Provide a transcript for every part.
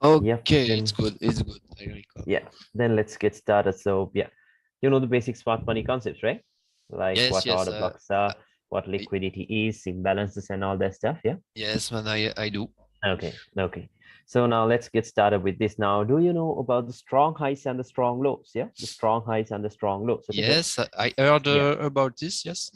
Yep. Okay, it's Then good. It's good. I recall. yeah. Then let's get started. So yeah, you know the basic smart money concepts, right? Like Yes, what yes. order blocks are, what I- liquidity is, imbalances, and all that stuff. Yeah. yes, man. I do. Okay. Okay. So now let's get started with this. Now, do you know about the strong highs and the strong lows? Yeah, the strong highs and the strong lows. Okay. So Yes, I heard yeah, about this. Yes.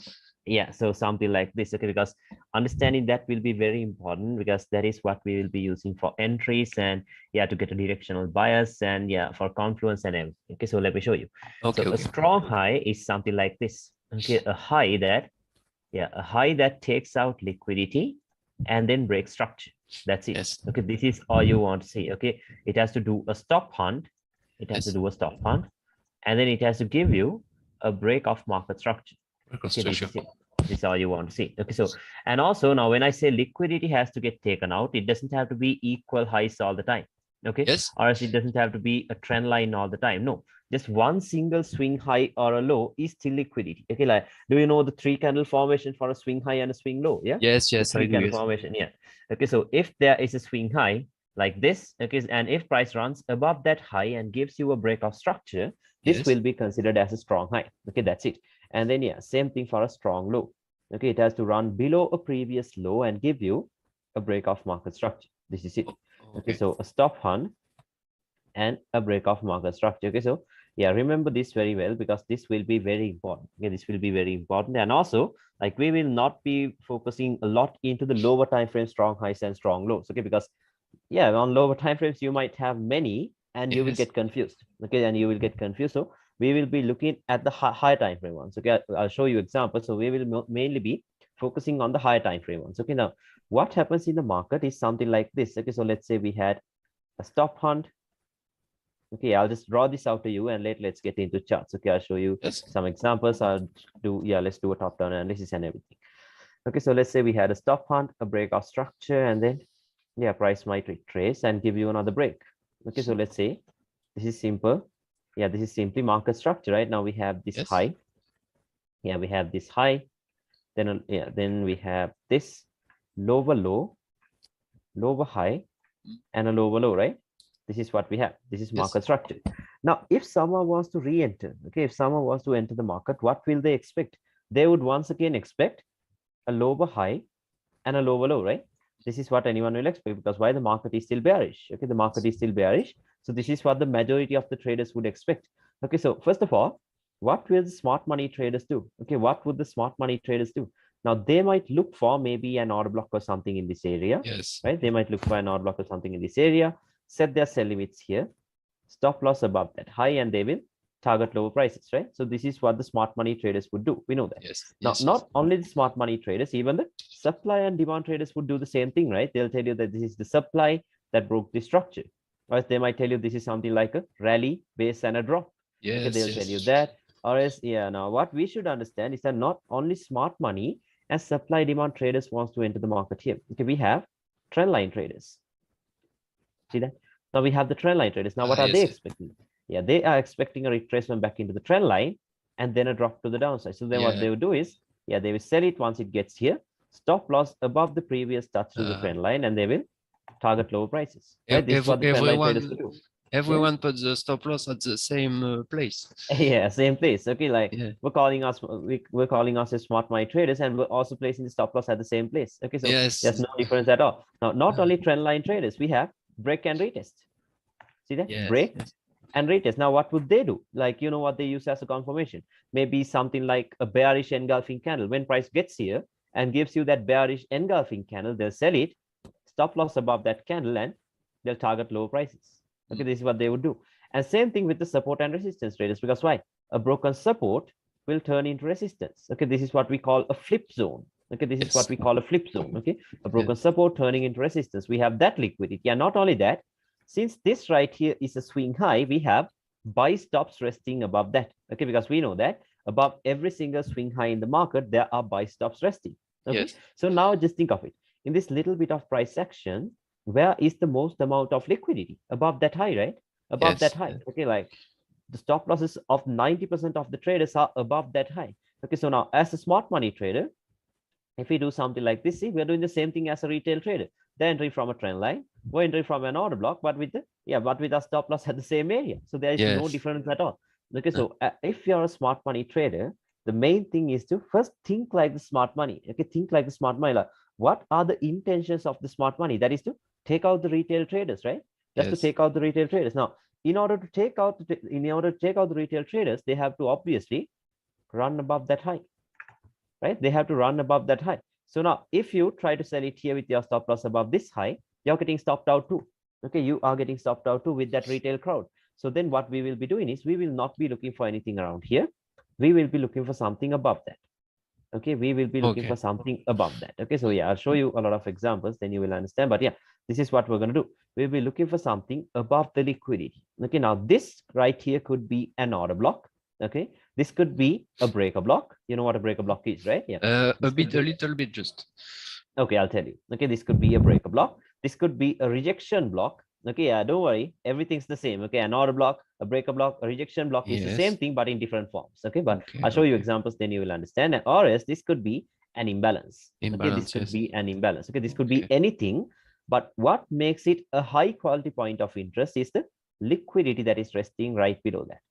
yeah, so something like this, okay, because understanding that will be very important because that is what we will be using for entries and yeah, to get a directional bias and yeah, for confluence and everything. Okay, so let me show you. So Okay, a okay. strong high is something like this. Okay, a high that takes out liquidity and then breaks structure. That's it. Yes, Okay, this is all you want to see. Okay, it has to do a stop hunt, yes. and then it has to give you a break of market structure. Okay, this Reconstruction. is it. This is all you want to see. Okay, so and also now when I say liquidity has to get taken out, it doesn't have to be equal highs all the time. Okay, Yes, or else it doesn't have to be a trend line all the time. No, just one single swing high or a low is still liquidity. Okay, like do you know the three candle formation for a swing high and a swing low? Yeah, yes, the yes. I three do. candle Yes. formation. Yeah. Okay, so if there is a swing high like this, okay, and if price runs above that high and gives you a break of structure, this Yes. will be considered as a strong high. Okay, that's it. And then yeah, same thing for a strong low. Okay, it has to run below a previous low and give you a break of market structure. This is it. Okay, Okay. so a stop hunt and a break of market structure. Okay, so yeah, remember this very well because this will be very important. Okay, this will be very important. And also, like we will not be focusing a lot into the lower time frame strong highs and strong lows. Okay, because yeah, on lower time frames you might have many and you will Yes. get confused. Okay, and you will get confused. So we will be looking at the high time frame ones. Okay, I'll show you examples. So we will mainly be focusing on the high time frame ones. Okay, now what happens in the market is something like this. Okay, so let's say we had a stop hunt. Okay, I'll just draw this out to you and let's get into charts. Okay, I'll show you Yes. some examples. I'll do, yeah, let's do a top down analysis and everything. Okay, so let's say we had a stop hunt, a breakout structure, and then yeah, price might retrace and give you another break. Okay, so let's say this is simple. Yeah, this is simply market structure, right? Now we have this Yes. high. Yeah, we have this high. Then yeah, then we have this lower low, lower high, and a lower low, right? This is what we have. This is Yes. market structure. Now, if someone wants to re-enter, okay, if someone wants to enter the market, what will they expect? They would once again expect a lower high and a lower low, right? This is what anyone will expect because why the market is still bearish. Okay, the market is still bearish. So this is what the majority of the traders would expect. Okay, so first of all, what will the smart money traders do? Okay, what would the smart money traders do? Now they might look for maybe an order block or something in this area, Yes. right? They might look for an order block or something in this area, set their sell limits here, stop loss above that high, and they will target lower prices, right? So this is what the smart money traders would do. We know that. Yes. Now, Yes. Yes. not only the smart money traders, even the supply and demand traders would do the same thing, right? They'll tell you that this is the supply that broke the structure. Or they might tell you this is something like a rally, base, and a drop. Okay, Yes. they'll tell you Yes. that. Or else, yeah, now what we should understand is that not only smart money and supply demand traders wants to enter the market here. Okay, we have trend line traders. See that? Now we have the trend line traders. Now, what are they Yes. Yes. expecting? Yeah, they are expecting a retracement back into the trend line and then a drop to the downside. So then what Yeah. they will do is, yeah, they will sell it once it gets here, stop loss above the previous touch to the Uh, trend line, and they will target lower prices, right? This is what the trend line traders everyone will do. Yeah. everyone put the stop loss at the same place. Yeah, same place. Okay, like Yeah. we're calling us as smart money traders, and we're also placing the stop loss at the same place. Okay, so there's Yes. no difference at all. Now, not only trend line traders, we have break and retest. See that? Yes. Break Yes. and retest. Now, what would they do? Like, you know what they use as a confirmation? Maybe something like a bearish engulfing candle. When price gets here and gives you that bearish engulfing candle, they'll sell it, stop loss above that candle, and they'll target lower prices. Okay, Mm. this is what they would do. And same thing with the support and resistance traders, because why? A broken support will turn into resistance. Okay, this is what we call a flip zone. Okay, this is what Yes. we call a flip zone. Okay, a Yes. broken support turning into resistance. We have that liquidity. And not only that, since this right here is a swing high, we have buy stops resting above that. Okay, because we know that above every single swing high in the market, there are buy stops resting. Okay, Yes. so now just think of it. In this little bit of price action, where is the most amount of liquidity? Above that high, right? Above that Yes. high. Okay, like the stop losses of 90% of the traders are above that high. Okay, so now as a smart money trader, if we do something like this, see, we're doing the same thing as a retail trader. They're entering from a trend line. we're entering from an order block, but with our stop loss at the same area. So there is no Yes. difference at all. Okay, so if you're a smart money trader, the main thing is to first think like the smart money. Okay, think like the smart money. Like, what are the intentions of the smart money? That is to take out the retail traders, right? Just to Yes. take out the retail traders. Now, in order to take out the retail traders, they have to obviously run above that high, right? They have to run above that high. So now, if you try to sell it here with your stop loss above this high, you're getting stopped out too. Okay, you are getting stopped out too with that retail crowd. So then what we will be doing is we will not be looking for anything around here. We will be looking for something above that. Okay, we will be looking Okay. for something above that. Okay, so yeah, I'll show you a lot of examples, then you will understand. But yeah, this is what we're going to do. We'll be looking for something above the liquidity. Okay, now this right here could be an order block. Okay, this could be a breaker block. You know what a breaker block is, right? Yeah. A This could bit, a be, little bit just. okay, I'll tell you. Okay, this could be a breaker block. This could be a rejection block. Okay, yeah, don't worry. Everything's the same. Okay, an order block, a breaker block, a rejection block is the same Yes. thing, but in different forms. Okay, but Okay. I'll show you Okay. examples, then you will understand. Or else this could be an imbalance. Okay, this Imbalance, could yes. be an imbalance. Okay, this could be Okay. anything, but what makes it a high quality point of interest is the liquidity that is resting right below that.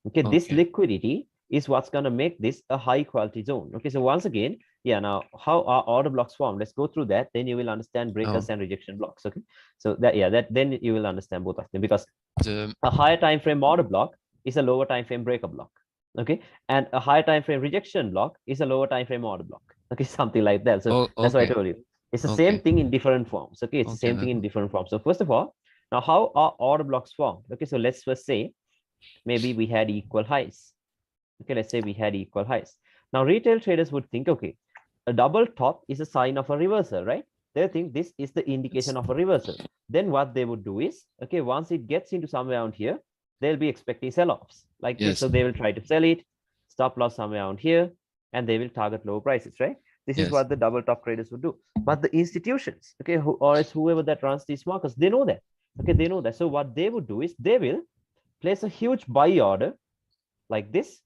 Okay, this Okay. liquidity is what's going to make this a high quality zone. Okay, so once again, yeah, now how are order blocks formed? Let's go through that, then you will understand breakers and rejection blocks. Okay, so that, yeah, that then you will understand both of them, because The a higher time frame order block is a lower time frame breaker block. Okay, and a higher time frame rejection block is a lower time frame order block. Okay, something like that. So that's why I okay. told you it's the same Okay. thing in different forms. Okay, it's the Okay. same thing in different forms. So first of all, now how are order blocks formed? Okay, so let's first say maybe we had equal highs. Okay, let's say we had equal highs. Now retail traders would think, okay, a double top is a sign of a reversal, right? They think this is the indication of a reversal. Then what they would do is, okay, once it gets into somewhere around here, they'll be expecting sell-offs like this. Yes. So they will try to sell it, stop loss somewhere around here, and they will target lower prices, right? This is Yes. what the double top traders would do. But the institutions, okay, or else whoever that runs these markets, they know that. Okay, they know that. So what they would do is they will place a huge buy order like this.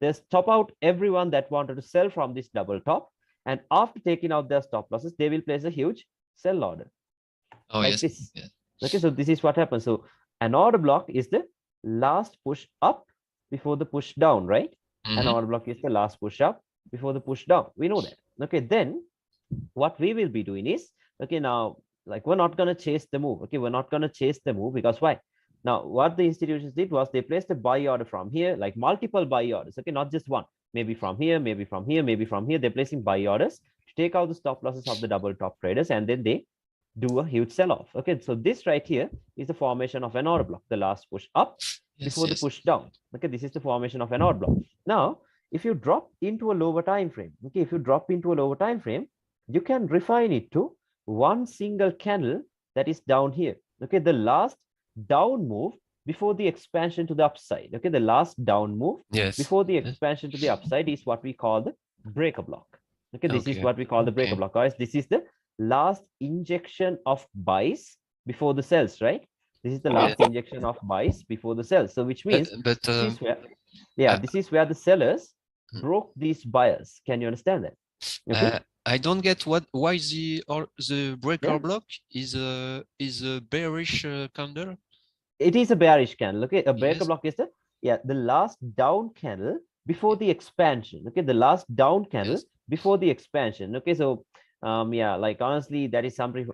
They stop out everyone that wanted to sell from this double top, and after taking out their stop losses, they will place a huge sell order Oh, like yes. this. Yeah. Okay, so this is what happens. So an order block is the last push up before the push down, right? An order block is the last push up before the push down. We know that. Okay, then what we will be doing is, okay, now like we're not going to chase the move. Okay, we're not going to chase the move, because why? Now what the institutions did was they placed a buy order from here, like multiple buy orders. Okay, not just one, maybe from here, maybe from here, maybe from here. They're placing buy orders to take out the stop losses of the double top traders, and then they do a huge sell off. Okay, so this right here is the formation of an order block, the last push up before the push down. Okay, this is the formation of an order block. Now if you drop into a lower time frame, okay, if you drop into a lower time frame, you can refine it to one single candle that is down here. Okay, the last down move before the expansion to the upside. Okay, the last down move before the expansion to the upside is what we call the breaker block. Okay, this is what we call the breaker block, guys. This is the last injection of buys before the sells, right? This is the last injection of buys before the sells. So which means But this is where, yeah, this is where the sellers broke these buyers. Can you understand that? Okay. I don't get why the breaker Yeah. block is a bearish candle. It is a bearish candle. Okay, a breaker Yes. block is the last down candle before the expansion. Okay, the last down candle before the expansion. Okay, so yeah, like honestly, that is something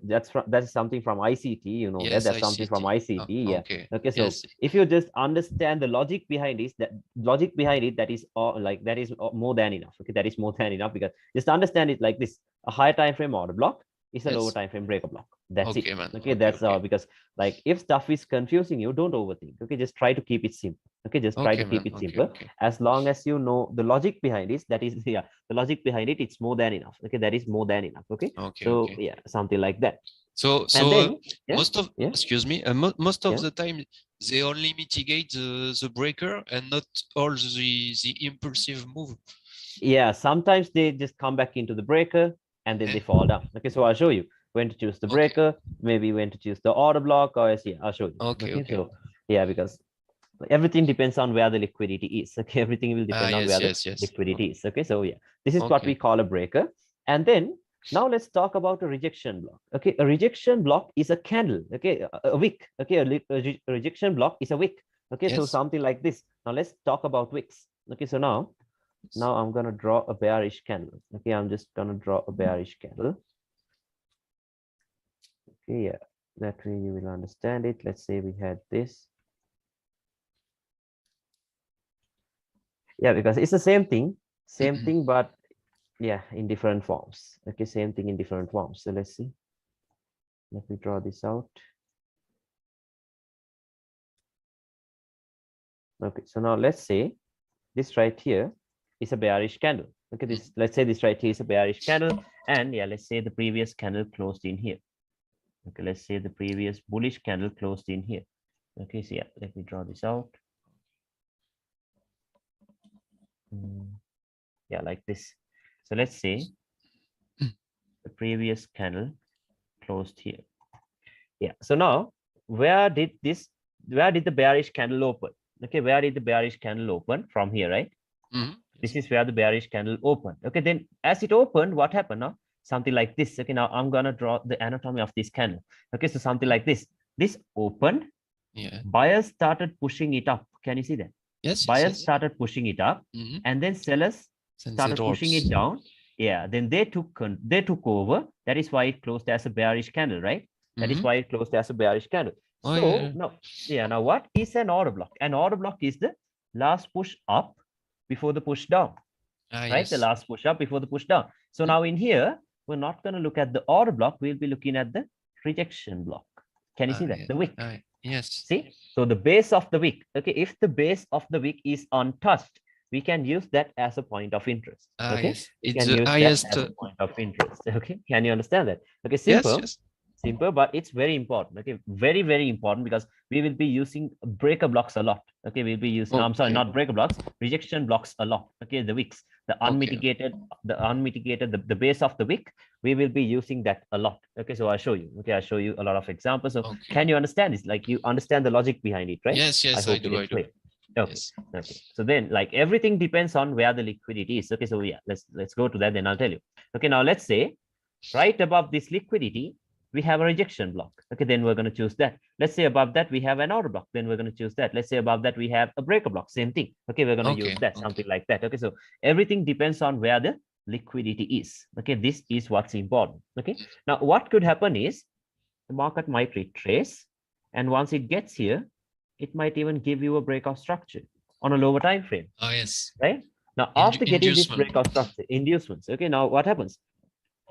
something from ICT. You know, Yes, that's something from ICT. Yeah. Okay, so if you just understand the logic behind it, that is all, like that is more than enough. Okay, that is more than enough, because just understand it like this: a higher time frame order block is a lower time frame breaker block. That's it. Man. Okay, that's all. Because like if stuff is confusing you, don't overthink. Okay, just try to keep it simple. Okay, just try to keep it simple. As long as you know the logic behind it, that is, yeah, the logic behind it, it's more than enough. Okay, that is more than enough. Okay, so yeah, something like that. So then, most of excuse me, most of the time they only mitigate the breaker and not all the impulsive move. Yeah, sometimes they just come back into the breaker and then they fall down. Okay, so I'll show you when to choose the breaker, maybe when to choose the order block, or yeah, I'll show you. Okay. So yeah, because everything depends on where the liquidity is. Okay, everything will depend on where the liquidity is. Okay, so yeah, this is what we call a breaker. And then Now let's talk about a rejection block. Okay, a rejection block is a candle. Okay, a wick. Okay, a rejection block is a wick. Okay, so Yes. something like this. Now let's talk about wicks. Okay, so now I'm gonna draw a bearish candle. Okay, I'm just gonna draw a bearish candle. Okay, yeah, that way you will understand it. Let's say we had this. Yeah, because it's the same thing, but yeah, in different forms. Okay, same thing in different forms. So let's see. Let me draw this out. Okay, so now let's say this right here is a bearish candle. Okay, this, let's say this right here is a bearish candle, and yeah, let's say the previous candle closed in here. Okay, let's say the previous bullish candle closed in here. Okay, so yeah, let me draw this out. Yeah, like this. So let's say the previous candle closed here. Yeah, so now where did the bearish candle open? Okay, where did the bearish candle open? From here, right? This is where the bearish candle opened. Okay, then as it opened, what happened now? Something like this. Okay, now I'm gonna draw the anatomy of this candle. Okay, so something like this. This opened. Yeah. Buyers started pushing it up. Can you see that? Yes. Buyers started pushing it up, and then sellers started pushing it down. Yeah, then they took over. That is why it closed as a bearish candle, right? That is why it closed as a bearish candle. Oh, So yeah. now what is an order block? An order block is the last push up before the push down, right? Yes. The last push up before the push down. So now in here, we're not going to look at the order block. We'll be looking at the rejection block. Can you see that? Yeah. The wick. Yes. See? So the base of the wick. Okay, if the base of the wick is untouched, we can use that as a point of interest. Okay, yes. we It's can use highest that as a point of interest. Okay, can you understand that? Okay, simple. Yes. Simple, but it's very important. Okay, very, very important, because we will be using breaker blocks a lot. Okay, we'll be using, I'm sorry, not breaker blocks, rejection blocks a lot. Okay, the wicks, the unmitigated, the base of the wick, we will be using that a lot. Okay, so I'll show you. Okay, I'll show you a lot of examples. So can you understand this? Like, you understand the logic behind it, right? Yes, I do. Okay. Okay, so then, like, everything depends on where the liquidity is. Okay, so yeah, let's go to that, then I'll tell you. Okay, now let's say right above this liquidity, we have a rejection block. Okay, then we're going to choose that. Let's say above that we have an order block, then we're going to choose that. Let's say above that we have a breaker block, same thing. Okay, we're going to use that, something like that. Okay, so everything depends on where the liquidity is. Okay, this is what's important. Okay, now what could happen is the market might retrace, and once it gets here, it might even give you a breakout structure on a lower time frame. Oh, yes. Right now, after getting this breakout structure, inducements. Okay, now what happens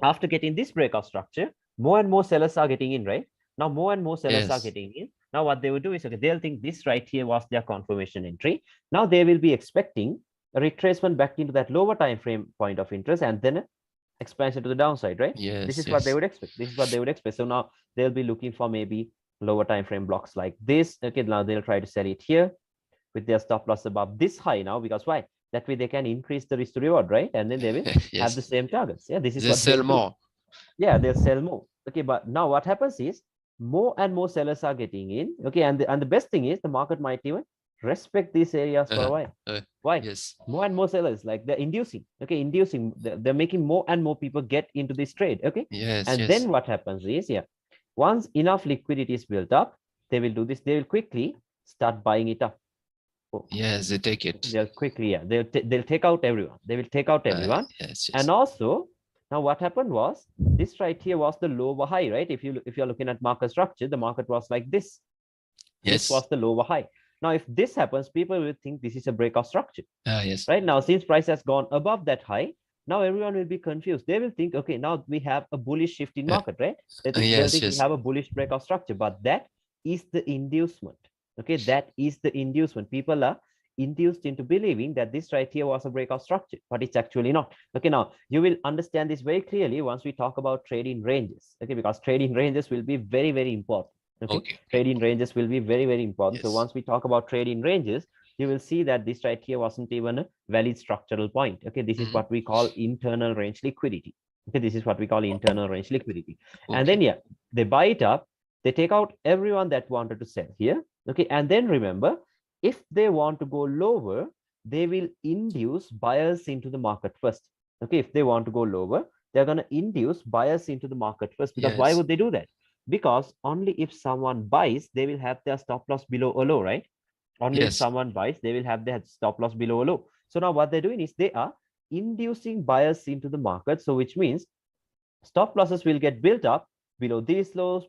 after getting this breakout structure? More and more sellers are getting in, right? Now more and more sellers are getting in. Now what they will do is, okay, they'll think this right here was their confirmation entry. Now they will be expecting a retracement back into that lower time frame point of interest, and then expansion to the downside, right? Yes. This is what they would expect. This is what they would expect. So now they'll be looking for maybe lower time frame blocks like this. Okay, now they'll try to sell it here with their stop loss above this high now, because why? That way they can increase the risk to reward, right? And then they will have the same targets. Yeah, this is they what sell more. Yeah, they'll sell more. Okay, but now what happens is more and more sellers are getting in. Okay, and the best thing is the market might even respect these areas for a while. Why? Yes. More and more sellers, like, they're inducing. Okay, they're making more and more people get into this trade. Okay. Yes. And then what happens is, yeah, once enough liquidity is built up, they will do this. They will quickly start buying it up. Yes, they take it. They'll quickly, yeah, they'll take out everyone. They will take out everyone. Yes. And also, now what happened was, this right here was the lower high, right? If you're looking at market structure, the market was like this. Yes. This was the lower high. Now, if this happens, people will think this is a breakout structure. Yes. Right now, since price has gone above that high, now everyone will be confused. They will think, okay, now we have a bullish shift in market, right? They'll think we have a bullish breakout structure, but that is the inducement. Okay, that is the inducement. People are induced into believing that this right here was a breakout structure, but it's actually not. Okay, now you will understand this very clearly once we talk about trading ranges. Okay, because trading ranges will be very, very important. Okay. Trading ranges will be very, very important. So once we talk about trading ranges, you will see that this right here wasn't even a valid structural point. Okay, this is what we call internal range liquidity. Okay, this is what we call internal range liquidity. And then, yeah, they buy it up, they take out everyone that wanted to sell here. Okay, and then remember, if they want to go lower, they will induce buyers into the market first. Okay, if they want to go lower, they're going to induce buyers into the market first. Because why Yes. would they do that? Because only if someone buys, they will have their stop loss below a low, right? Only if Yes. someone buys, they will have their stop loss below a low. So now what they're doing is they are inducing buyers into the market. So which means stop losses will get built up below these lows,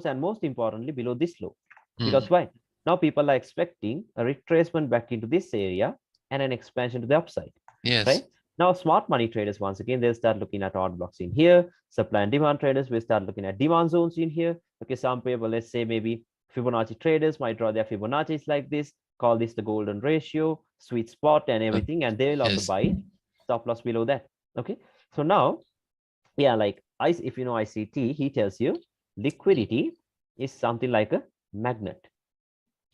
and most importantly, below this low. Because Mm. why? Now people are expecting a retracement back into this area and an expansion to the upside, Yes. right? Now, smart money traders, once again, they'll start looking at odd blocks in here. Supply and demand traders will start looking at demand zones in here. Okay, some people, let's say maybe Fibonacci traders might draw their Fibonacci's like this, call this the golden ratio, sweet spot, and everything, and they will also Yes. buy it, stop loss below that. Okay, so now, yeah, like if you know ICT, he tells you liquidity is something like a magnet.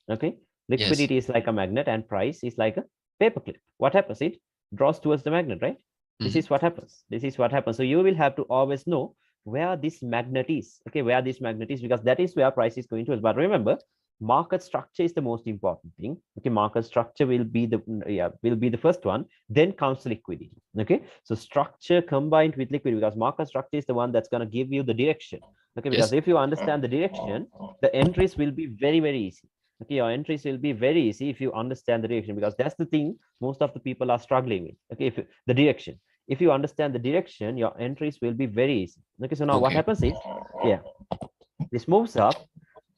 Okay, Yes. liquidity is like a magnet and price is like a paperclip. What happens? It draws towards the magnet, right? This Mhm. is what happens. This is what happens. So you will have to always know where this magnet is. Okay, where this magnet is, because that is where price is going to us. But remember, market structure is the most important thing. Okay, market structure will be the first one. Then comes liquidity. Okay, so structure combined with liquidity, because market structure is the one that's going to give you the direction. Okay, because Yes. if you understand the direction, the entries will be very, very easy. Okay, your entries will be very easy if you understand the direction, because that's the thing most of the people are struggling with. Okay, if the direction, if you understand the direction, your entries will be very easy. Okay, so now what Okay. happens is, yeah, this moves up,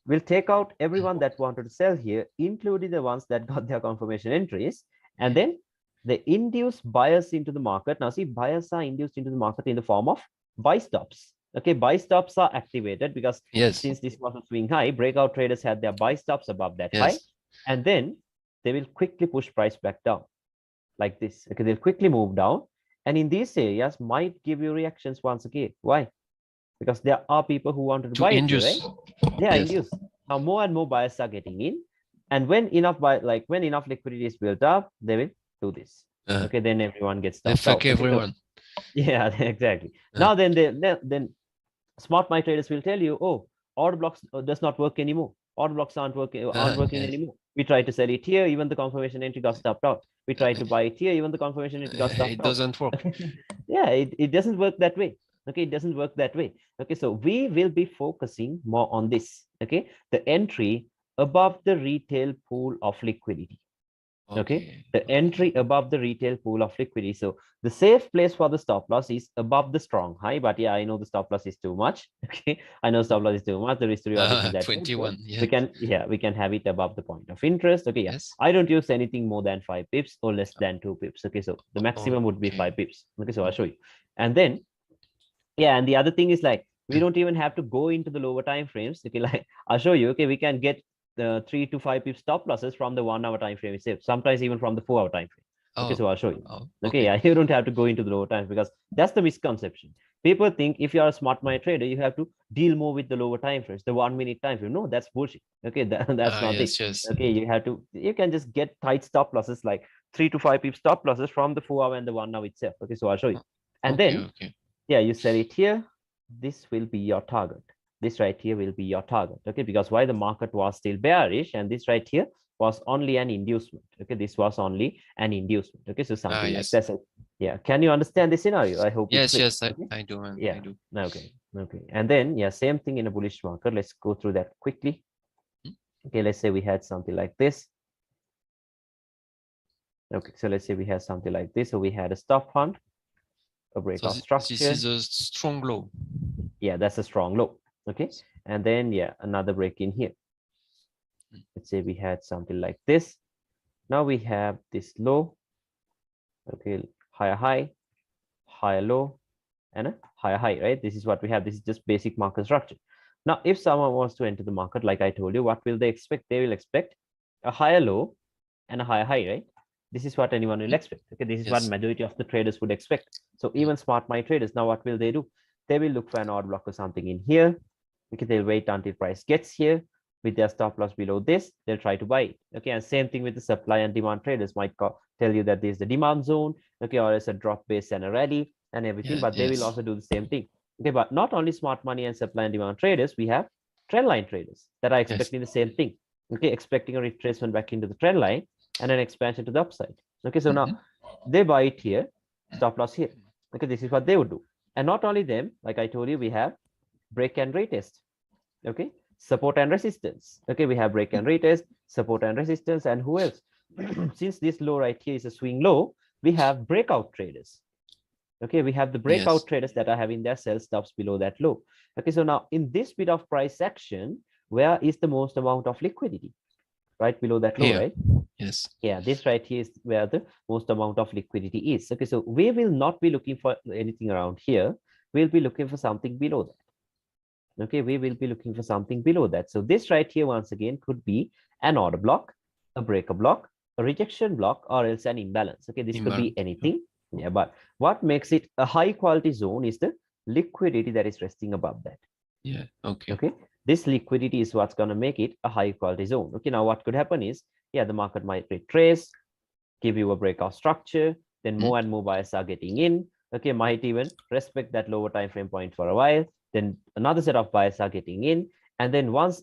will take out everyone that wanted to sell here, including the ones that got their confirmation entries, and then they induce buyers into the market. Now see, buyers are induced into the market in the form of buy stops. Okay, buy stops are activated because Yes. since this was a swing high, breakout traders had their buy stops above that high, Yes. and then they will quickly push price back down like this. Okay, they'll quickly move down, and in these areas might give you reactions once again. Why? Because there are people who wanted to To buy it here, right? induce. They are Yes. induced. Now more and more buyers are getting in, and when enough when enough liquidity is built up, they will do this. Okay, then everyone gets They stopped fuck out. Okay, so everyone. yeah, exactly. Uh, Now then smart my traders will tell you, oh, order blocks does not work anymore. Order blocks aren't working yes. anymore. We tried to sell it here, even the confirmation entry got stopped out. We tried to buy it here, even the confirmation entry got stopped It out. doesn't work. Yeah, it doesn't work that way. Okay, it doesn't work that way. Okay, so we will be focusing more on this. Okay, the entry above the retail pool of liquidity. Okay, the entry above the retail pool of liquidity. So the safe place for the stop loss is above the strong high, but yeah, I know the stop loss is too much. Okay, I know stop loss is too much. The risk to reward isn't that good. So 21. we Yes. can, yeah, we can have it above the point of interest. Okay, yeah, Yes. I don't use anything more than 5 pips or less than 2 pips. Okay, so the maximum would be Okay. 5 pips. Okay, so I'll show you. And then, yeah, and the other thing is like we don't even have to go into the lower time frames. Okay, like I'll show you. Okay, we can get the 3 to 5 pip stop losses from the 1 hour time frame itself, sometimes even from the 4 hour time frame. Okay, so I'll show you. Okay, yeah, you don't have to go into the lower times, because that's the misconception. People think if you are a smart money trader, you have to deal more with the lower time frames, the 1 minute time frame. No, that's bullshit. Okay, that's not it. Yes. Okay, you can just get tight stop losses like 3 to 5 pip stop losses from the 4 hour and the 1 hour itself. Okay, so I'll show you. And then Okay. yeah, you sell it here. This will be your target. This right here will be your target. Okay, because why? The market was still bearish, and this right here was only an inducement. Okay, this was only an inducement. Okay, so something like Yes. that. So yeah, can you understand this scenario? I hope it's Yes. clear. Okay? I do. Yeah. I do. Okay. Okay. And then yeah, same thing in a bullish market. Let's go through that quickly. Okay, let's say we had something like this. Okay, so let's say we had something like this. So we had a stop hunt, a breakout structure. This is a strong low. Yeah, that's a strong low. Okay, and then yeah, another break in here. Let's say we had something like this. Now we have this low. Okay, higher high, higher low, and a higher high, right? This is what we have. This is just basic market structure. Now, if someone wants to enter the market, like I told you, what will they expect? They will expect a higher low and a higher high, right? This is what anyone will expect. Okay, this is what majority of the traders would expect. So even smart money traders, now what will they do? They will look for an odd block or something in here. Okay, they'll wait until price gets here with their stop loss below this. They'll try to buy it. Okay, and same thing with the supply and demand traders might tell you that there's the demand zone. Okay, or it's a drop base and a rally and everything, but they will also do the same thing. Okay, but not only smart money and supply and demand traders, we have trend line traders that are expecting the same thing. Okay, expecting a retracement back into the trend line and an expansion to the upside. Okay, so now they buy it here, stop loss here. Okay, this is what they would do. And not only them, like I told you, we have break and retest. Okay, support and resistance. Okay, we have break and retest, support and resistance, and who else? Since this low right here is a swing low, we have breakout traders. Okay, we have the breakout traders that are having their sell stops below that low. Okay, so now in this bit of price action, where is the most amount of liquidity? Right below that low, Here. right? Yes. Yeah, this right here is where the most amount of liquidity is. Okay, so we will not be looking for anything around here. We'll be looking for something below that. Okay, we will be looking for something below that. So this right here, once again, could be an order block, a breaker block, a rejection block, or else an imbalance. Okay, this could be anything. Yeah, but what makes it a high quality zone is the liquidity that is resting above that. Yeah, okay. Okay, this liquidity is what's going to make it a high quality zone. Okay, now what could happen is, yeah, the market might retrace, give you a breakout structure, then more and more buyers are getting in. Okay, might even respect that lower time frame point for a while, then another set of buyers are getting in, and then once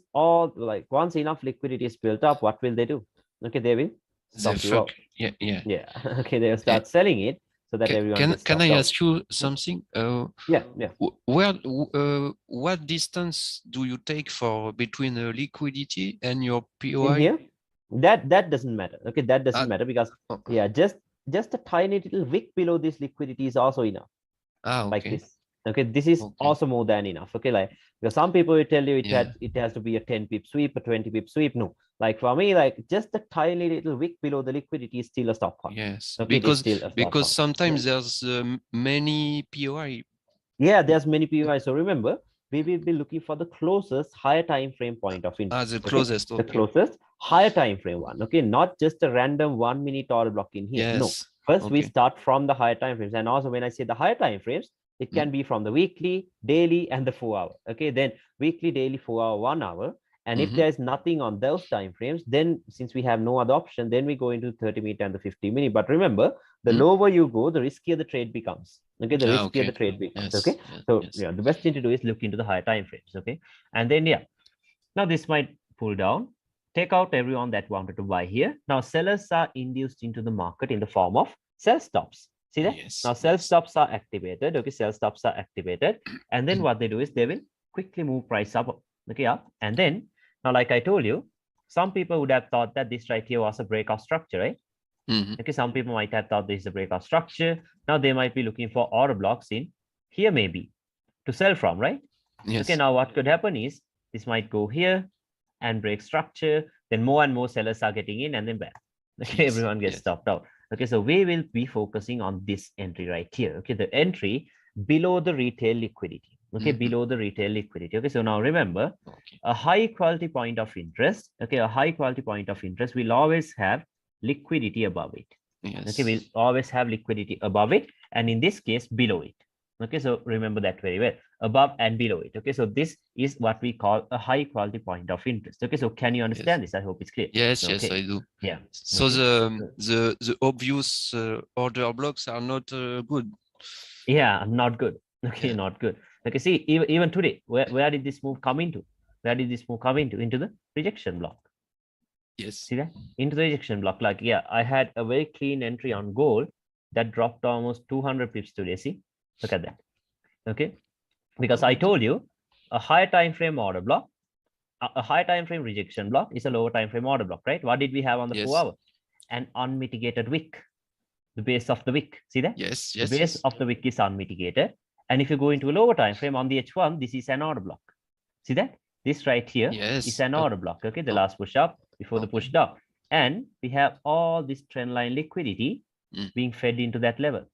enough liquidity is built up, what will they do? Okay, they will stop you out. Yeah. Okay, they'll start selling it so that everyone can I ask you something? Yeah. What distance do you take for between liquidity and your POI? In here, that doesn't matter. Okay, that doesn't matter because yeah, just a tiny little wick below this liquidity is also enough. Okay. Like this. Okay, this is also more than enough. Okay, like because some people will tell you it has to be a 10 pip sweep, a 20 pip sweep. No, like for me, like just a tiny little wick below the liquidity is still a stop point. Yes, okay, because sometimes there's many POI. Yeah, there's many POI. So remember, we will be looking for the closest higher time frame point of interest. The closest. Okay? The closest higher time frame one. Okay, not just a random 1 minute order block in here. Yes. No, first we start from the higher time frames. And also when I say the higher time frames, it can be from the weekly, daily, and the 4 hour. Okay, then weekly, daily, 4 hour, 1 hour. And if there's nothing on those time frames, then since we have no other option, then we go into 30 minute and the 50 minute. But remember, the lower you go, the riskier the trade becomes. Okay, the riskier the trade becomes. Okay, so yeah, the best thing to do is look into the higher time frames. Okay, and then yeah, now this might pull down, take out everyone that wanted to buy here. Now sellers are induced into the market in the form of sell stops. See that? Now sell stops are activated. Okay, sell stops are activated, and then what they do is they will quickly move price up. Okay, up, and then now, like I told you, some people would have thought that this right here was a breakout structure, right? Okay, some people might have thought this is a breakout structure. Now they might be looking for order blocks in here maybe to sell from, right? Yes. Okay, now what could happen is this might go here and break structure. Then more and more sellers are getting in and then back. Okay, everyone gets stopped out. Okay, so we will be focusing on this entry right here. Okay, the entry below the retail liquidity. Okay, below the retail liquidity. Okay, so now remember, a high quality point of interest. Okay, a high quality point of interest will always have liquidity above it. Yes. Okay, we'll always have liquidity above it, and in this case below it. Okay, so remember that very well, above and below it. Okay, so this is what we call a high quality point of interest. Okay, so can you understand this? I hope it's clear. Yes, yes, I do. Yeah. So the obvious order blocks are not good. Yeah, not good. Okay, not good. Okay, see, even today, where did this move come into? Where did this move come into? Into the rejection block. Yes. See that? Into the rejection block. Like, yeah, I had a very clean entry on gold that dropped almost 200 pips today. See, look at that. Okay, because I told you a higher time frame order block, a high time frame rejection block is a lower time frame order block, right? What did we have on the 4 hour? An unmitigated wick, the base of the wick. See that? Yes, yes. The base of the wick is unmitigated. And if you go into a lower time frame on the H1, this is an order block. See that? This right here is an order block. Okay, the last push up before the push down. And we have all this trend line liquidity being fed into that level.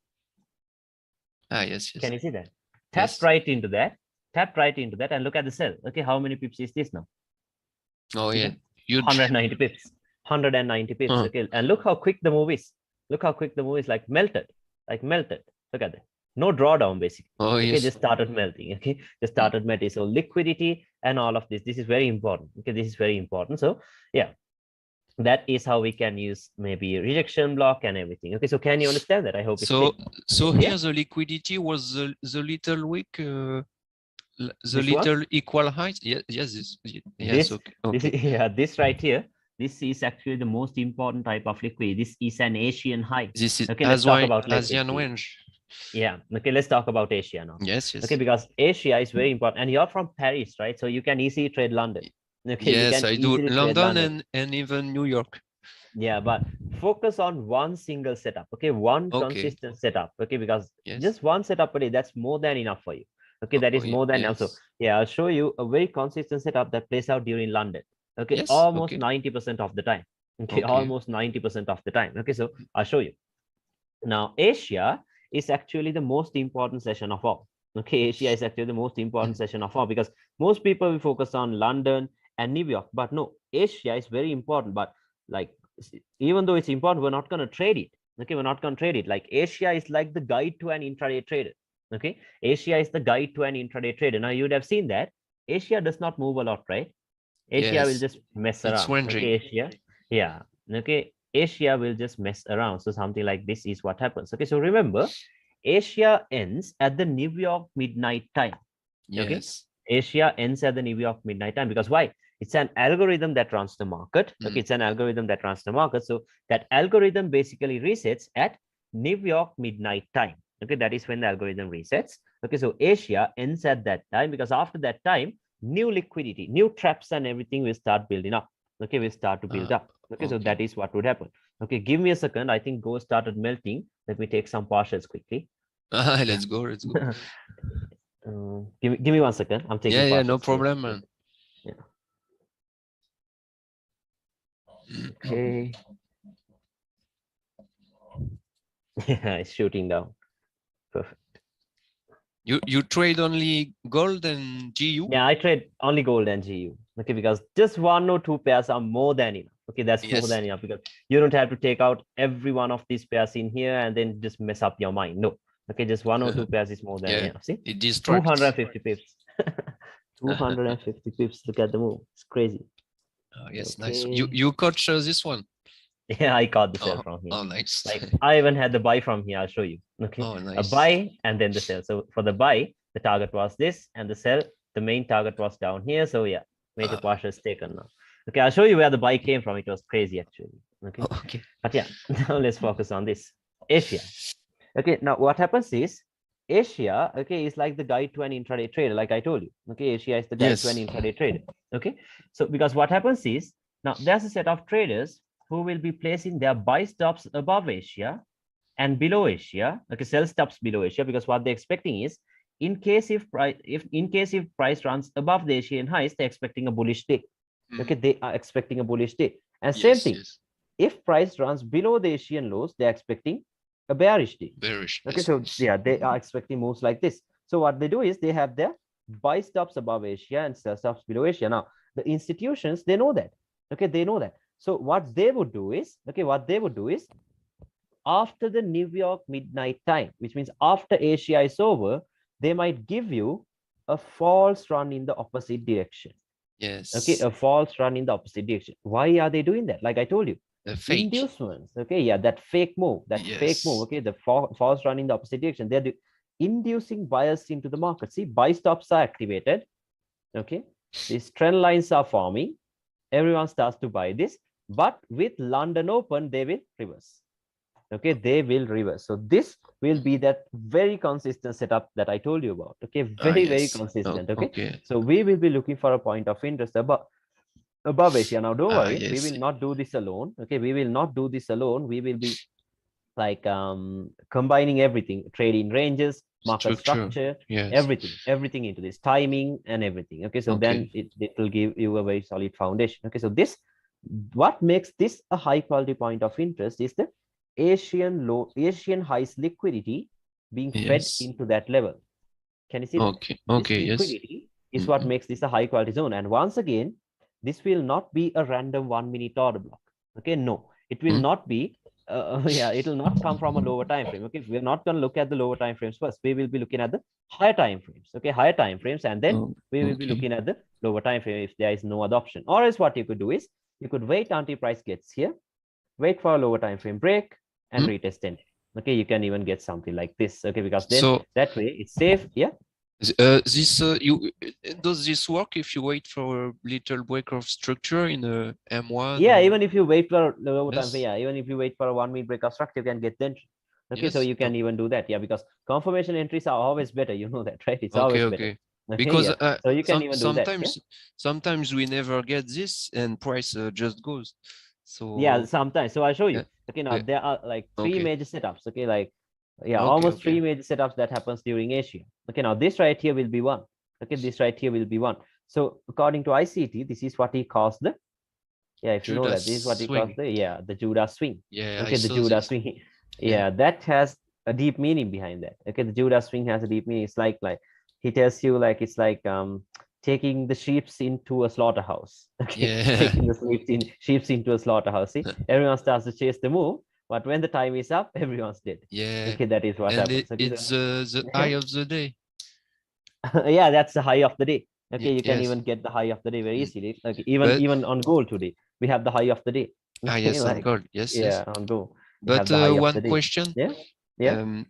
Yes. Can you see that? Tap right into that. Tap right into that and look at the sell. Okay, how many pips is this now? Oh, yeah. Huge. 190 pips. 190 pips. Okay, and look how quick the move is. Look how quick the move is, like melted. Like melted. Look at that. No drawdown, basically. Oh, okay, yes. just started melting. Okay, just started melting. So liquidity and all of this. This is very important. Okay, this is very important. So yeah, that is how we can use maybe a rejection block and everything. Okay, so can you understand that? I hope so. So here the liquidity was the little wick, the little equal height. Yes. Yes. Okay. This right here. This is actually the most important type of liquidity. This is an Asian high. This is okay. Let's talk about Asian range. Yeah. Okay, let's talk about Asia now. Yes, yes. Okay, because Asia is very important, and you're from Paris, right? So you can easily trade London. Okay, you Yes, can I do easily trade London London. and even New York. Yeah, but focus on one single setup. Okay, one Okay. consistent setup. Okay, because Yes. just one setup a day, that's more than enough for you. Okay, that is more than enough. So Yes. yeah, I'll show you a very consistent setup that plays out during London. Okay, Yes. almost Okay. 90% of the time. Okay, Okay. almost 90% of the time. Okay, so I'll show you. Now, Asia is actually the most important session of all. Okay, Asia is actually the most important session of all because most people will focus on London and New York, but no, Asia is very important. But like, even though it's important, we're not going to trade it. Okay, we're not going to trade it. Like, Asia is like the guide to an intraday trader. Okay, Asia is the guide to an intraday trader. Now, you'd have seen that Asia does not move a lot, right? Asia will Yes. just mess It's around. ranging. Okay, Asia. Yeah. Okay. Asia will just mess around. So something like this is what happens. Okay. So remember, Asia ends at the New York midnight time. Okay. Yes. Asia ends at the New York midnight time because why? It's an algorithm that runs the market. Okay. It's an algorithm that runs the market. So that algorithm basically resets at New York midnight time. Okay. That is when the algorithm resets. Okay. So Asia ends at that time because after that time, new liquidity, new traps and everything will start building up. Okay, we start to build up. Okay, so that is what would happen. Okay, give me a second. I think gold started melting. Let me take some partials quickly. Let's go. Let's go. Give me 1 second. I'm taking Yeah, no partials here. problem, man. Yeah. Okay. Yeah, it's shooting down. Perfect. You trade only gold and GU? Yeah, I trade only gold and GU. Okay, because just one or two pairs are more than enough. Okay, that's more than enough because you don't have to take out every one of these pairs in here and then just mess up your mind. No. Okay, just one or two pairs is more than enough. See, it distracts. 250 pips. 250 pips. Look at the move. It's crazy. Yes, okay. nice. You coach this one? Yeah, I caught the sell from here. Oh, nice. Like I even had the buy from here. I'll show you. Okay, nice. A buy and then the sell. So for the buy, the target was this, and the sell, the main target was down here. So yeah, major partial is taken now. Okay, I'll show you where the buy came from. It was crazy actually. Okay. But yeah, now let's focus on this. Asia. Okay, now what happens is Asia, okay, is like the guide to an intraday trader, like I told you. Okay, Asia is the guide to an intraday trader. Okay, so because what happens is now there's a set of traders who will be placing their buy stops above Asia and below Asia. Okay, sell stops below Asia because what they're expecting is in case if price runs above the Asian highs, they're expecting a bullish day. Okay, they are expecting a bullish day. And same thing, if price runs below the Asian lows, they're expecting a bearish day. Okay, so yeah, they are expecting moves like this. So what they do is they have their buy stops above Asia and sell stops below Asia. Now, the institutions, they know that. Okay, they know that. So what they would do is, after the New York midnight time, which means after Asia is over, they might give you a false run in the opposite direction. Yes. Okay, a false run in the opposite direction. Why are they doing that? Like I told you, inducements. Okay, yeah, that fake move, okay, the false run in the opposite direction. They're inducing buyers into the market. See, buy stops are activated. Okay, these trend lines are forming. Everyone starts to buy this, but with London open, they will reverse. Okay, they will reverse. So this will be that very consistent setup that I told you about. Okay, very consistent. Okay, so we will be looking for a point of interest above Asia. Now, don't worry, we will not do this alone. Okay, we will not do this alone. We will be like combining everything, trading ranges, market structure, everything into this, timing and everything. Okay, so then it will give you a very solid foundation. Okay, so this, what makes this a high quality point of interest is the Asian highs liquidity being fed into that level. Can you see that? Okay, this liquidity is what makes this a high quality zone. And once again, this will not be a random 1 minute order block. Okay, no, it will not be. It will not come from a lower time frame. Okay, we're not going to look at the lower time frames first. We will be looking at the higher time frames. Okay, higher time frames, and then we will be looking at the lower time frame if there is no other option. Or else, what you could do is you could wait until price gets here, wait for a lower time frame break, and retest it. Okay, you can even get something like this. Okay, because then that way it's safe. Yeah. Does this work if you wait for a little break of structure in a M1? Yeah, even if you wait for the lower time frame, yeah, even if you wait for a 1 minute break of structure, you can get the entry. Okay, so Yes. you can even do that. Yeah, because confirmation entries are always better. You know that, right? It's always better. Okay. Okay, Because yeah. So you can even do that. Yeah. sometimes we never get this and price just goes. Yeah, So sometimes. So I'll show you. yeah, Okay, now yeah. there are like three Okay. major setups. Okay, like yeah, Okay. almost three Okay. major setups that happens during Asia. Okay, now this right here will be one. Okay, this right here will be one. So according to ICT, this is what he calls the, yeah, if you know that, this is what Judas he calls swing. the, yeah, the Judas swing. Yeah, I Okay, the saw Judas this. swing. Yeah. Yeah, that has a deep meaning behind that. Okay, the Judas swing has a deep meaning. It's like he tells you like it's like taking the sheeps into a slaughterhouse. Okay, Yeah. taking the sheeps into a slaughterhouse. See, everyone starts to chase the move, but when the time is up, everyone's dead. Yeah. Okay, that is what And happens. Okay, it's the eye of the day. yeah, that's the high of the day. Okay, you can Yes. even get the high of the day very Mm. easily. Like even But even on gold today, we have the high of the day. Okay, yes, on like gold. Yes, yeah, yes. on gold, we have But the high of one the day. question. Yeah, yeah.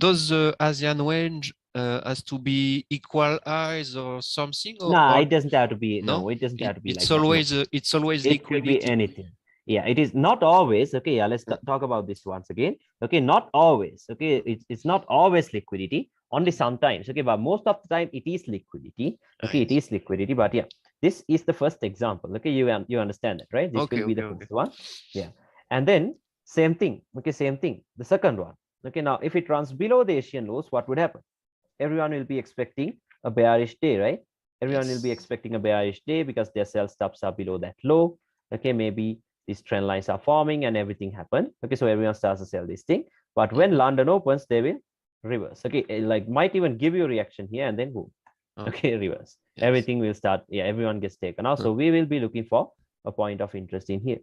Does the ASEAN range has to be equal highs or something Nah, or it doesn't have to be. no? No, it doesn't have to be It's like that. No, always it could be liquidity. anything. Yeah, it is not always. Okay, yeah, let's talk about this once again. Okay, not always. Okay, it's not always liquidity. Only sometimes. Okay, but most of the time it is liquidity. Okay, it Yes. is liquidity. But yeah, this is the first example. Okay, you understand that, right? This will be the Okay. first one. Yeah, and then same thing. Okay, same thing. The second one. Okay, now if it runs below the Asian lows, what would happen? Everyone will be expecting a bearish day, right? Everyone will be Yes. expecting a bearish day because their sell stops are below that low. Okay, maybe these trend lines are forming and everything happened. Okay, so everyone starts to sell this thing. But when London opens, they will reverse. Okay, like might even give you a reaction here and then boom. Okay, reverse. Yes. Everything will start. Yeah, everyone gets taken out. So we will be looking for a point of interest in here.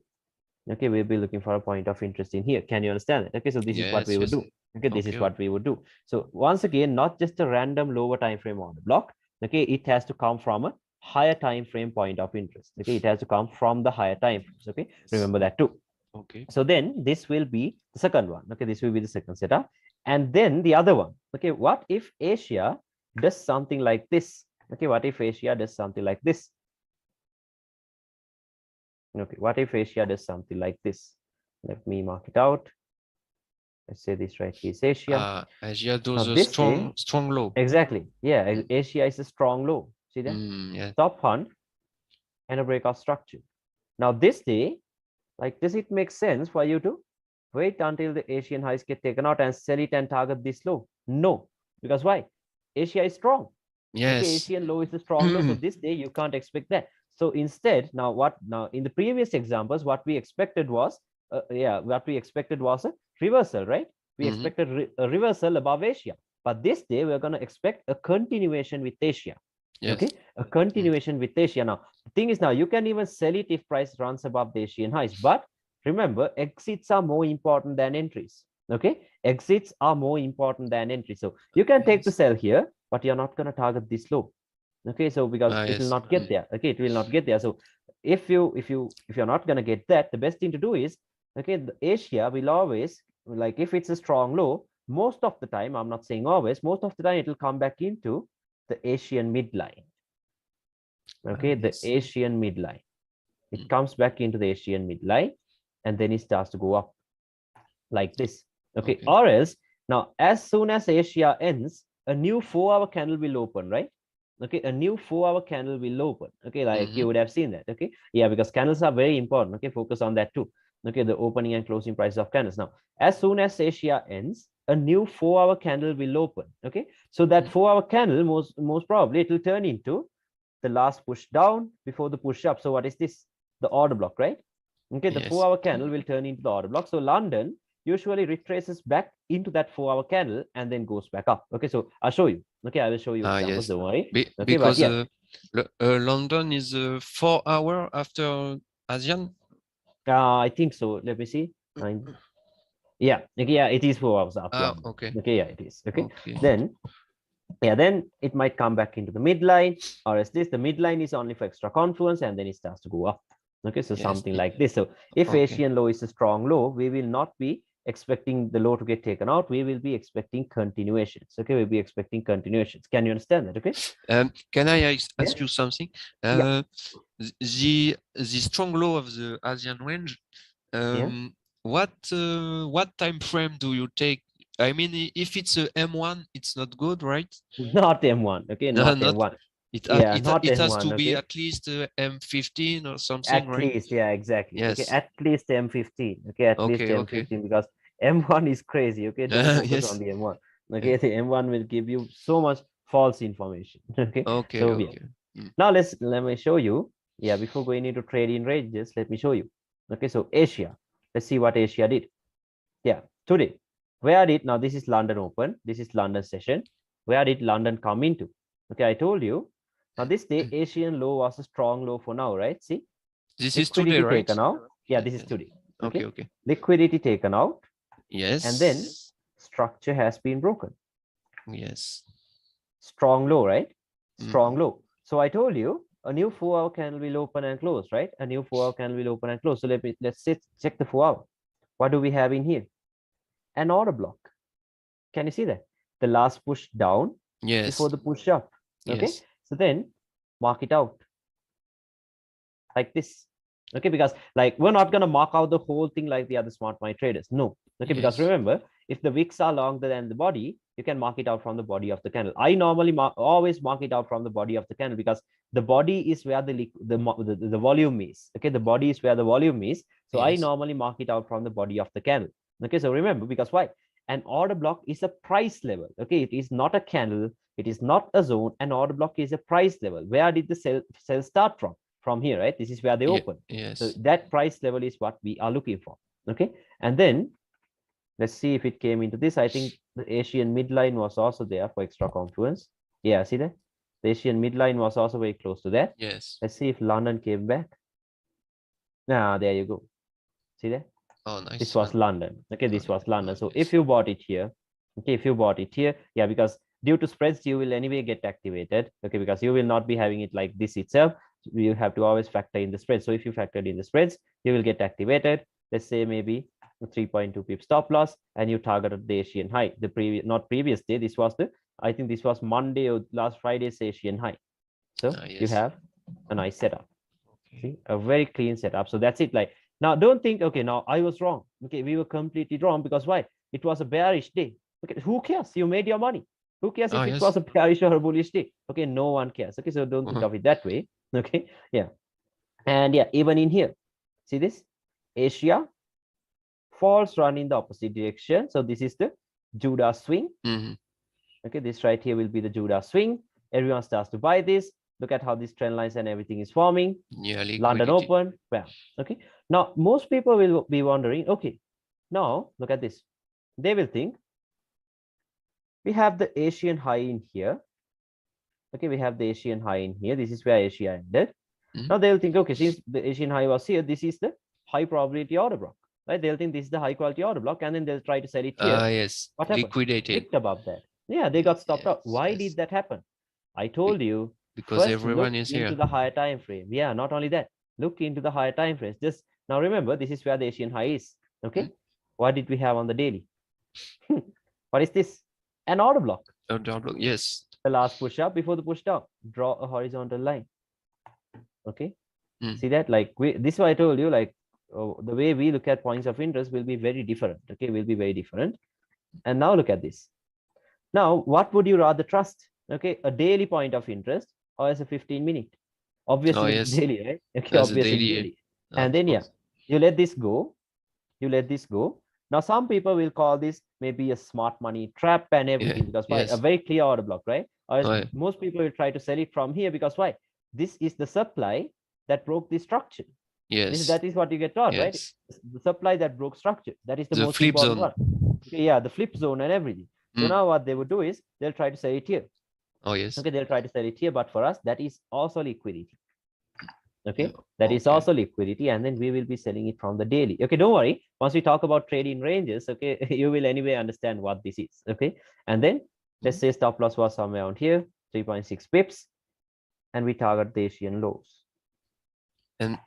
Okay, we'll be looking for a point of interest in here. Can you understand it? Okay, so this is what we would do. Okay, this is what we would do. So once again, not just a random lower time frame order block. Okay, it has to come from a higher time frame point of interest. Okay, it has to come from the higher time frames. Okay, remember that too. Okay. So then this will be the second one. Okay, this will be the second setup. And then the other one. Okay, what if Asia does something like this? Okay, what if Asia does something like this? Okay, what if Asia does something like this? Let me mark it out. Let's say this right here is Asia. Asia does Now a this day, strong low. exactly. Yeah, Asia is a strong low. See that? Yeah. Top hunt and a breakout structure. Now this day, like, does it make sense for you to wait until the Asian highs get taken out and sell it and target this low? No, because why? Asia is strong. Yes. Okay, Asian low is a strong low. So this day you can't expect that. So instead, now in the previous examples, what we expected was a reversal, right? We expected a reversal above Asia. But this day we're going to expect a continuation with Asia. Yes. Okay, a continuation with Asia. Now, the thing is, now you can even sell it if price runs above the Asian highs. But remember, exits are more important than entries. Okay, exits are more important than entries. So you can take the sell here, but you're not going to target this low. Okay, so because it will not get there. Okay, it will not get there. So if you're not going to get that, the best thing to do is, okay, the Asia will always, like, if it's a strong low, most of the time, I'm not saying always, most of the time it will come back into the Asian midline. Okay, the Asian midline. It comes back into the Asian midline, and then it starts to go up like this. Okay, or else, now as soon as Asia ends, a new 4-hour candle will open, right? Okay, a new 4-hour candle will open. Okay, like you would have seen that. Okay, yeah, because candles are very important. Okay, focus on that too. Okay, the opening and closing prices of candles. Now, as soon as Asia ends, a new 4-hour candle will open. Okay, so that 4-hour candle most probably it will turn into the last push down before the push up. So what is this? The order block, right? Okay, the 4-hour candle will turn into the order block. So London usually retraces back into that 4-hour candle and then goes back up. Okay, so I'll show you. Okay, I will show you examples. Don't worry. Okay, because London is 4 hours after ASEAN. I think so. Let me see. Yeah, okay, yeah, it is 4 hours after. Okay. Okay, yeah, it is. Okay. Then it might come back into the midline, or as this, the midline is only for extra confluence, and then it starts to go up. Okay, so something like this. So if Asian low is a strong low, we will not be expecting the low to get taken out. We will be expecting continuations. Okay, we'll be expecting continuations. Can you understand that? Okay. Can I ask you something? The strong low of the ASEAN range. What time frame do you take I mean, if it's a M1, it's not good, right? Not M1. Okay, No, not not M1. it. Yeah, not It has M1. to be Okay, at least M15 or something, at right? least, yeah, exactly. Okay, Yes. at least M15. Okay, at least Okay. Okay. M15 because M1 is crazy. Okay, don't focus on Yes. the M1. Yeah. Okay, the M1 will give you so much false information. Okay, Okay. so yeah. Okay. Mm. Now let me show you. Yeah, before going into trading ranges, let me show you. Okay, so Asia. Let's see what Asia did. Yeah, today. Where did now this is London Open, this is London session. Where did London come into? Okay, I told you. Now this day Asian low was a strong low for now, right? See, This is today, liquidity right? taken out. Yeah, Yeah, this is yeah. today. Okay. Okay, Okay. liquidity taken out, and then Yes. structure has been broken. Yes. Strong low, right? Strong Mhm. low. So I told you a new 4 hour candle will open and close, right? A new 4 hour candle will open and close. So let's check the 4 hour. What do we have in here? An order block. Can you see that? The last push down before Yes. the push up. Okay. Yes. So then mark it out like this. Okay, because like we're not gonna mark out the whole thing like the other smart money traders. No. Okay, because Yes. remember, if the wicks are longer than the body, you can mark it out from the body of the candle. I normally always mark it out from the body of the candle because the body is where the volume is. Okay, the body is where the volume is. So I Yes. normally mark it out from the body of the candle. Okay, so remember, because why? An order block is a price level. Okay, it is not a candle, it is not a zone. An order block is a price level. Where did the sell start from? From here, right? This is where they Yeah. open. So Yes. that price level is what we are looking for. Okay, and then let's see if it came into this. I think the Asian midline was also there for extra confluence. Yeah, see that? The Asian midline was also very close to that. Yes. Let's see if London came back. Ah, there you go. See that? Oh, This nice was one. London. Okay, Oh, this was oh, London. So if yes. you bought it here, okay, if you bought it here, yeah, because due to spreads, you will anyway get activated. Okay, because you will not be having it like this itself. You have to always factor in the spread. So if you factored in the spreads, you will get activated. Let's say maybe 3.2 pip stop loss, and you targeted the Asian high. The previous, not previous day. This was the, I think this was Monday or last Friday's Asian high. So Ah, you yes. have a nice setup. Okay. See, a very clean setup. So that's it. Like now, don't think, okay, now I was wrong. Okay, we were completely wrong because why? It was a bearish day. Okay, who cares? You made your money. Who cares Oh, if it yes. was a bearish or a bullish day? Okay, no one cares. Okay, so don't think Uh-huh. of it that way. Okay, yeah. And yeah, even in here, see this? Asia falls run in the opposite direction. So this is the Judah swing. Mhm. Okay, this right here will be the Judah swing. Everyone starts to buy this. Look at how these trend lines and everything is forming. Yeah, London liquidity. Open, bam. Okay. Now, most people will be wondering, okay, now look at this. They will think we have the Asian high in here. Okay, we have the Asian high in here. This is where Asia ended. Mhm. Now they will think, okay, since the Asian high was here, this is the high probability order block, right? They'll think this is the high quality order block, and then they'll try to sell it here. Ah, yes. What happened? Liquidated. Wicked above that. Yeah, they got stopped out. Yes. Why Yes. did that happen? I Be- told you, because first everyone look is into here. the higher time frame. Yeah, not only that, look into the higher time frames. Just now remember, this is where the Asian high is. Okay. Mm. What did we have on the daily? What is this? An order block. Order block. Yes. The last push up before the push down. Draw a horizontal line. Okay. Mm. See that? Like this is why I told you, like the way we look at points of interest will be very different. Okay, will be very different. And now look at this. Now, what would you rather trust? Okay, a daily point of interest or as a 15-minute? Oh, Obviously, the yes. daily, right? Okay, As a obviously the daily. daily. And Of then yeah, course. you let this go. You let this go. Now, some people will call this maybe a smart money trap and Yeah. everything because why? A Yes. very clear order block, right? Or Oh, yeah. most people will try to sell it from here because why? This is the supply that broke the structure. Yes. That is what you get taught, right? Yes. The supply that broke structure. That is the The most flip important zone. one. Okay, yeah, the flip zone and everything. So Mm. now what they would do is they'll try to sell it here. Oh, yes. Okay, they'll try to sell it here, but for us, that is also liquidity. Yeah. Okay, that is Okay. also liquidity, and then we will be selling it from the daily. Okay, don't worry. Once we talk about trading ranges, okay, you will anyway understand what this is. Okay, and then let's say stop loss was somewhere around here, 3.6 pips, and we target the Asian lows. And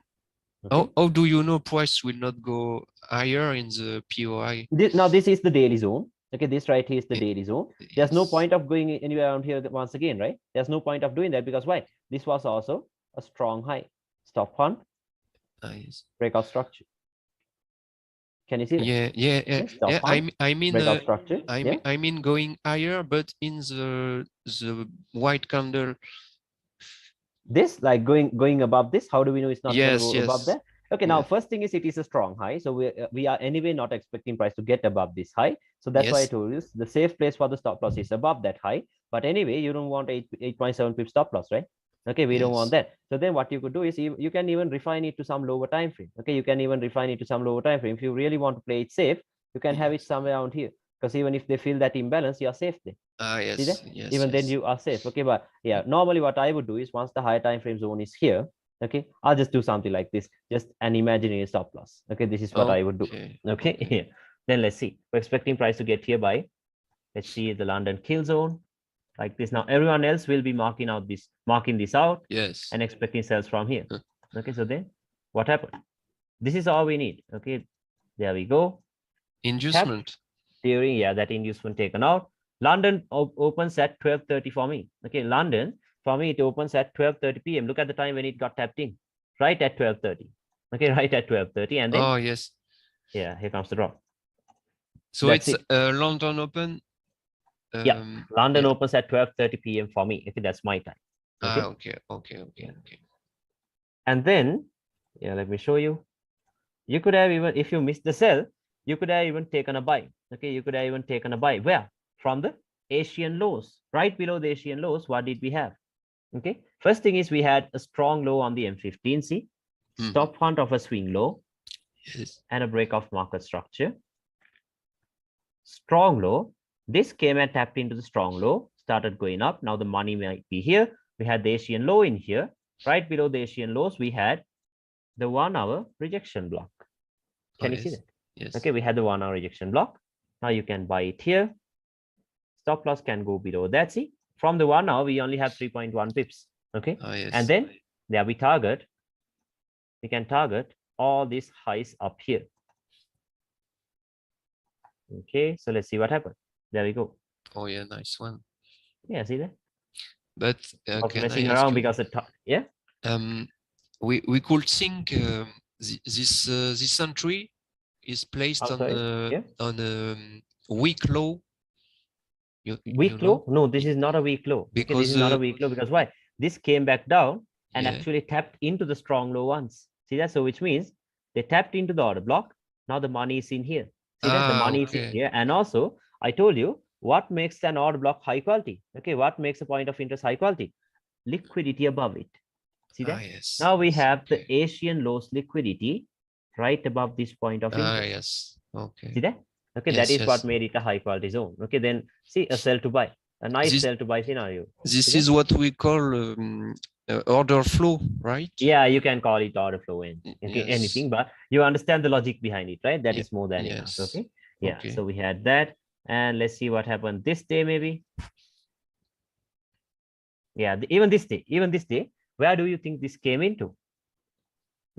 Okay, how do you know price will not go higher in the POI? now this is the daily zone. Okay, this right here is the Eh, daily zone. There's no Yes. point of going anywhere around here once again, right? There's no point of doing that because why? This was also a strong high. Stop hunt, Ah, yes. breakout structure. Can you see that? Yeah. Stop hunt, I mean, breakout structure. Yeah. I mean going higher, but in the white candle. This like going above this. How do we know it's not going to Yes, go above yes. there? Okay, now Yeah. first thing is it is a strong high, so we are anyway not expecting price to get above this high. So that's why I Yes. told you the safe place for the stop loss is above that high. But anyway, you don't want 8.7 pip stop loss, right? Okay, we don't want Yes. that. So then what you could do is you can even refine it to some lower time frame. Okay, you can even refine it to some lower time frame. If you really want to play it safe, you can have it Yes. somewhere around here. Because even if they feel that imbalance, you are safe there. Ah, See that? yes. Yes. Even then Yes. you are safe. Okay, but yeah, normally what I would do is once the higher time frame zone is here, okay, I'll just do something like this, just an imaginary stop loss. Okay, this is what I would do. Okay. Okay, Okay. then let's see. We're expecting price to get here by, let's see the London kill zone like this. Now everyone else will be marking this out Yes. and expecting sales from here. Huh. Okay, so then what happened? This is all we need. Okay, there we go. Inducement. During that inducement taken out. London opens at 12:30 for me. Okay, London for me it opens at 12:30 p.m. Look at the time when it got tapped in, right at 12:30. Okay, right at 12:30, and then Oh, yes. yeah, here comes the drop. So That's it's it. London Open. Yeah, London Yeah. opens at 12:30 p.m. for me. Okay, that's my time. Okay. Okay. And then yeah, let me show you. You could have even, if you missed the sell, you could have even taken a buy. Okay, you could have even taken a buy. Where? From the Asian lows, right below the Asian lows. What did we have? Okay, first thing is we had a strong low on the M15. See, stop hunt of a swing low. Yes. And a break of market structure. Strong low. This came and tapped into the strong low, started going up. Now the money might be here. We had the Asian low in here. Right below the Asian lows, we had the 1 hour rejection block. Can you see that? Yes. Okay, we had the 1 hour rejection block. Now you can buy it here. Stop loss can go below that. See, from the 1 hour, we only have 3.1 pips. Okay, Yes. and then there we can target all these highs up here. Okay, so let's see what happens. There we go. Oh yeah, nice one. Yeah, see that? But can messing around because it yeah. We could think this entry is placed on a weak low. Weak low? No, this is not a weak low. Because okay, this is not a weak low because why? This came back down and actually tapped into the strong low once. See that? So which means they tapped into the order block. Now the money is in here. See that? The money is in here. And also, I told you what makes an order block high quality. Okay, what makes a point of interest high quality? Liquidity above it. See that? Yes. Now we have the Asian lows liquidity right above this point of interest. Yes. Okay. See that? Okay, that is what made it a high quality zone. Okay, then see a sell to buy, a nice sell to buy scenario. This is what we call order flow, right? Yeah, you can call it order flow in anything, but you understand the logic behind it, right? That is more than enough. Okay. Yeah. So we had that, and let's see what happened this day, maybe. Yeah, even this day, where do you think this came into?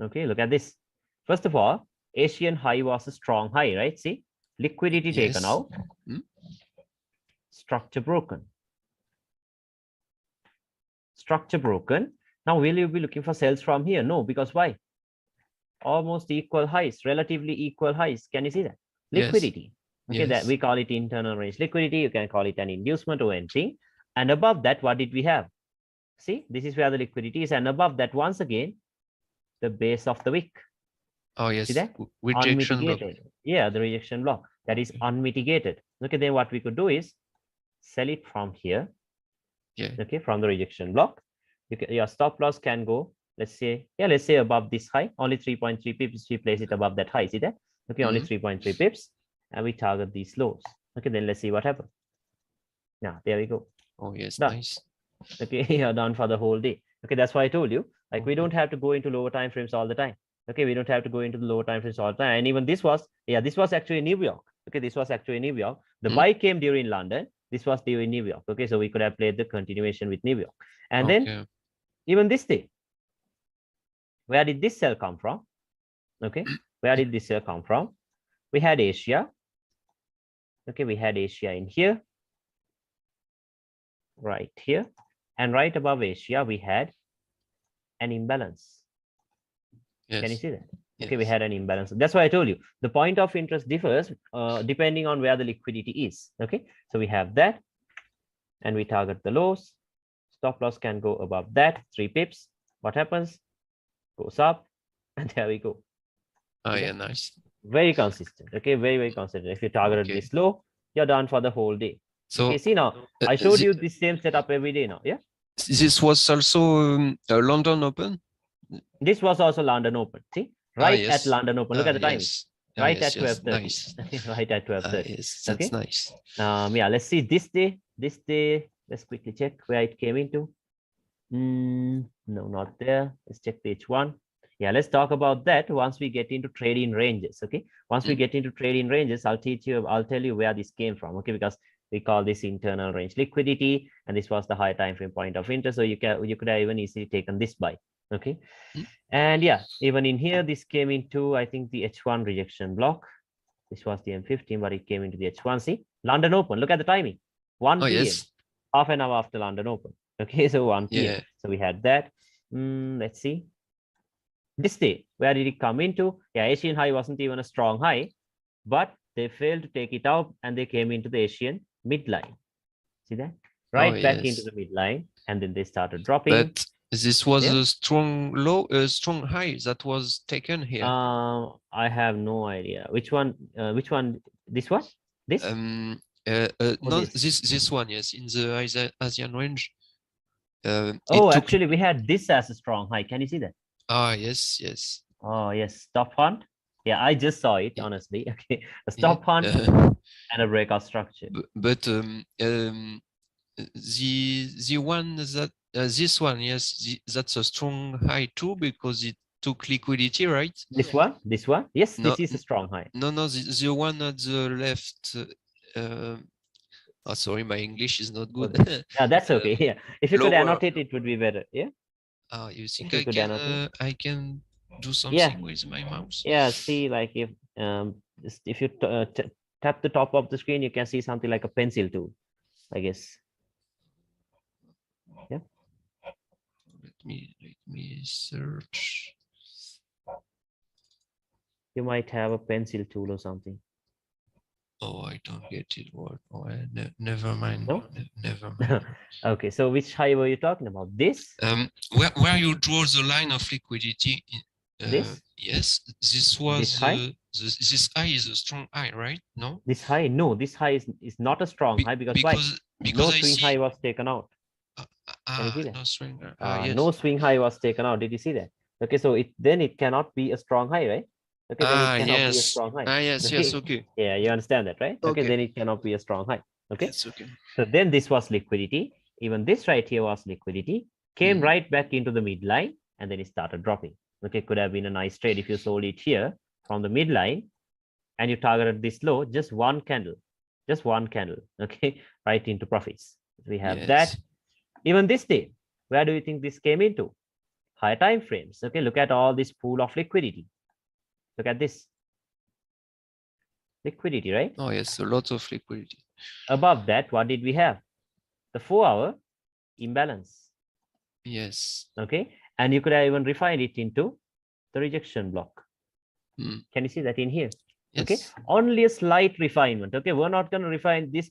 Okay, look at this. First of all, Asian high was a strong high, right? See, liquidity taken out, structure broken. Structure broken. Now, will you be looking for sales from here? No, because why? Almost equal highs, relatively equal highs. Can you see that? Liquidity. Okay, that we call it internal range liquidity. You can call it an inducement or anything. And above that, what did we have? See, this is where the liquidity is. And above that, once again, the base of the wick. Oh, yes. See that? Rejection block. Yeah, the rejection block. That is unmitigated. Okay, then what we could do is sell it from here. Yeah. Okay, from the rejection block. Your stop loss can go, let's say above this high, only 3.3 pips. We place it above that high. See that? Okay, only 3.3 pips. And we target these lows. Okay, then let's see what happens. Now, there we go. Oh, yes, done. nice. Okay, you're done for the whole day. Okay, that's why I told you, like we don't have to go into lower time frames all the time. Okay, we don't have to go into the lower time frames all the time. And even this was actually New York. Okay, this was actually New York. The buy came during London. This was during New York. Okay, so we could have played the continuation with New York. And then even this day, where did this sell come from? Okay, where did this sell come from? We had Asia. Okay, we had Asia in here, right here. And right above Asia, we had an imbalance. Can you see that? Okay, we Yes. had an imbalance. That's why I told you the point of interest differs depending on where the liquidity is. Okay, so we have that, and we target the lows. Stop loss can go above that, 3 pips. What happens? Goes up, and there we go. Oh, Okay. yeah, nice. Very consistent. Okay, very consistent. If you targeted Okay. this low, you're done for the whole day. So Okay, see now, I showed you the same setup every day now. Yeah, this was also a London Open. this was also London Open. See, Ah, right yes. at London Open. Look at the time. Yes. Right yes, at yes, 12:30. nice. Right at 12:30. Yes, that's Okay. nice. Yeah, let's see this day. This day, let's quickly check where it came into. No, not there. Let's check page 1. Yeah, let's talk about that once we get into trading ranges. Okay, once we get into trading ranges, I'll tell you where this came from. Okay, because we call this internal range liquidity, and this was the high time frame point of interest. So you could have even easily taken this buy. Okay, and yeah, even in here, this came into, I think, the H1 rejection block. This was the M15, but it came into the H1. See, London Open. Look at the timing. 1 p.m. Yes. Half an hour after London Open. Okay, so 1 p.m. Yeah. So we had that. Let's see. This day, where did it come into? Yeah, Asian high wasn't even a strong high, but they failed to take it out, and they came into the Asian midline. See that? Right back into the midline, and then they started dropping. But this was a strong low, a strong high that was taken here. I have no idea. Which one? Which one? This one? This? No, this? this one, yes, in the Asian range. Actually, we had this as a strong high. Can you see that? Ah, yes, yes. Oh, yes. Stop hunt. Yeah, I just saw it, honestly. Okay, a stop hunt and a breakout structure. But the one that this one, yes, that's a strong high too, because it took liquidity, right? This one? Yes, no, this is a strong high. No, the one at the left. Oh, sorry, my English is not good. Yeah, that's okay. Yeah, if you could annotate, it would be better. Yeah. You think I can do something with my mouse? Yeah. See, like if you tap the top of the screen, you can see something like a pencil tool, I guess. Yeah. Let me search. You might have a pencil tool or something. Oh, I don't get it. What? Oh, never mind. No? Never mind. Okay, so which high were you talking about? This? Where you draw the line of liquidity? This? Yes, this was this high? This high is a strong high, right? No. This high? No, this high is not a strong high because why? No swing high was taken out. Can you see that? No swing. Yes. No swing high was taken out. Did you see that? Okay, so then it cannot be a strong high, right? Okay, then it cannot be a strong high. Yes, okay. Yes, okay. Yeah, you understand that, right? Okay, then it cannot be a strong high. Okay. It's okay. So then this was liquidity. Even this right here was liquidity. Came right back into the midline, and then it started dropping. Okay, could have been a nice trade if you sold it here from the midline, and you targeted this low, just one candle. Okay, right into profits. We have that. Even this day, where do you think this came into? Higher time frames. Okay, look at all this pool of liquidity. Look at this. Liquidity, right? Oh, yes, a lot of liquidity. Above that, what did we have? The 4-hour imbalance. Yes. Okay, and you could have even refined it into the rejection block. Can you see that in here? Yes. Okay, only a slight refinement. Okay, we're not going to refine this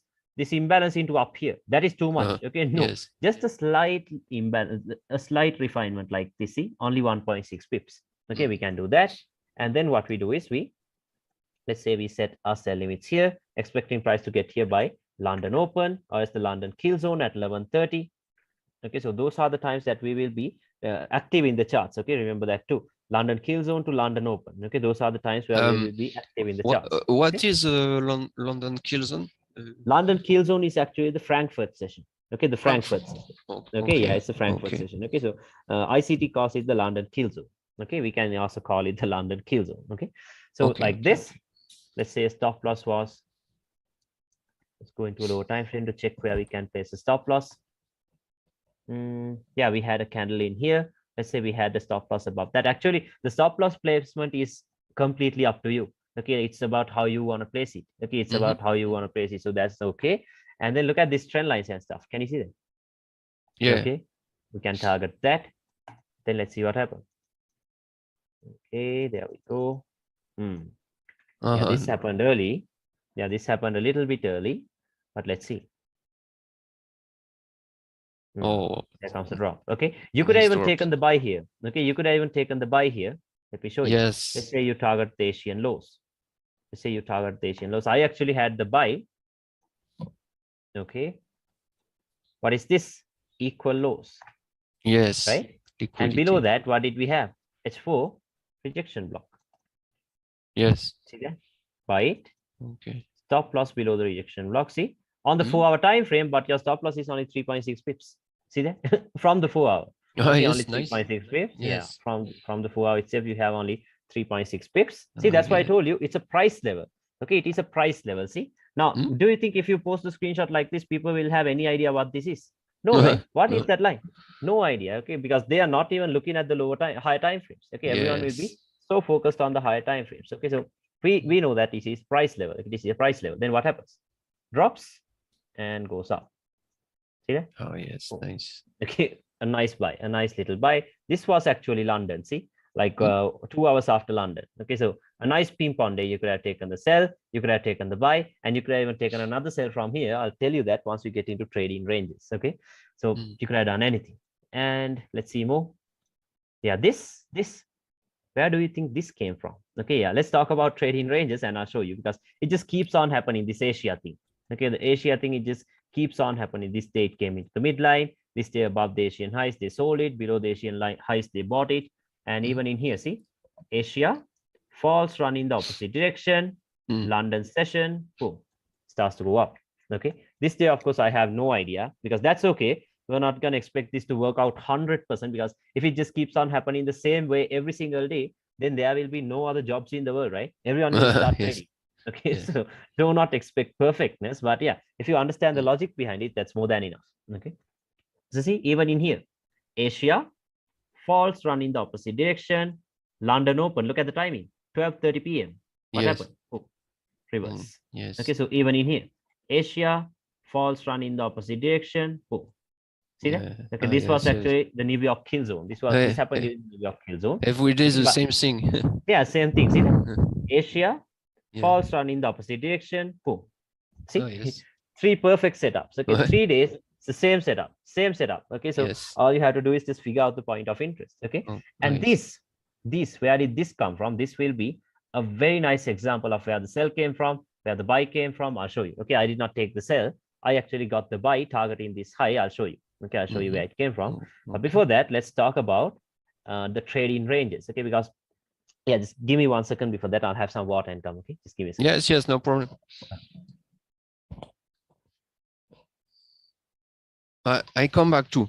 imbalance into up here. That is too much. Okay, no, just a slight imbalance, a slight refinement like this. See, only 1.6 pips. Okay, we can do that. And then what we do is let's say we set our sell limits here, expecting price to get here by London Open, or as the London kill zone at 11:30. Okay, so those are the times that we will be active in the charts. Okay, remember that too. London kill zone to London Open. Okay, those are the times where we will be active in the charts. What is London kill zone? London kill zone is actually the Frankfurt session. Okay, the Frankfurt session. Okay, yeah, it's the Frankfurt session. Okay, so ICT cost is the London kill zone. Okay, we can also call it the London kill zone. Okay, so like this, let's say stop loss was, let's go into a lower time frame to check where we can place the stop loss. Yeah, we had a candle in here. Let's say we had the stop loss above that. Actually, the stop loss placement is completely up to you. Okay, it's about how you want to place it. Okay, it's about how you want to place it. So that's okay. And then look at this trend lines and stuff. Can you see that? Yeah. Okay, we can target that. Then let's see what happens. Okay, there we go. Yeah, this happened early. Yeah, this happened a little bit early, but let's see. Oh, There comes the drop. Okay, you could have nice even drop. taken the buy here. Okay, you could have even taken the buy here. Let me show you. Let's Yes. say you target the Asian lows. Let's say you target the Asian lows. I actually had the buy. Okay, what is this? Equal lows, Yes. right? And Liquidity. below that, what did we have? H4 rejection block. Yes. See that? Buy it. Okay. Stop loss below the rejection block. See on the 4-hour time frame, but your stop loss is only 3.6 pips. See that from the 4-hour. Okay, yes, only 3.6 nice. pips. Yes. Yeah, from the 4-hour itself, you have only 3.6 pips. See, that's why I told you it's a price level. Okay, it is a price level. See, now, do you think if you post a screenshot like this, people will have any idea what this is? No, right? What is that line? No idea. Okay, because they are not even looking at the higher time frames. Okay, everyone will be so focused on the higher time frames. Okay, so we know that this is price level. If this is a price level, then what happens? Drops and goes up. See that? Oh yes, nice. Okay, a nice buy, a nice little buy. This was actually London. See, like 2 hours after London. Okay, so a nice pimp on day. You could have taken the sell, you could have taken the buy, and you could have even taken another sell from here. I'll tell you that once we get into trading ranges. Okay, so you could have done anything. And let's see more. Yeah, this. Where do you think this came from? Okay, yeah, let's talk about trading ranges and I'll show you because it just keeps on happening. This Asia thing. Okay, the Asia thing, it just keeps on happening. This day it came into the midline. This day above the Asian highs, they sold it. Below the Asian highs, they bought it. And even in here, see, Asia falls, run in the opposite direction. London session, boom, starts to go up. Okay, this day, of course, I have no idea because that's okay. We're not going to expect this to work out 100% because if it just keeps on happening the same way every single day, then there will be no other jobs in the world, right? Everyone will start trading. Okay, so do not expect perfectness, but yeah, if you understand the logic behind it, that's more than enough. Okay, so see, even in here, Asia falls, run in the opposite direction. London open, look at the timing, 12:30 p.m. What happened? Oh, reverse. Yes. Okay, so even in here, Asia falls, run in the opposite direction. Oh, see that? Okay, this was actually the New York kill zone. This happened in New York kill zone. Every day is the same thing. Yeah, same thing. See that? Asia falls, run in the opposite direction. Boom. See, 3 perfect setups. Okay, 3 days, it's the same setup, same setup. Okay, so all you have to do is just figure out the point of interest. Okay, and this, where did this come from? This will be a very nice example of where the sell came from, where the buy came from. I'll show you. Okay, I did not take the sell. I actually got the buy targeting this high. I'll show you. Okay, I'll show you where it came from. But before that, let's talk about the trading ranges. Okay, because yeah, just give me 1 second. Before that, I'll have some water and come. Okay, just give me a second. Yes, no problem. I come back too.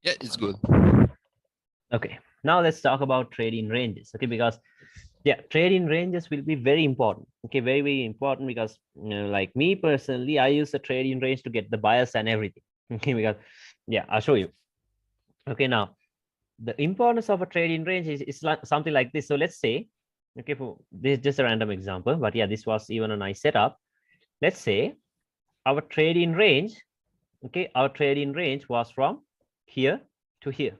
Yeah, it's good. Okay, now let's talk about trading ranges. Okay, because yeah, trading ranges will be very important. Okay, very important because like me personally, I use the trading range to get the bias and everything. Okay, because yeah, I'll show you. Okay, now the importance of a trading range is like something like this. So let's say, okay, for this is just a random example, but yeah, this was even a nice setup. Let's say our trading range, okay, our trading range was from here to here.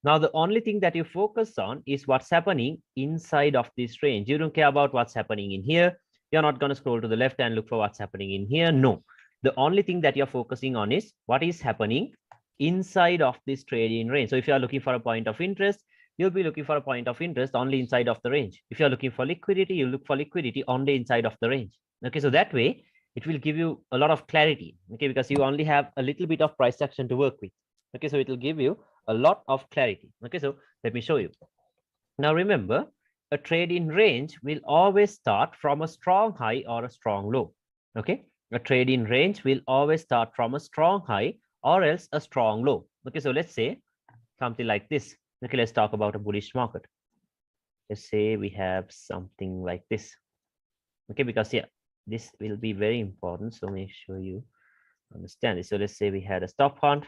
Now, the only thing that you focus on is what's happening inside of this range. You don't care about what's happening in here. You're not going to scroll to the left and look for what's happening in here. No, the only thing that you're focusing on is what is happening inside of this range. You don't care about what's happening in here. You're not going to scroll to the left and look for what's happening in here. No, the only thing that you're focusing on is what is happening inside of this range. You don't care about what's happening in here. No, the only thing that you're focusing on is what is happening inside of this trading range. So if you are looking for a point of interest, you'll be looking for a point of interest only inside of the range. If you're looking for liquidity, you look for liquidity only inside of the range. Okay, so that way it will give you a lot of clarity. Okay, because you only have a little bit of price action to work with. Okay, so it will give you a lot of clarity. Okay, so let me show you. Now remember, a trade in range will always start from a strong high or a strong low. Okay, a trade in range will always start from a strong high or else a strong low. Okay, so let's say something like this. Okay, let's talk about a bullish market. Let's say we have something like this. Okay, because yeah, this will be very important. So make sure you understand it. So let's say we had a stop hunt,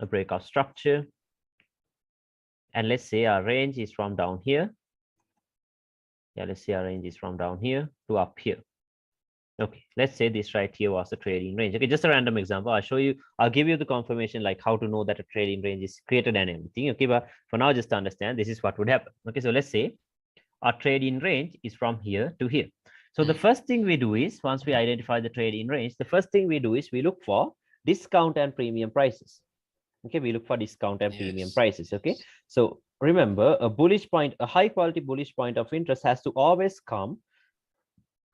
a breakout structure, and let's say our range is from down here. Yeah, let's say our range is from down here to up here. Okay, let's say this right here was a trading range. Okay, just a random example. I'll give you the confirmation like how to know that a trading range is created and everything. Okay, but for now, just to understand, this is what would happen. Okay, so let's say our trading range is from here to here. So the first thing we do is, once we identify the trading range, the first thing we do is we look for discount and premium prices. Okay, we look for discount and premium prices. Okay, so remember, a high quality bullish point of interest has to always come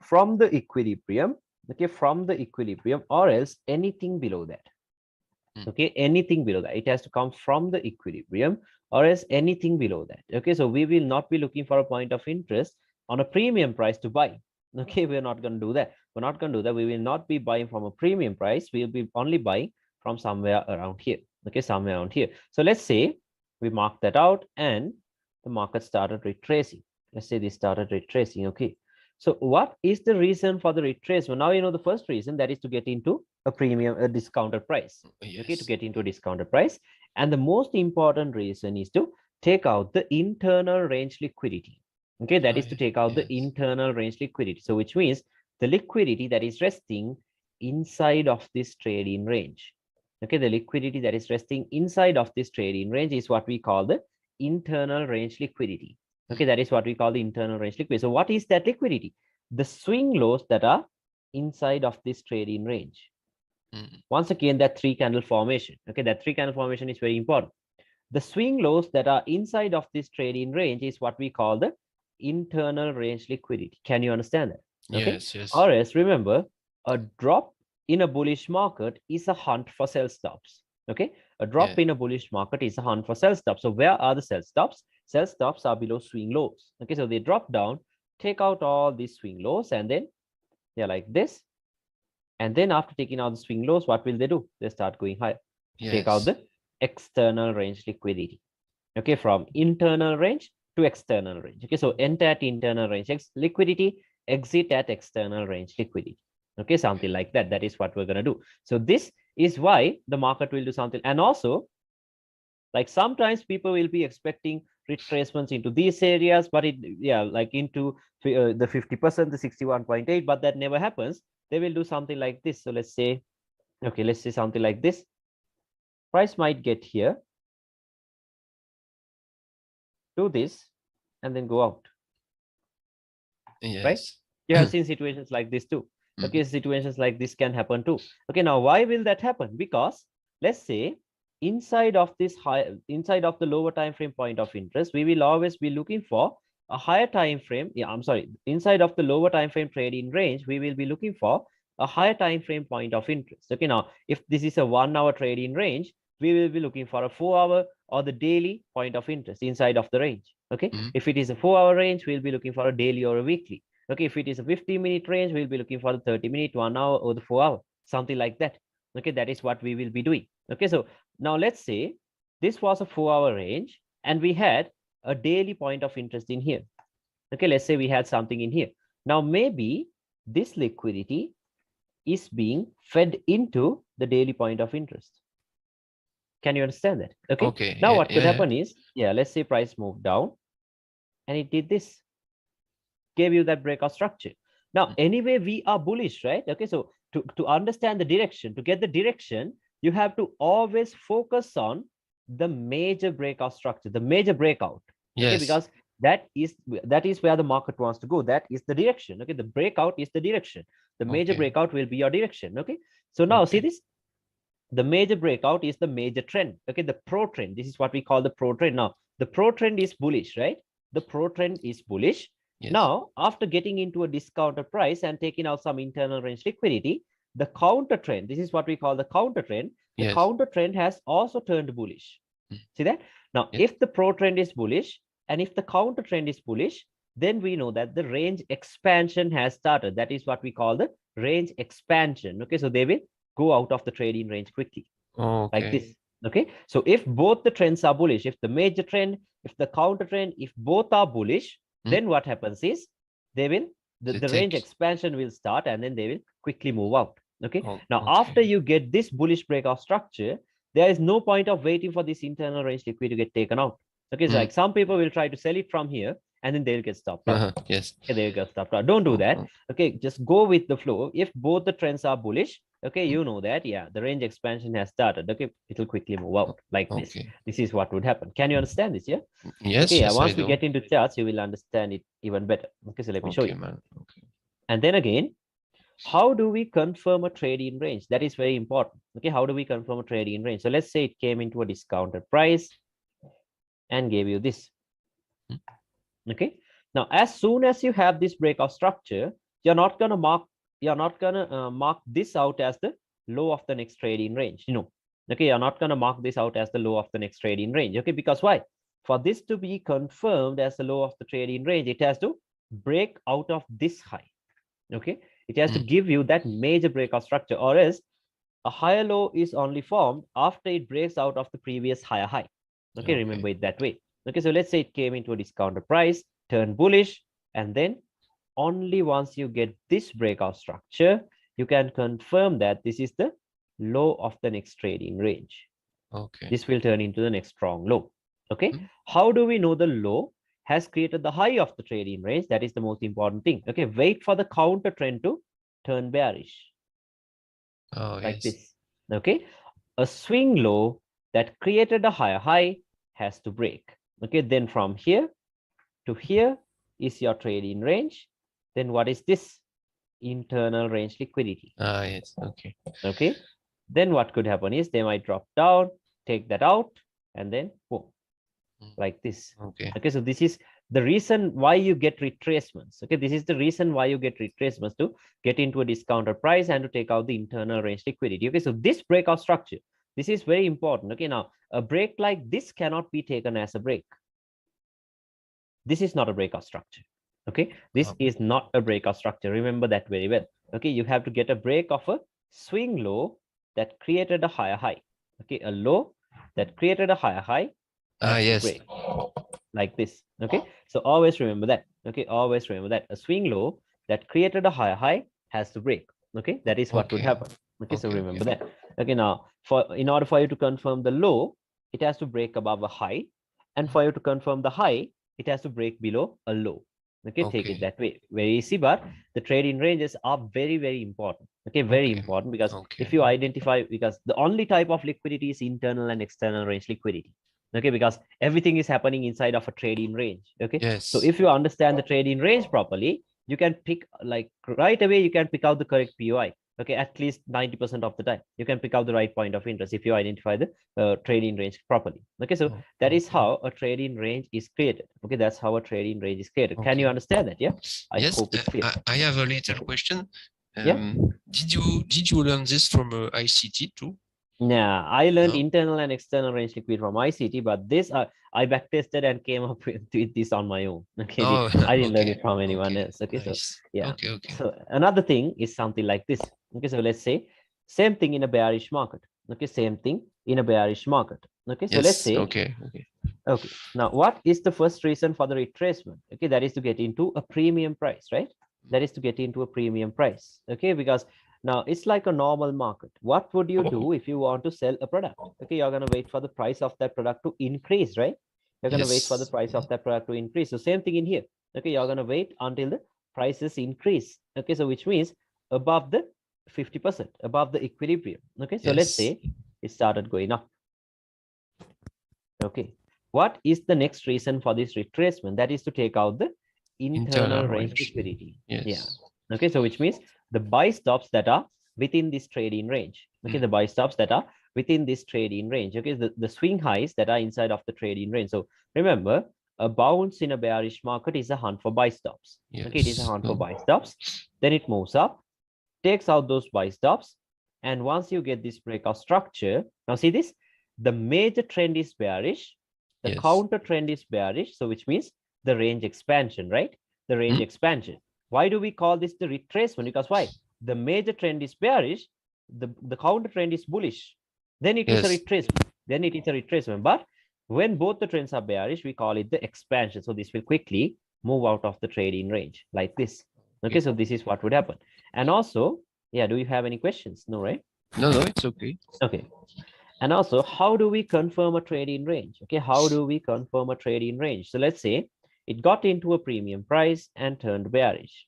from the equilibrium. Okay, from the equilibrium or else anything below that. Okay, anything below that. It has to come from the equilibrium or else anything below that. Okay, so we will not be looking for a point of interest on a premium price to buy. Okay, we're not going to do that. We're not going to do that. We will not be buying from a premium price. We'll be only buying from somewhere around here. Okay, somewhere around here. So let's say we mark that out and the market started retracing. Let's say this started retracing. Okay, so what is the reason for the retracement? Now you know the first reason, that is to get into a discounted price. Okay, to get into a discounted price. And the most important reason is to take out the internal range liquidity. Okay, that is to take out the internal range liquidity. So which means the liquidity that is resting inside of this trading range. Okay, the liquidity that is resting inside of this trading range is what we call the internal range liquidity. Okay, that is what we call the internal range liquidity. So what is that liquidity? The swing lows that are inside of this trading range. Once again, that three candle formation. Okay, that three candle formation is very important. The swing lows that are inside of this trading range is what we call the internal range liquidity. Can you understand that? Okay? Yes. Or else remember, a drop in a bullish market is a hunt for sell stops. Okay, a drop in a bullish market is a hunt for sell stops. So where are the sell stops? Sell stops are below swing lows. Okay, so they drop down, take out all these swing lows, and then they're like this. And then after taking out the swing lows, what will they do? They start going higher. Take out the external range liquidity. Okay, from internal range to external range. Okay, so enter at internal range liquidity, exit at external range liquidity. Okay, something like that. That is what we're going to do. So this is why the market will do something. And also, like sometimes people will be expecting retracements into these areas, but like into the 50%, the 61.8, but that never happens. They will do something like this. So let's say, okay, let's say something like this. Price might get here, do this, and then go out. Right? You have seen situations like this too. Okay, situations like this can happen too. Okay, now why will that happen? Because let's say inside of the lower time frame point of interest, we will always be looking for a higher time frame. Inside of the lower time frame trading range, we will be looking for a higher time frame point of interest. Okay, now if this is a 1 hour trading range, we will be looking for a 4 hour or the daily point of interest inside of the range. Okay, if it is a 4 hour range, we'll be looking for a daily or a weekly. Okay, if it is a 50-minute range, we'll be looking for the 30-minute, 1 hour, or the 4 hour, something like that. Okay, that is what we will be doing. Okay, so now let's say this was a 4 hour range and we had a daily point of interest in here. Okay, let's say we had something in here. Now maybe this liquidity is being fed into the daily point of interest. Can you understand that? Okay. Now what could happen is, let's say price moved down and it did this, gave you that breakout structure. Now, anyway, we are bullish, right? Okay, so to understand the direction, to get the direction, you have to always focus on the major breakout structure, the major breakout. Okay, because that is where the market wants to go. That is the direction. Okay, the breakout is the direction. The major breakout will be your direction. Okay, so now see this. The major breakout is the major trend. Okay, the pro trend. This is what we call the pro trend. Now, the pro trend is bullish, right? The pro trend is bullish. Yes. Now, after getting into a discounted price and taking out some internal range liquidity, the counter trend, this is what we call the counter trend. The Yes. counter trend has also turned bullish. See that? Now, Yes. if the pro trend is bullish and if the counter trend is bullish, then we know that the range expansion has started. That is what we call the range expansion. Okay, so they will go out of the trading range quickly, Okay. like this. Okay, so if both the trends are bullish, if the major trend, if the counter trend, if both are bullish, then what happens is they will the range expansion will start and then they will quickly move out. Okay, now after you get this bullish breakout structure, there is no point of waiting for this internal range liquidity to get taken out. Okay, so like some people will try to sell it from here and then they'll get stopped out. Yes. Okay, they'll get stopped out. Don't do that. Okay, just go with the flow. If both the trends are bullish, okay, you know that, yeah, the range expansion has started. Okay, it will quickly move out like this. This is what would happen. Can you understand this? Yeah. Yes. Okay. Yes, Once we get into charts, you will understand it even better. Okay, so let me show you. Man. Okay. And then again, how do we confirm a trade-in range? That is very important. Okay, how do we confirm a trade-in range? So let's say it came into a discounted price and gave you this. Okay. Now, as soon as you have this breakout structure, you're not gonna mark this out as the low of the next trading range. You know, okay, you're not gonna mark this out as the low of the next trading range. Okay, because why? For this to be confirmed as the low of the trading range, it has to break out of this high. Okay, it has to give you that major breakout structure, or else a higher low is only formed after it breaks out of the previous higher high. Okay, remember it that way. Okay, so let's say it came into a discounted price, turned bullish, and then only once you get this breakout structure, you can confirm that this is the low of the next trading range. Okay. This will turn into the next strong low. Okay, how do we know the low has created the high of the trading range? That is the most important thing. Okay, wait for the counter trend to turn bearish. Like this. Okay, a swing low that created a higher high has to break. Okay, then from here to here is your trading range. Then what is this? Internal range liquidity. Yes. Okay. Okay, then what could happen is they might drop down, take that out, and then boom, like this. Okay. Okay, so this is the reason why you get retracements. Okay, this is the reason why you get retracements, to get into a discounted price and to take out the internal range liquidity. Okay, so this breakout structure, this is very important. Okay, now a break like this cannot be taken as a break. This is not a breakout structure. Okay, this is not a breakout structure. Remember that very well. Okay, you have to get a break of a swing low that created a higher high. Okay, a low that created a higher high. Yes. Break, like this. Okay, so always remember that. Okay, always remember that a swing low that created a higher high has to break. Okay, that is what would happen. Okay, so remember that. Okay, now in order for you to confirm the low, it has to break above a high, and for you to confirm the high, it has to break below a low. Okay, take it that way. Very easy, but the trading ranges are very, very important. Okay, very important, because if you identify, because the only type of liquidity is internal and external range liquidity. Okay, because everything is happening inside of a trading range. Okay, yes. So if you understand the trading range properly, you can pick, like right away, you can pick out the correct POI. Okay, at least 90% of the time, you can pick out the right point of interest if you identify the trading range properly. Okay, so that is how a trading range is created. Okay, that's how a trading range is created. Can you understand that? Yeah. Yes. Hope it's clear. I have a little question. Yeah. Did you learn this from ICT too? Nah, I learned internal and external range liquidity from ICT, but this I backtested and came up with this on my own. Okay, I didn't learn it from anyone else. Okay, nice. So yeah. Okay. So another thing is something like this. Okay, so let's say same thing in a bearish market. Okay, same thing in a bearish market. Okay, so let's say okay. Now, what is the first reason for the retracement? Okay, that is to get into a premium price, right? That is to get into a premium price. Okay, because now it's like a normal market. What would you do if you want to sell a product? Okay, you're going to wait for the price of that product to increase, right? You're going to wait for the price of that product to increase. So same thing in here. Okay, you're going to wait until the prices increase. Okay, so which means above the 50%, above the equilibrium. Okay, so let's say it started going up. Okay, what is the next reason for this retracement? That is to take out the internal range liquidity. Yeah. Okay, so which means the buy stops that are within this trading range. Okay, the buy stops that are within this trading range. Okay, the swing highs that are inside of the trading range. So remember, a bounce in a bearish market is a hunt for buy stops. Yes. Okay, it is a hunt for buy stops. Then it moves up, takes out those buy stops. And once you get this breakout structure, now see this, the major trend is bearish, the counter trend is bearish. So which means the range expansion, right? The range expansion. Why do we call this the retracement? Because why? The major trend is bearish, the counter trend is bullish. Then it is a retracement. Then it is a retracement. But when both the trends are bearish, we call it the expansion. So this will quickly move out of the trading range like this. Okay, so this is what would happen. And also, yeah, do you have any questions? No, right? No, it's okay. Okay. And also, how do we confirm a trading range? Okay, how do we confirm a trading range? So let's say it got into a premium price and turned bearish.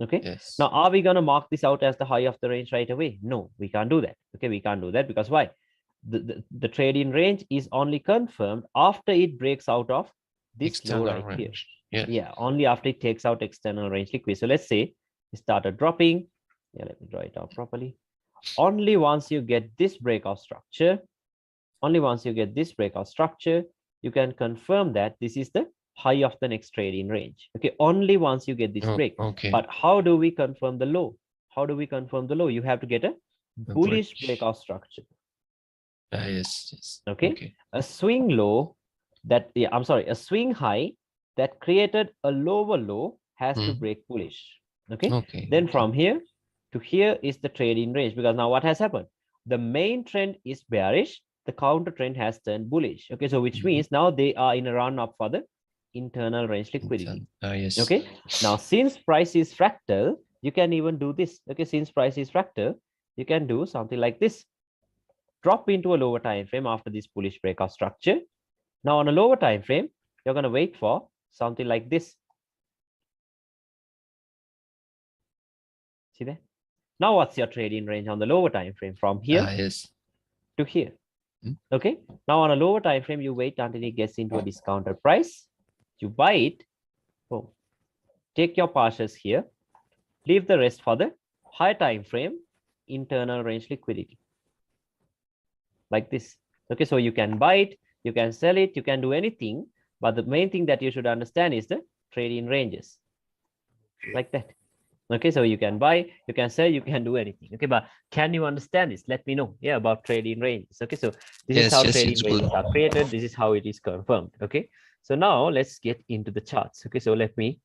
Okay, Yes. now are we going to mark this out as the high of the range right away? No, we can't do that. Okay, we can't do that because why? The trading range is only confirmed after it breaks out of this External low right range. here. Yeah, only after it takes out external range liquid. So let's say it started dropping. Yeah, let me draw it out properly. Only once you get this breakout structure, you can confirm that this is the high of the next trading range. Okay, only once you get this break. Okay. But how do we confirm the low? How do we confirm the low? You have to get a bullish breakout structure. Yes. Okay. A swing low that, a swing high that created a lower low has to break bullish. Okay. Then from here to here is the trading range, because now what has happened? The main trend is bearish, the counter trend has turned bullish. Okay, so which means now they are in a run up for the internal range liquidity. Yes. Okay, now since price is fractal, you can even do this. Okay, since price is fractal, you can do something like this. Drop into a lower time frame after this bullish breakout structure. Now on a lower time frame, you're going to wait for something like this. See that? Now what's your trading range on the lower time frame? From here to here. Okay, now on a lower time frame, you wait until it gets into a discounted price. You buy it. Boom. Take your partials here. Leave the rest for the high time frame internal range liquidity. Like this. Okay, so you can buy it, you can sell it, you can do anything. But the main thing that you should understand is the trading ranges. Like that. Okay, so you can buy, you can sell, you can do anything. Okay, but can you understand this? Let me know. Yeah, about trading ranges. Okay, so this is how trading ranges are created. This is how it is confirmed. Okay, so now let's get into the charts. Okay, so let me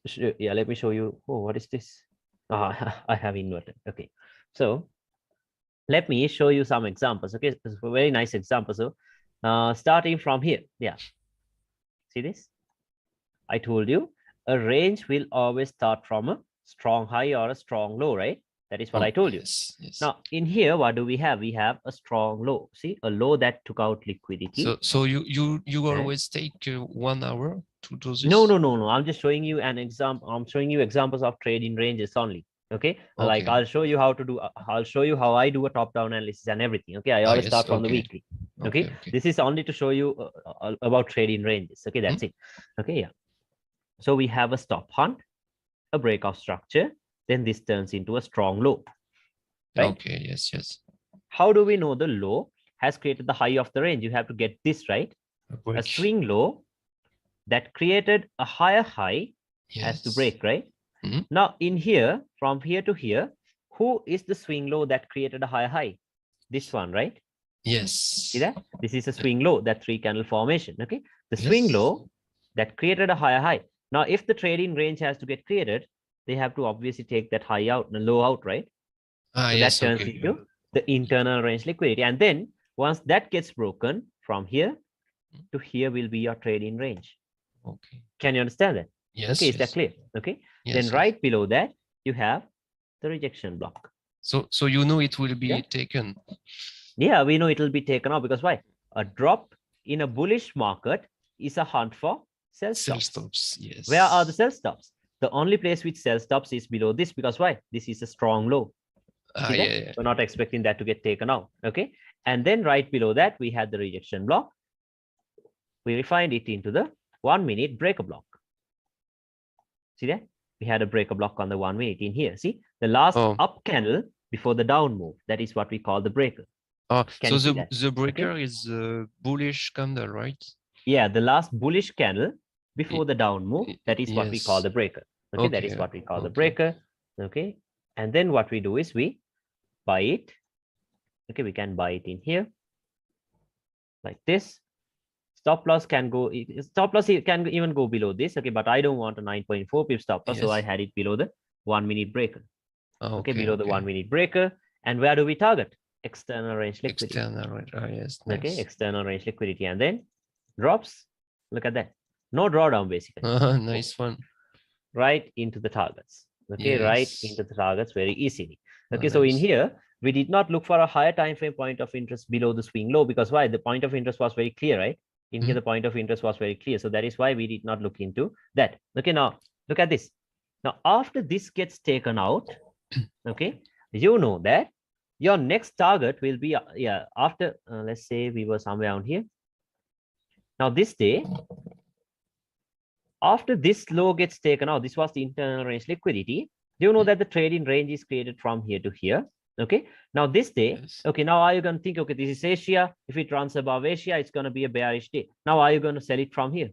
show you. Oh, what is this? I have inverted. Okay, so let me show you some examples. Okay, it's a very nice example. So starting from here, yeah, see this? I told you a range will always start from a strong high or a strong low, right? That is what I told you. Now in here, what do we have? We have a strong low. See, a low that took out liquidity. So you always take 1 hour to do this? No. I'm just showing you an example. I'm showing you examples of trading ranges only. Okay, like I'll show you how to do. I'll show you how I do a top-down analysis and everything. Okay, I always start from the weekly. Okay, this is only to show you about trading ranges. Okay, that's it. Okay, yeah. So we have a stop hunt, a breakout structure, then this turns into a strong low. Right? Okay, yes. How do we know the low has created the high of the range? You have to get this right. A swing low that created a higher high has to break, right? Now in here, from here to here, who is the swing low that created a higher high? This one, right? Yes. See that? This is a swing low, that 3-candle formation. Okay, the swing low that created a higher high. Now, if the trading range has to get created, they have to obviously take that high out, the low out, right? So that turns into the internal range liquidity. And then once that gets broken, from here to here will be your trading range. Okay. Can you understand that? Yes. Okay, is that clear? Okay. Then right below that, you have the rejection block. So you know it will be taken. Yeah, we know it will be taken off because why? A drop in a bullish market is a hunt for sell stops. Yes. Where are the sell stops? The only place which sell stops is below this, because why? This is a strong low. We're not expecting that to get taken out. Okay. And then right below that, we had the rejection block. We refined it into the 1-minute breaker block. See that? We had a breaker block on the 1 minute in here. See the last up candle before the down move. That is what we call the breaker. Ah, Can so you see that? the breaker is a bullish candle, right? Yeah, the last bullish candle before Y- the down move, that is what we call Yes. the breaker. Okay, that is Okay. what we call the Okay. breaker. Okay, and then what we do is we buy it. Okay, we can buy it in here like this. Stop loss can go, stop loss can even go below this. Okay, but I don't want a 9.4 pip stop loss, so I Yes. had it below the 1 minute breaker. Ah, Okay, okay. below the Okay. 1 minute breaker. And where do we target? External range liquidity. External, right? Ah, yes. Okay, Nice. external range liquidity, and then drops. Look at that. No drawdown basically. Ah, nice one. Right into the targets. Okay, right Yes. into the targets very easily. Ah, Okay, so in nice. here we did not look for a higher time frame point of interest below the swing low, because why? The point of interest was very clear, right? In here, the point of interest was very clear. So that is why we did not look into that. Okay, now look at this. Now, after this gets taken out, okay, you know that your next target will be, yeah, after, let's say we were somewhere down here. Now, this day, after this low gets taken out, this was the internal range liquidity. Do you know that the trading range is created from here to here? Okay, now this day, Yes. okay, now are you going to think, okay, this is Asia. If it runs above Asia, it's going to be a bearish day. Now, are you going to sell it from here?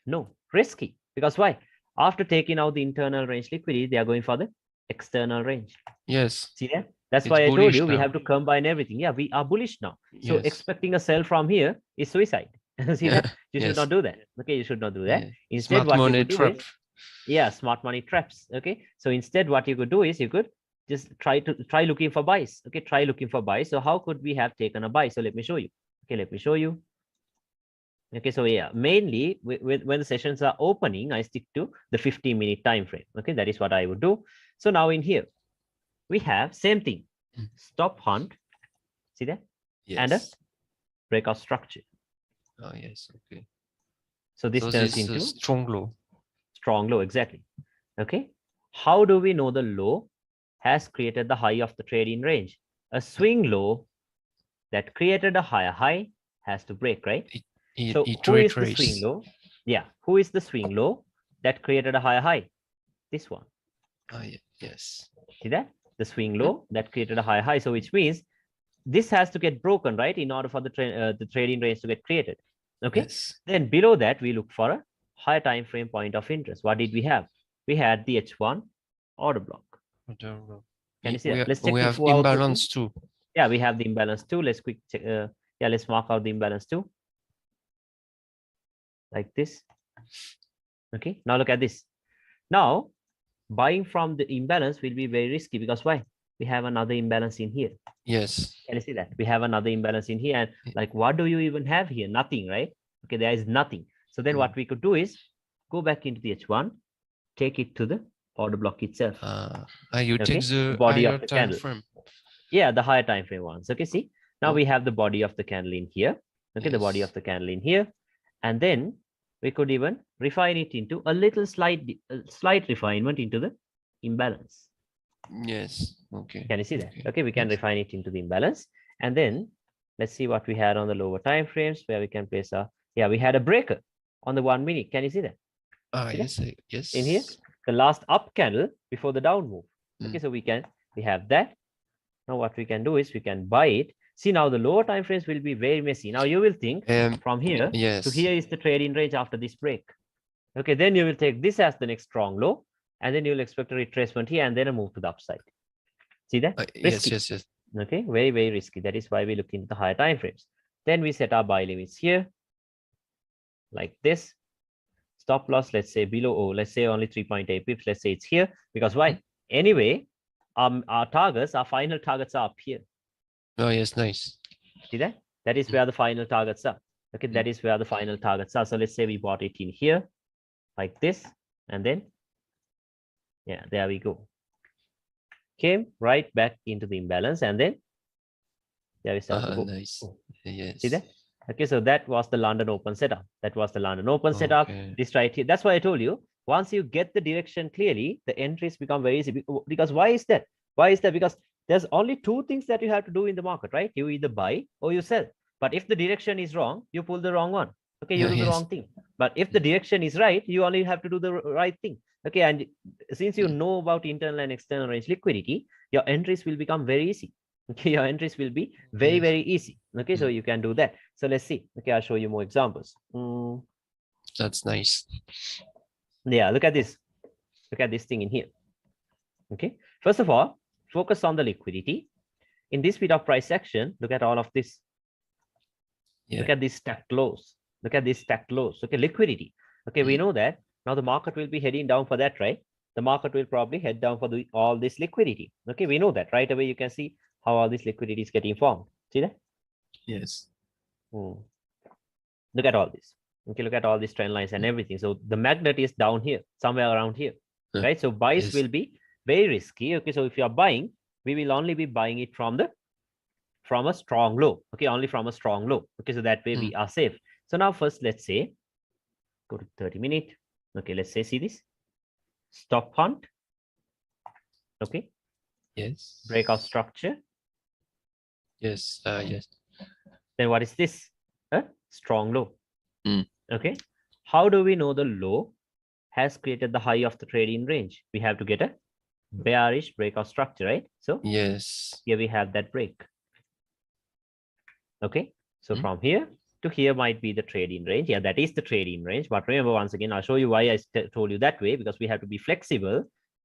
No, risky. Because why? After taking out the internal range liquidity, they are going for the external range. Yes. See that? That's It's why I told bullish you we now. have to combine everything. Yeah, we are bullish now. So Yes. expecting a sell from here is suicide. See that? You should Yes. not do that. Okay, you should not do that. Yeah. Instead, Smart what you money could do trap. is, yeah, smart money traps. Okay, so instead, what you could do is you could just try looking for buys. Okay, try looking for buys. So how could we have taken a buy? So let me show you. Okay, let me show you. Okay, so yeah, mainly when the sessions are opening, I stick to the 15-minute time frame. Okay, that is what I would do. So now in here, we have same thing, stop hunt. See that? Yes. And a breakout structure. Oh, yes. Okay. So this So turns this is into strong low. strong low, exactly. Okay, how do we know the low has created the high of the trading range? A swing low that created a higher high has to break, right? So who is the swing low? Yeah, who is the swing low that created a higher high? This one. Yes. See that? The swing low that created a higher high. So which means this has to get broken, right? In order for the trading range to get created. Okay. Yes. Then below that, we look for a higher time frame point of interest. What did we have? We had the H1 order block. Can you see that? Let's check we the have 2-hour imbalance too. Yeah, we have the imbalance too. Let's quick check. Yeah, let's mark out the imbalance too. Like this. Okay. Now look at this. Now, buying from the imbalance will be very risky because why? We have another imbalance in here. Yes. Can you see that? We have another imbalance in here. And like, what do you even have here? Nothing, right? Okay, there is nothing. So then what we could do is go back into the H1, take it to the order block itself. You take the body higher of the time candle. frame. Yeah, the higher time frame ones. Okay, see? Now we have the body of the candle in here. Okay, the body of the candle in here. And then we could even refine it into a little slight refinement into the imbalance. Yes. Okay. Can you see that? Okay, we can refine it into the imbalance. And then let's see what we had on the lower time frames where we can place a, yeah, we had a breaker on the 1 minute. Can you see that? Yes. Yes. In here, the last up candle before the down move. Okay, so we have that. Now what we can do is we can buy it. See, now the lower time frames will be very messy. Now you will think from here to here is the trading range after this break. Okay, then you will take this as the next strong low, and then you will expect a retracement here and then a move to the upside. See that? Yes. Okay, very, very risky. That is why we look into the higher time frames. Then we set our buy limits here, like this. Stop loss, let's say below, let's say only 3.8 pips. Let's say it's here because why? Anyway, our targets, our final targets are up here. Oh, yes, nice. See that? That is where the final targets are. Okay, that is where the final targets are. So let's say we bought it in here, like this, and then, yeah, there we go. Came right back into the imbalance, and then there we start to go. Nice. Yes. See that? Okay, so that was the London Open setup. That was the London Open setup. This right here. That's why I told you. Once you get the direction clearly, the entries become very easy. Because why is that? Why is that? Because there's only two things that you have to do in the market, right? You either buy or you sell. But if the direction is wrong, you pull the wrong one. Okay, you do the wrong thing. But if the direction is right, you only have to do the right thing. Okay, and since you know about internal and external range liquidity, your entries will become very easy. Okay, your entries will be very, Yes. very easy. Okay, so you can do that. So let's see. Okay, I'll show you more examples. That's nice. Yeah, look at this. Look at this thing in here. Okay, first of all, focus on the liquidity. In this bid of price section, look at all of this. Yeah. Look at this stacked lows. Look at this stacked lows. Okay, liquidity. Okay, we know that now the market will be heading down for that, right? The market will probably head down for all this liquidity. Okay, we know that right away. You can see how all this liquidity is getting formed. See that? Yes. Look at all this. Okay, look at all these trend lines and everything. So the magnet is down here, somewhere around here, right? So buys Yes. will be very risky. Okay, so if you are buying, we will only be buying it from a strong low. Okay, only from a strong low. Okay, so that way we are safe. So now first, let's say, go to 30-minute. Okay, let's say, see this stop hunt. Okay. Yes. Breakout structure. Yes. Yes. Then what is this? A strong low. Okay. How do we know the low has created the high of the trading range? We have to get a bearish breakout structure, right? So yes, here we have that break. Okay. So from here to here might be the trading range. Yeah, that is the trading range. But remember, once again, I'll show you why I told you that way, because we have to be flexible.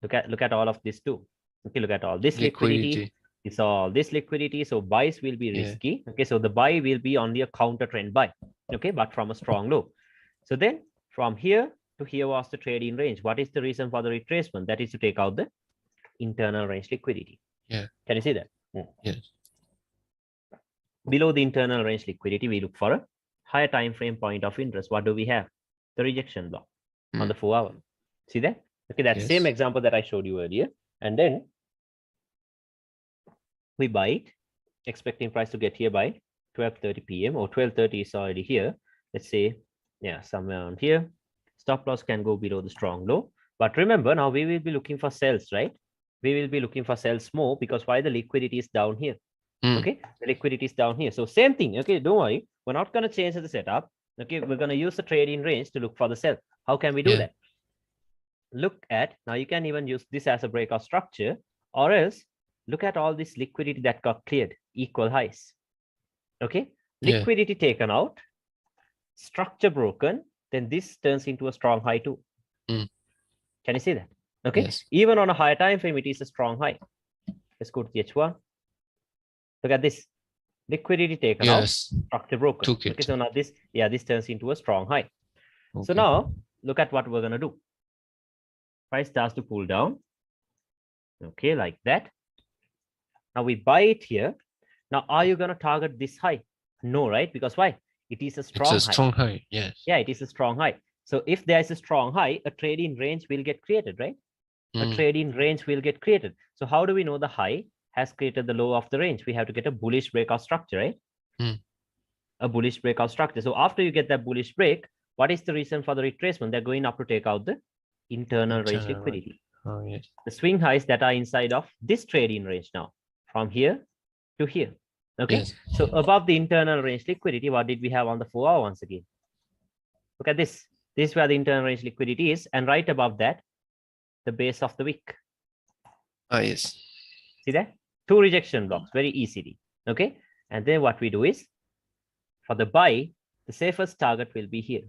Look at all of this too. Okay, look at all this liquidity. It's all this liquidity. So buys will be risky. Okay, so the buy will be only a counter trend buy. Okay, but from a strong low. So then from here to here was the trading range. What is the reason for the retracement? That is to take out the internal range liquidity. Yeah. Can you see that? Yes. Below the internal range liquidity, we look for a higher time frame point of interest. What do we have? The rejection block on the 4 hour. See that? Okay, that same example that I showed you earlier. And then we buy it, expecting price to get here by 12:30 p.m. or 12:30 is already here. Let's say, yeah, somewhere around here. Stop loss can go below the strong low. But remember, now we will be looking for sells, right? We will be looking for sells more, because why? The liquidity is down here. Okay, the liquidity is down here. So same thing. Okay, don't worry. We're not going to change the setup. Okay, we're going to use the trading range to look for the sell. How can we do that? Look at, now you can even use this as a breakout structure, or else look at all this liquidity that got cleared, equal highs. Okay, liquidity taken out, structure broken, then this turns into a strong high too. Can you see that? Okay, even on a higher time frame, it is a strong high. Let's go to the H1. Look at this. Liquidity taken out, structure broken. Okay, so now this, this turns into a strong high. Okay. So now look at what we're gonna do. Price starts to pull down. Okay, like that. Now we buy it here. Now, are you gonna target this high? No, right? Because why? It is a strong high. It's a strong high. Yes. Yeah, it is a strong high. So if there is a strong high, a trading range will get created, right? A trading range will get created. So how do we know the high has created the low of the range? We have to get a bullish breakout structure, right? A bullish breakout structure. So after you get that bullish break, what is the reason for the retracement? They're going up to take out the internal range liquidity. Oh, yes. The swing highs that are inside of this trading range now, from here to here. Okay. Yes. So above the internal range liquidity, what did we have on the 4 hour once again? Look at this. This is where the internal range liquidity is. And right above that, the base of the wick. Ah, yes. See that? 2 rejection blocks very easily. Okay. And then what we do is, for the buy, the safest target will be here.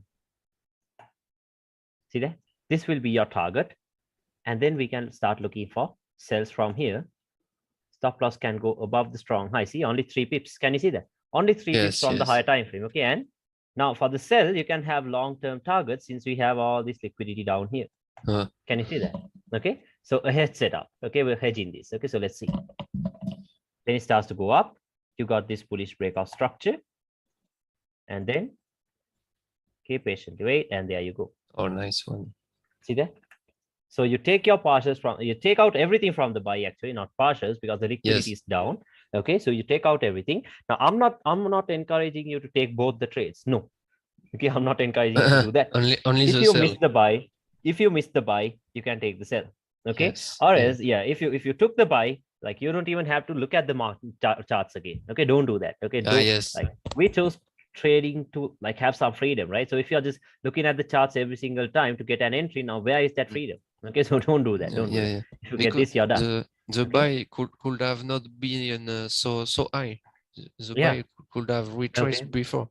See that? This will be your target. And then we can start looking for sells from here. Stop loss can go above the strong high. See, only 3 pips. Can you see that? Only 3 pips from the higher time frame. Okay. And now for the sell, you can have long-term targets since we have all this liquidity down here. Can you see that? Okay. So a hedge setup. Okay. We're hedging this. Okay. So let's see. Then it starts to go up. You got this bullish breakout structure. And then, okay, patiently wait. And there you go. Oh, nice one. See that? So you take your partials from, you take out everything from the buy, actually, not partials, because the liquidity is down. Okay, so you take out everything. Now I'm not encouraging you to take both the trades. No. Okay, I'm not encouraging you to do that. only if you miss the buy, you can take the sell. Okay. Or else, if you took the buy, like you don't even have to look at the market charts again. Okay, don't do that. Okay. Like we chose trading to like have some freedom, right? So if you're just looking at the charts every single time to get an entry, now where is that freedom? Okay, so don't do that. Don't do that. Yeah. If you get Because this, you're done. the Okay. buy could have not been so high. The Yeah. buy could have retraced Okay. before.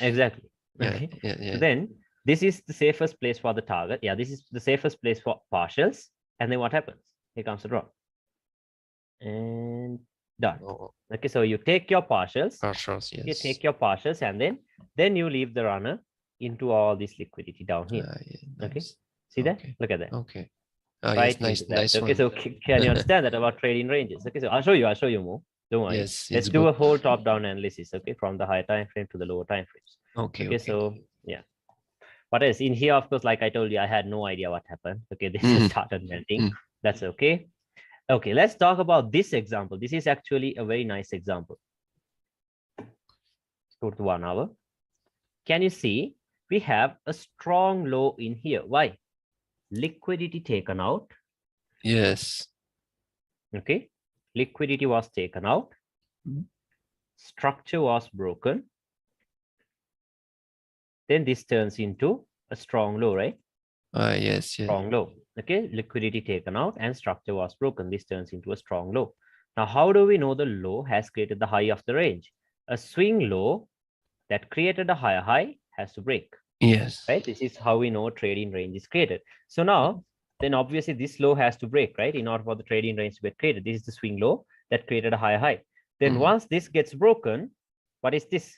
Exactly. Yeah, Okay. So yeah. then this is the safest place for the target. Yeah, this is the safest place for partials. And then what happens? Here comes the drop. And done. Oh, Okay, so you take your partials. partials, You yes. take your partials and then you leave the runner into all this liquidity down here. Yeah, Okay. nice. See that? Okay. Look at that. Okay. Ah, Right yes, nice, into that. nice Okay, one. so can you understand that about trading ranges? Okay, so I'll show you more. Don't worry. Yes, Let's it's do good. a whole top-down analysis, okay, from the higher time frame to the lower time frames. Okay. So yeah. But as in here, of course, like I told you, I had no idea what happened. Okay, this Mhm. just started melting. That's okay. Okay, let's talk about this example. This is actually a very nice example. Let's go to 1 hour. Can you see we have a strong low in here? Why? Liquidity taken out. Yes. Okay, liquidity was taken out. Structure was broken. Then this turns into a strong low, right? Yes. Strong low. Okay, liquidity taken out and structure was broken. This turns into a strong low. Now, how do we know the low has created the high of the range? A swing low that created a higher high has to break. Yes. Right? This is how we know trading range is created. So now, then obviously this low has to break, right? In order for the trading range to get created. This is the swing low that created a higher high. Then once this gets broken, what is this?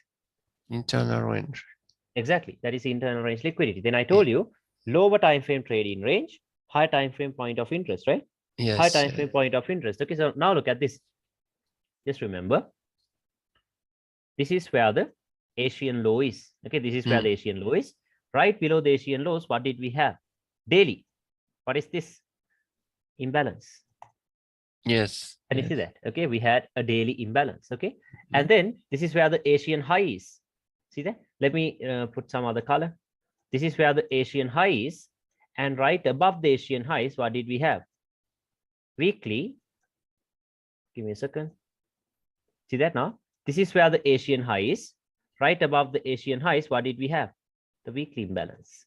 Internal range. Exactly. That is internal range liquidity. Then I told you lower time frame trading range, high time frame point of interest, right? Yes. High time frame point of interest. Okay, so now look at this. Just remember, this is where the Asian low is. Okay, this is where the Asian low is. Right below the Asian lows, what did we have? Daily. What is this? Imbalance. Yes. Can you see that? Okay, we had a daily imbalance. Okay, and then this is where the Asian high is. See that? Let me put some other color. This is where the Asian high is. And right above the Asian highs, what did we have? Weekly. Give me a second. See that now? This is where the Asian high is. Right above the Asian highs, what did we have? The weekly imbalance.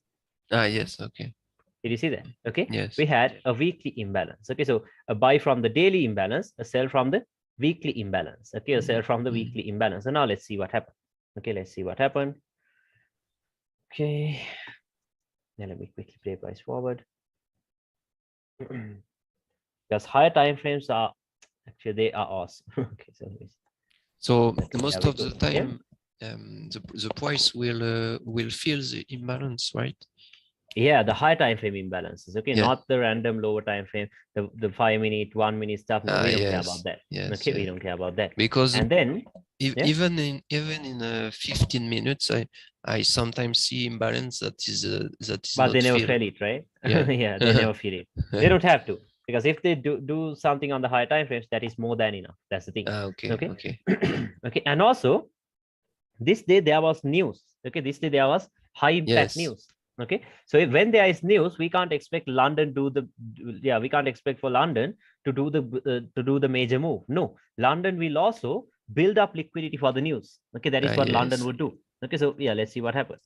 Yes. Okay. Did you see that? Okay. Yes. We had a weekly imbalance. Okay. So a buy from the daily imbalance, a sell from the weekly imbalance. Okay. A sell from the weekly imbalance. So now let's see what happened. Okay. Let's see what happened. Okay. Now let me quickly play price forward. Because higher time frames are actually they are awesome. Okay. So okay, most of the time, the price will feel the imbalance, right? Yeah, the high time frame imbalances. Okay, Yeah. not the random lower time frame, the 5 minute, 1 minute stuff. No, we don't care about that. Yes. Okay, we don't care about that. Because and then even in 15 minutes, I sometimes see imbalance that is but they never feel it, right? Yeah, yeah, they never feel it. They don't have to, because if they do something on the high time frames, that is more than enough. That's the thing. Okay. Okay, and also this day there was news. Okay, this day there was high impact news. Okay, so when there is news, we can't expect London we can't expect for London to do the major move. No, London will also build up liquidity for the news. Okay, that is what London would do. Okay, so yeah, let's see what happens.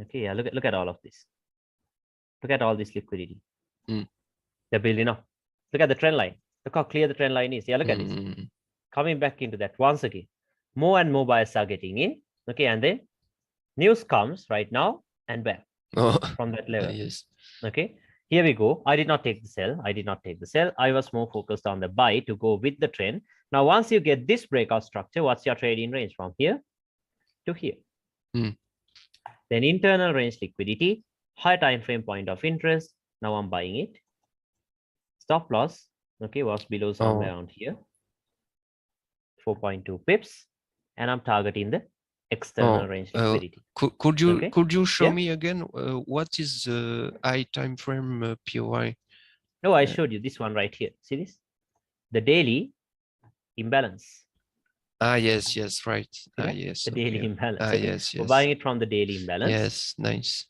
Okay, yeah, look at all of this. Look at all this liquidity. They're building up. Look at the trend line. Look how clear the trend line is. Yeah, look at this. Coming back into that once again. More and more buyers are getting in. Okay, and then news comes right now and back from that level. Yes. Okay, here we go. I did not take the sell. I was more focused on the buy to go with the trend. Now, once you get this breakout structure, what's your trading range from here to here? Then internal range liquidity, high time frame point of interest. Now I'm buying it. Stop loss, okay, was below somewhere around here. 4.2 pips, and I'm targeting the external range liquidity. Could you show me again what is the high time frame POI? No, I showed you this one right here. See this? The daily imbalance. Yes, right. Yes. The daily imbalance. Okay. Yes. We're buying it from the daily imbalance. Yes, nice.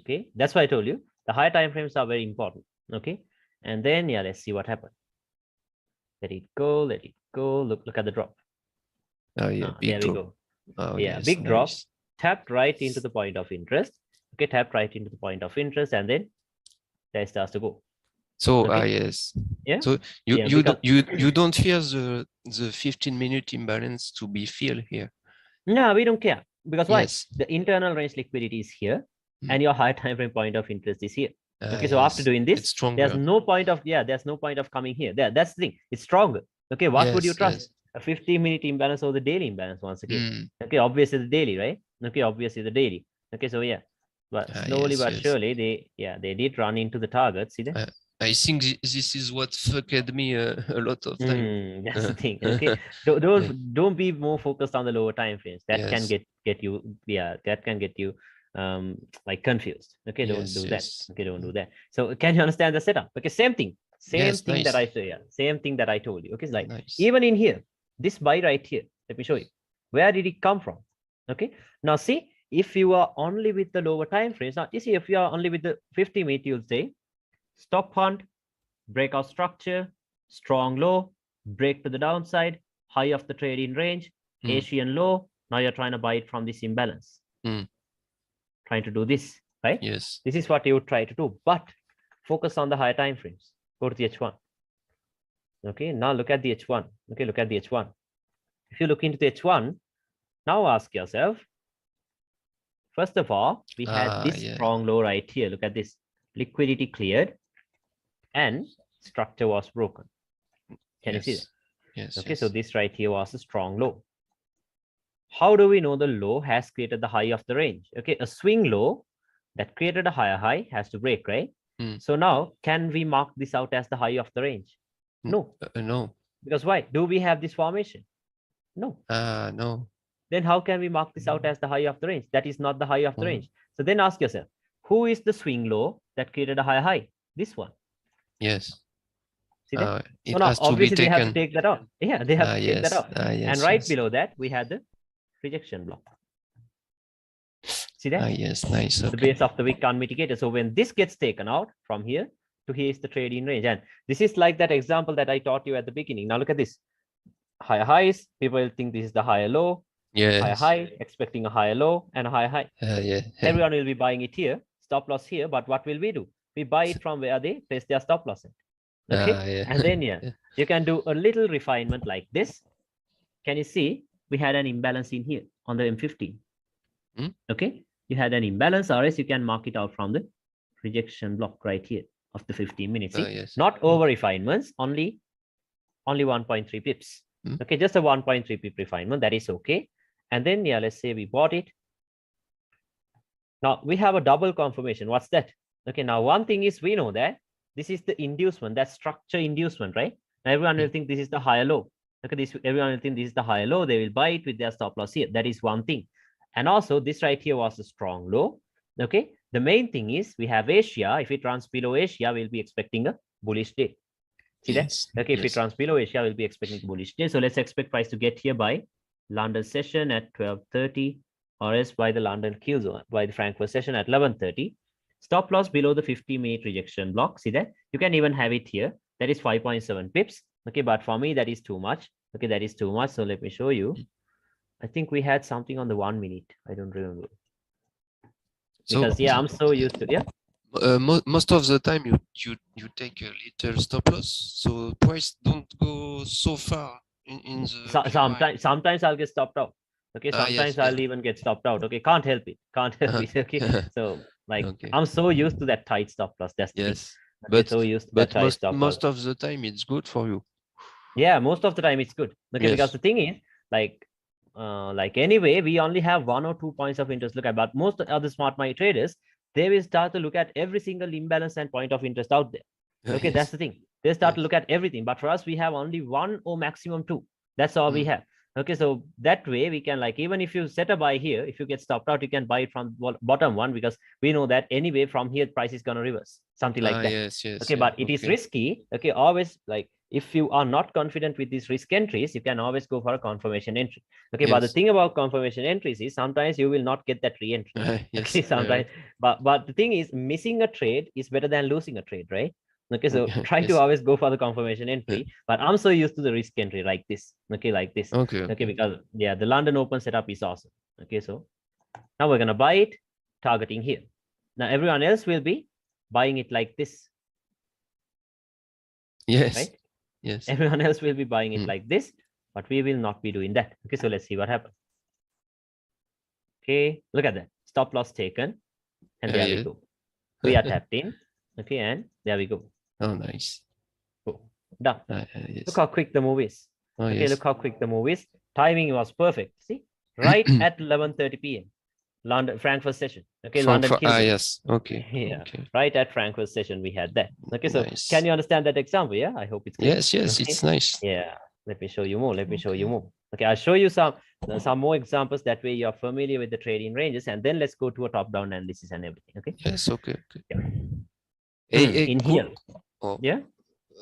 Okay, that's why I told you the high time frames are very important. Okay, and then yeah, let's see what happened. Let it go. Look at the drop. Yeah, there we go. Yeah, yes, big drop. Tapped right into the point of interest. Okay, tapped right into the point of interest, and then that starts to go. So Okay. yes. Yeah. So you Yeah, you because- you don't fear the 15-minute imbalance to be filled here. No, we don't care. Because why? Yes. The internal range liquidity is here, Mm. and your high time frame point of interest is here. Okay, so after Yes. doing this, It's stronger. there's no point of coming here. That's the thing. It's stronger. Okay, what would you Yes, trust? yes. A 15-minute imbalance or the daily imbalance once again? Mm. Okay, obviously the daily, right? Okay, obviously the daily. Okay, so yeah, but slowly yes, but yes. surely they did run into the target. See that? I think this is what fucked me a lot of time. That's the thing. Okay, don't be more focused on the lower time frames. That can Yes. get you, that can get you like confused. Okay, don't Yes, do that. yes. Okay, don't do that. So can you understand the setup? Okay, same thing. Yes, Thing that nice. I say. Yeah, same thing that I told you. Okay, it's like Nice. even in here, this buy right here. Let me show you. Where did it come from? Okay, now see, if you are only with the lower time frames, now you see, if you are only with the 50-minute, you'll say stop hunt, breakout structure, strong low, break to the downside, high of the trading range, Asian low. Now you're trying to buy it from this imbalance. Trying to do this, right? Yes. This is what you would try to do, but focus on the higher time frames. Go to the H1. Okay, now look at the H1. Okay, look at the H1. If you look into the H1, now ask yourself, first of all, we had this strong low right here. Look at this. Liquidity cleared and structure was broken. Can you see that? Yes. Okay, so this right here was a strong low. How do we know the low has created the high of the range? Okay, a swing low that created a higher high has to break, right? So now, can we mark this out as the high of the range? No. No. Because why? Do we have this formation? No. No. Then how can we mark this out as the high of the range? That is not the high of the range. So then ask yourself, who is the swing low that created a higher high? This one. Yes. See that? It so now, has to obviously, be they have taken. to take that out. Yeah, they have to take that out. Yes, and right below that, we had the rejection block. See that? Yes, nice. The base of the wick unmitigated. So when this gets taken out from here to here is the trading range. And this is like that example that I taught you at the beginning. Now look at this. Higher highs, people will think this is the higher low. Yes. Higher high, expecting a higher low and a higher high. Everyone will be buying it here, stop loss here. But what will we do? We buy it from where they place their stop loss in. Okay. And then you can do a little refinement like this. Can you see? We had an imbalance in here on the M15. Okay. You had an imbalance, or else you can mark it out from the rejection block right here of the 15 minutes. Not over refinements, only 1.3 pips. Okay, just a 1.3 pip refinement. That is okay. And then let's say we bought it. Now we have a double confirmation. What's that? Okay, now one thing is we know that this is the inducement, that structure inducement, right? Now everyone will think this is the higher low. Okay, everyone will think this is the higher low. They will buy it with their stop loss here. That is one thing. And also this right here was a strong low. Okay, the main thing is we have Asia. If it runs below Asia, we'll be expecting a bullish day. See that? Okay, if it runs below Asia, we'll be expecting a bullish day. So let's expect price to get here by London session at 12:30, or else by the London Q zone, by the Frankfurt session at 11:30. Stop loss below the 50-minute rejection block. See that? You can even have it here. That is 5.7 pips. Okay, but for me, that is too much. Okay, that is too much. So let me show you. I think we had something on the 1 minute. I don't remember. Because I'm so used to most of the time you take a little stop loss, so price don't go so far in the sometimes I'll get stopped out. Okay, sometimes I'll even get stopped out. Okay, can't help it. Okay, so like I'm so used to that tight stop loss. That's the thing. But so used to but most of the time it's good for you. Yeah, most of the time it's good. Okay, because the thing is like anyway, we only have 1 or 2 points of interest look at, but most other smart money traders, they will start to look at every single imbalance and point of interest out there. Okay, that's the thing. They start to look at everything, but for us, we have only 1 or maximum 2. That's all we have. Okay, so that way we can, like, even if you set a buy here, if you get stopped out, you can buy it from bottom one, because we know that anyway from here price is going to reverse, something like that. Okay, but it is risky. Okay, always, like, if you are not confident with these risk entries, you can always go for a confirmation entry. Okay, but the thing about confirmation entries is sometimes you will not get that re-entry. Okay, sometimes, but the thing is, missing a trade is better than losing a trade, right? Okay, so try to always go for the confirmation entry. But I'm so used to the risk entry like this. Okay, like this. Okay, because the London Open setup is awesome. Okay, so now we're gonna buy it, targeting here. Now everyone else will be buying it like this. Yes. Right? Yes. Everyone else will be buying it like this, but we will not be doing that. Okay, so let's see what happens. Okay, look at that. Stop loss taken. And there we go. We are tapped in. Okay, and there we go. Oh, nice. Cool. Done. Yes. Look how quick the move is. Oh, okay, yes. look how quick the move is. Timing was perfect. See, right at 11:30 p.m. London Frankfurt session. Okay, London. Yes. Okay. Yeah. Okay. Right at Frankfurt session, we had that. Okay, so Nice. can you understand that example? Yeah, I hope it's clear. Yes. Yes, okay? it's nice. Yeah. Let me show you more. Let me show you more. Okay, I'll show you some more examples. That way you're familiar with the trading ranges, and then let's go to a top-down analysis and everything. Okay. Yes. Okay. Yeah. In here. Oh. Yeah.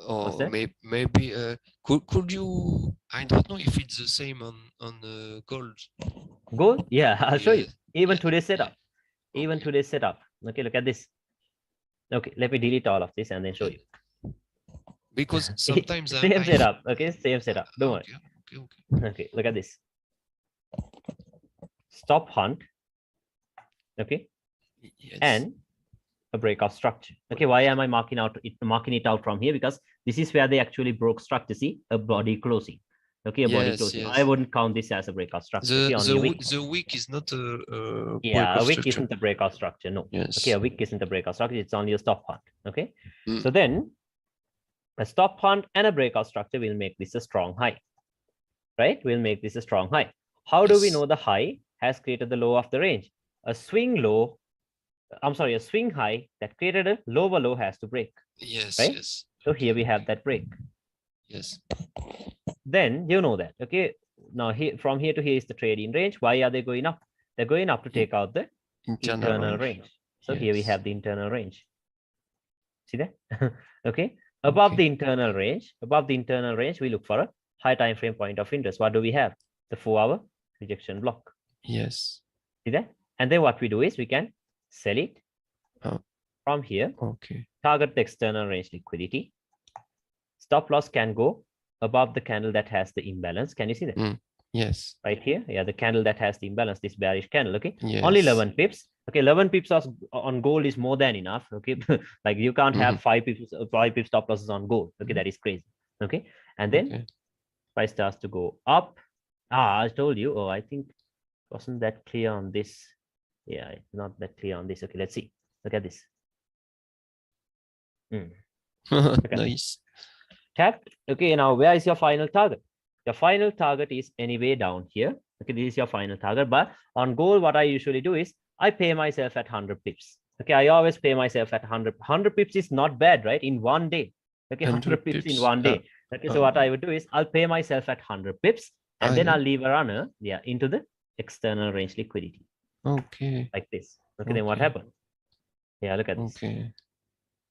Or maybe could you? I don't know if it's the same on gold. Gold? Yeah, I'll show you. Even today's setup. Even today's setup. Okay, look at this. Okay, let me delete all of this and then show you. Because sometimes same setup. Okay, same setup. Don't worry. Okay. Okay, look at this. Stop hunt. Okay. Yes. And a breakout structure. Okay, why am I marking it out from here? Because this is where they actually broke structure. See, a body closing. Okay, a body closing. Yes. I wouldn't count this as a breakout structure. The wick is not a a wick isn't a breakout structure. No. Yes. Okay, a wick isn't a breakout structure. It's only a stop hunt. Okay. So then a stop hunt and a breakout structure will make this a strong high. Right? We'll make this a strong high. How do we know the high has created the low of the range? A swing high that created a lower low has to break. Yes. Right? Yes. So here we have that break. Yes. Then you know that. Okay. Now here from here to here is the trading range. Why are they going up? They're going up to take out the internal range. So here we have the internal range. See that? Okay. Above the internal range, we look for a high time frame point of interest. What do we have? The 4-hour rejection block. Yes. See that? And then what we do is we can sell it from here. Okay. Target the external range liquidity. Stop loss can go above the candle that has the imbalance. Can you see that? Yes. Right here. Yeah, the candle that has the imbalance, this bearish candle. Okay. Yes. Only 11 pips. Okay, 11 pips on gold is more than enough. Okay. Like you can't have 5 pips stop losses on gold. Okay, that is crazy. Okay. And then price starts to go up. I told you. Oh, I think wasn't that clear on this. Yeah, it's not that clear on this. Okay, let's see. Look at this. Nice. Tap. Okay, now where is your final target? Your final target is anyway down here. Okay, this is your final target. But on gold, what I usually do is I pay myself at 100 pips. Okay, I always pay myself at 100. 100 pips is not bad, right? In one day. Okay, 100 pips in one day. Okay, so what I would do is I'll pay myself at 100 pips and then I'll leave a runner into the external range liquidity. Okay. Like this. Okay, then what happened? Yeah, look at this. Okay.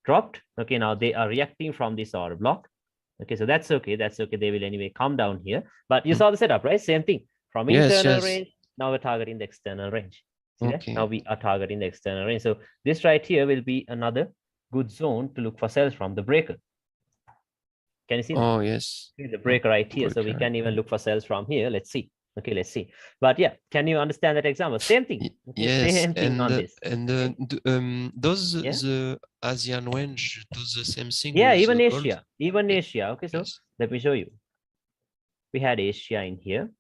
Dropped. Okay, now they are reacting from this order block. Okay, so that's okay. That's okay. They will anyway come down here. But you saw the setup, right? Same thing. From internal range, now we're targeting the external range. See that? Now we are targeting the external range. So this right here will be another good zone to look for sells from the breaker. Can you see that? Oh, yes. See the breaker right here. So we can even look for sells from here. Let's see. Okay, let's see. But yeah, can you understand that example? Same thing. Okay, yes. Same thing on this. And does the Asian range do the same thing? Yeah, even Asia. Even Asia. Okay, so let me show you. We had Asia in here.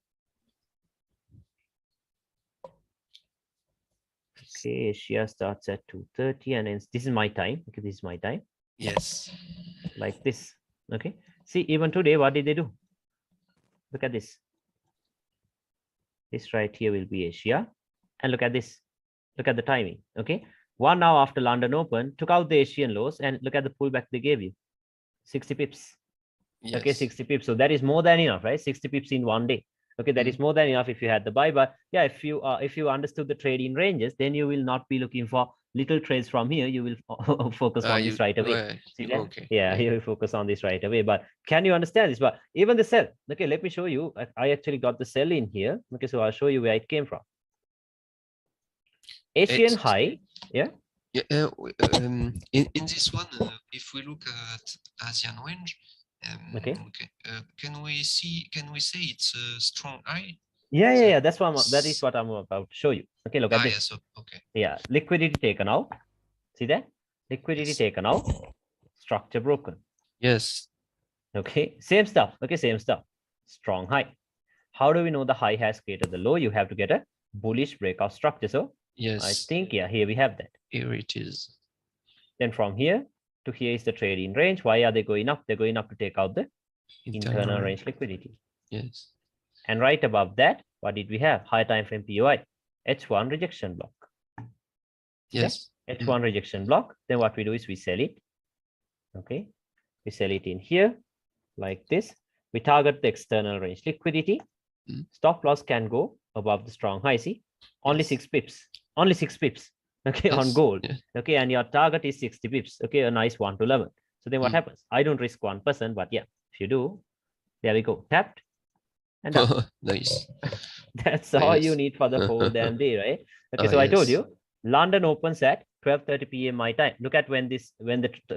Okay, Asia starts at 2:30 and then this is my time. Okay, this is my time. Yes. Like this. Okay. See, even today, what did they do? Look at this. This right here will be Asia. And look at this. Look at the timing. Okay. 1 hour after London Open, took out the Asian lows and look at the pullback they gave you. 60 pips. Yes. Okay, 60 pips. So that is more than enough, right? 60 pips in one day. Okay, that is more than enough if you had the buy. But yeah, if you understood the trading ranges, then you will not be looking for little trades from here. You will focus on this right away. See that? Okay. Yeah, you will focus on this right away. But can you understand this? But even the sell. Okay, let me show you. I actually got the sell in here. Okay, so I'll show you where it came from. Asian high. Yeah. Yeah. In this one, if we look at Asian range. Can we say it's a strong high? Yeah. That is what I'm about to show you. Okay, look at this. Yes, okay. Yeah, liquidity taken out. See that? liquidity Yes. taken out, structure broken. Yes. Okay, same stuff. Okay, same stuff. Strong high. How do we know the high has created the low? You have to get a bullish breakout structure. So Yes. I think, yeah, here we have that. Here it is. Then from here to here is the trade in range. Why are they going up? They're going up to take out the internal range liquidity. Yes. And right above that, what did we have? High time frame POI, H1 rejection block. Yes. Okay? H1 rejection block. Then what we do is we sell it. Okay. We sell it in here like this. We target the external range liquidity. Stop loss can go above the strong high. See, only 6 pips. Only 6 pips. Okay, on gold. Okay, and your target is 60 pips. Okay, a nice 1 to 11. So then what happens? I don't risk 1%, but yeah, if you do, there we go. Tapped and done. Nice. That's all you need for the whole damn day, right? Okay, so I told you, London opens at 12:30 p.m. my time. Look at when the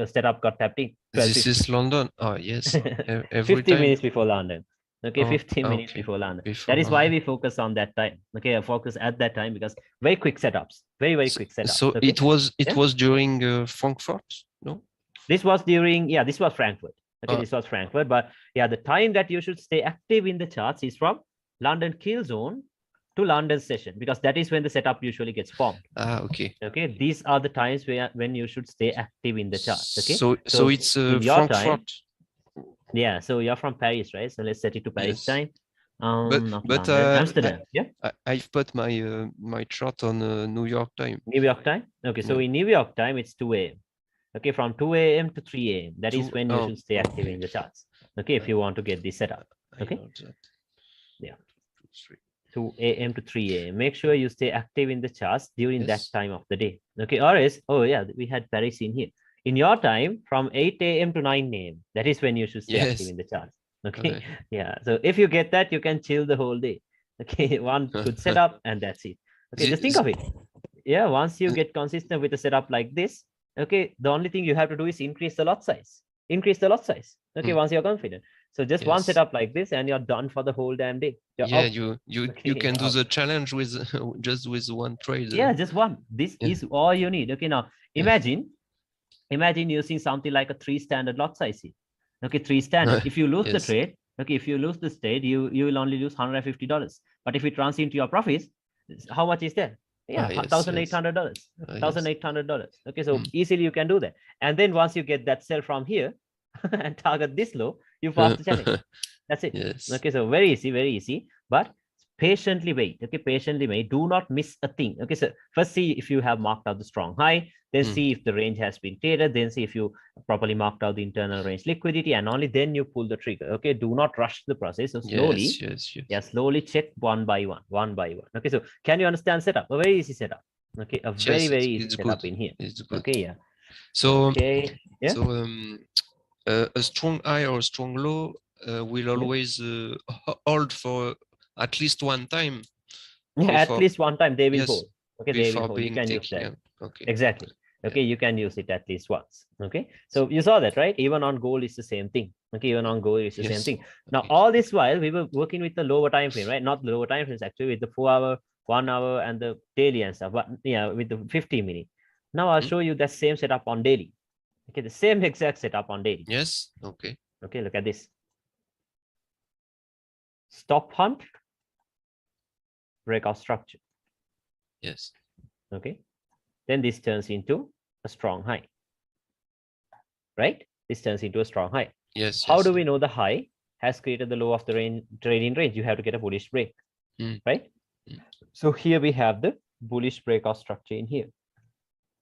setup got tapped in. This is London. Oh yes. Every 50 time. minutes before London. Okay, 15 minutes before London. That is why we focus on that time. Okay, I focus at that time because very quick setups, very quick setups. So okay? it was during Frankfurt, no? This was during, yeah, this was Frankfurt. Okay, this was Frankfurt, but yeah, the time that you should stay active in the charts is from London kill zone to London session, because that is when the setup usually gets formed. Okay. Okay, these are the times when you should stay active in the charts. Okay, so it's Frankfurt. Time, yeah, so you're from Paris, right? So let's set it to Paris time. But Amsterdam. Yeah, I've put my my chart on New York time. New York time. Okay, so in New York time it's 2 a.m. Okay, from 2 a.m. to 3 a.m. That is when you should stay active in the charts. Okay, if you want to get this set up. Okay. Yeah. 2 a.m. to 3 a.m. Make sure you stay active in the charts during that time of the day. Okay, or else, oh yeah, we had Paris in here. In your time, from 8 a.m. to 9 a.m. That is when you should stay active in the charts. Okay. Yeah. So if you get that, you can chill the whole day. Okay, one good setup and that's it. Okay, just think of it. Yeah, once you get consistent with a setup like this, okay, the only thing you have to do is increase the lot size. Increase the lot size. Okay, once you're confident. So just one setup like this and you're done for the whole damn day. Yeah, you can do the challenge with just with one trade. Yeah, just one. This is all you need. Okay, now imagine using something like a 3 standard lot size here. Okay, 3 standard. If you lose the trade, okay, if you lose the trade, you will only lose $150. But if it runs into your profits, how much is that? Yeah, $1,800. $1,800. Okay, so easily you can do that. And then once you get that sell from here and target this low, you pass the challenge. That's it. Okay, so very easy, but patiently wait. Okay, patiently wait. Do not miss a thing. Okay, so first see if you have marked out the strong high, then see if the range has been created, then see if you properly marked out the internal range liquidity, and only then you pull the trigger. Okay, do not rush the process. So slowly, slowly check one by one. Okay, so can you understand setup? A very easy setup. Okay, a very easy setup in here. Okay, yeah. So so a strong high or a strong low will always hold for at least one time. Yeah, at least one time they will hold. Okay, they will hold. You can use that. Okay. Exactly. Okay, you can use it at least once. Okay, so you saw that, right? Even on gold is the same thing. Okay, even on gold is the same thing. Now, all this while we were working with the lower time frame, right? Not the lower time frames, actually, with the 4 hour, 1 hour, and the daily and stuff. But yeah, with the 50 minute. Now I'll show you that same setup on daily. Okay, the same exact setup on daily. Yes. Okay. Okay, look at this. Stop hunt, breakout structure. Yes. Okay. Then this turns into a strong high. Right? This turns into a strong high. Yes. How do we know the high has created the low of the range, trading range? You have to get a bullish break. Right? So here we have the bullish breakout structure in here.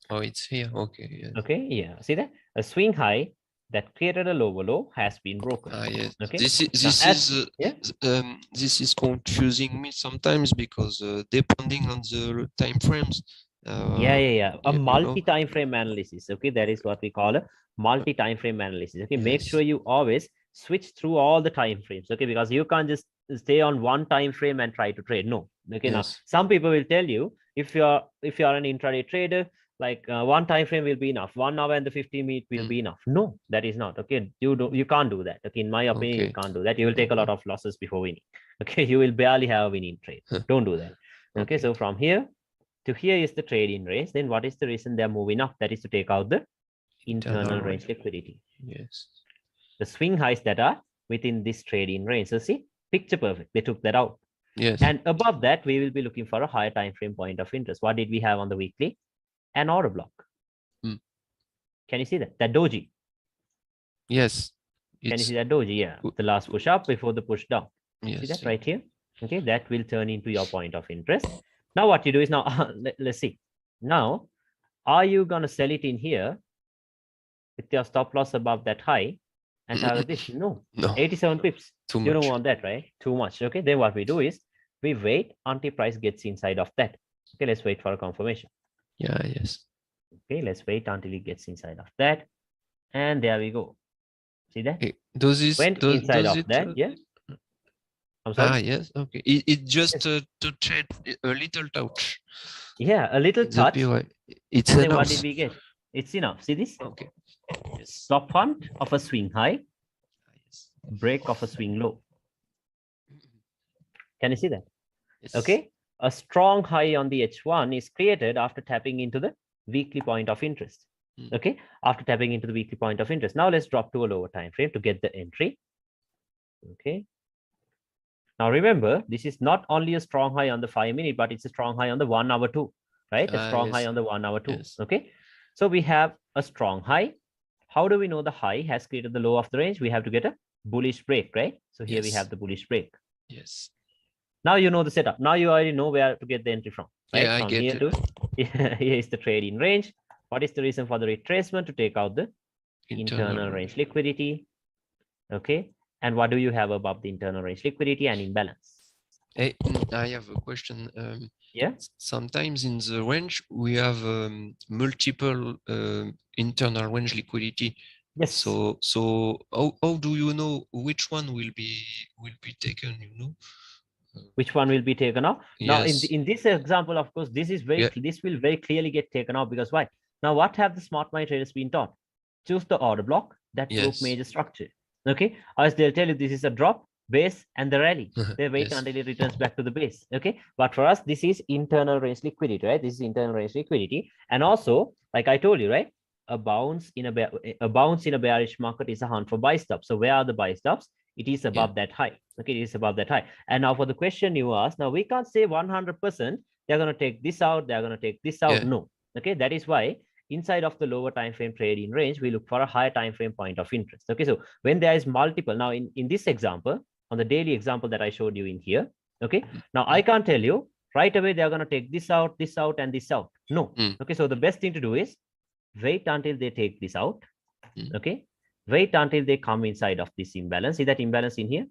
Oh, it's here. Okay. Yes. Okay. Yeah. See that? A swing high that created a lower low has been broken. Yes. Okay. This is confusing me sometimes because depending on the time frames. A multi-time frame analysis. Okay, that is what we call a multi-time frame analysis. Okay, make sure you always switch through all the time frames. Okay, because you can't just stay on one time frame and try to trade. No. Okay, now some people will tell you if you're an intraday trader, like one time frame will be enough. 1 hour and the 50 minute will be enough. No, that is not. Okay, you can't do that. Okay, in my opinion, you can't do that. You will take a lot of losses before winning. Okay, you will barely have a winning trade. Don't do that. Okay, so from here to here is the trade in range. Then what is the reason they're moving up? That is to take out the internal range liquidity. Yes. The swing highs that are within this trading range. So see, picture perfect. They took that out. Yes. And above that, we will be looking for a higher time frame point of interest. What did we have on the weekly? An order block. Can you see that? That doji. Yes. Can you see that doji? Yeah. The last push up before the push down. Yes. See that right here? Okay, that will turn into your point of interest. Now what you do is now, let's see. Now, are you going to sell it in here with your stop loss above that high and target this? No. 87 pips. Too much. You don't want that, right? Too much. Okay, then what we do is we wait until price gets inside of that. Okay, let's wait for a confirmation. Yeah, yes. Okay, let's wait until it gets inside of that. And there we go. See that? Does this went inside of that? Yeah. I'm sorry. Yes. Okay. It just to trade a little touch. Yeah, a little touch. It's and enough. then what did we get? It's enough. See this? Okay. Yes. Stop hunt of a swing high, break of a swing low. Can you see that? Yes. Okay. A strong high on the H1 is created after tapping into the weekly point of interest. Okay. After tapping into the weekly point of interest. Now let's drop to a lower time frame to get the entry. Okay. Now remember, this is not only a strong high on the 5-minute, but it's a strong high on the 1 hour too, right? A strong high on the 1 hour too. Yes. Okay. So we have a strong high. How do we know the high has created the low of the range? We have to get a bullish break, right? So here we have the bullish break. Yes. Now you know the setup. Now you already know where to get the entry from, right? Yeah, I from get here it. to here is the trading range. What is the reason for the retracement? To take out the internal range liquidity. Okay. And what do you have above the internal range liquidity and imbalance? Hey, I have a question. Yeah. Sometimes in the range we have multiple internal range liquidity. Yes. So how do you know which one will be taken? You know. Which one will be taken off? Now, in this example, of course, this is this will very clearly get taken off because why? Now, what have the smart money traders been taught? Choose the order block that broke major structure. Okay, as they'll tell you, this is a drop, base, and the rally. They wait until it returns back to the base. Okay, but for us, this is internal range liquidity, right? This is internal range liquidity, and also, like I told you, right? A bounce in a bearish market is a hunt for buy stops. So where are the buy stops? It is above that high. Okay, it is above that high. And now for the question you asked, now we can't say 100% they're going to take this out, they're going to take this out. No. Okay, that is why inside of the lower time frame trading range, we look for a higher time frame point of interest. Okay, so when there is multiple, now in this example, on the daily example that I showed you in here, okay, now I can't tell you right away they're going to take this out, and this out. No. Okay, so the best thing to do is wait until they take this out. Okay, wait until they come inside of this imbalance. See that imbalance in here?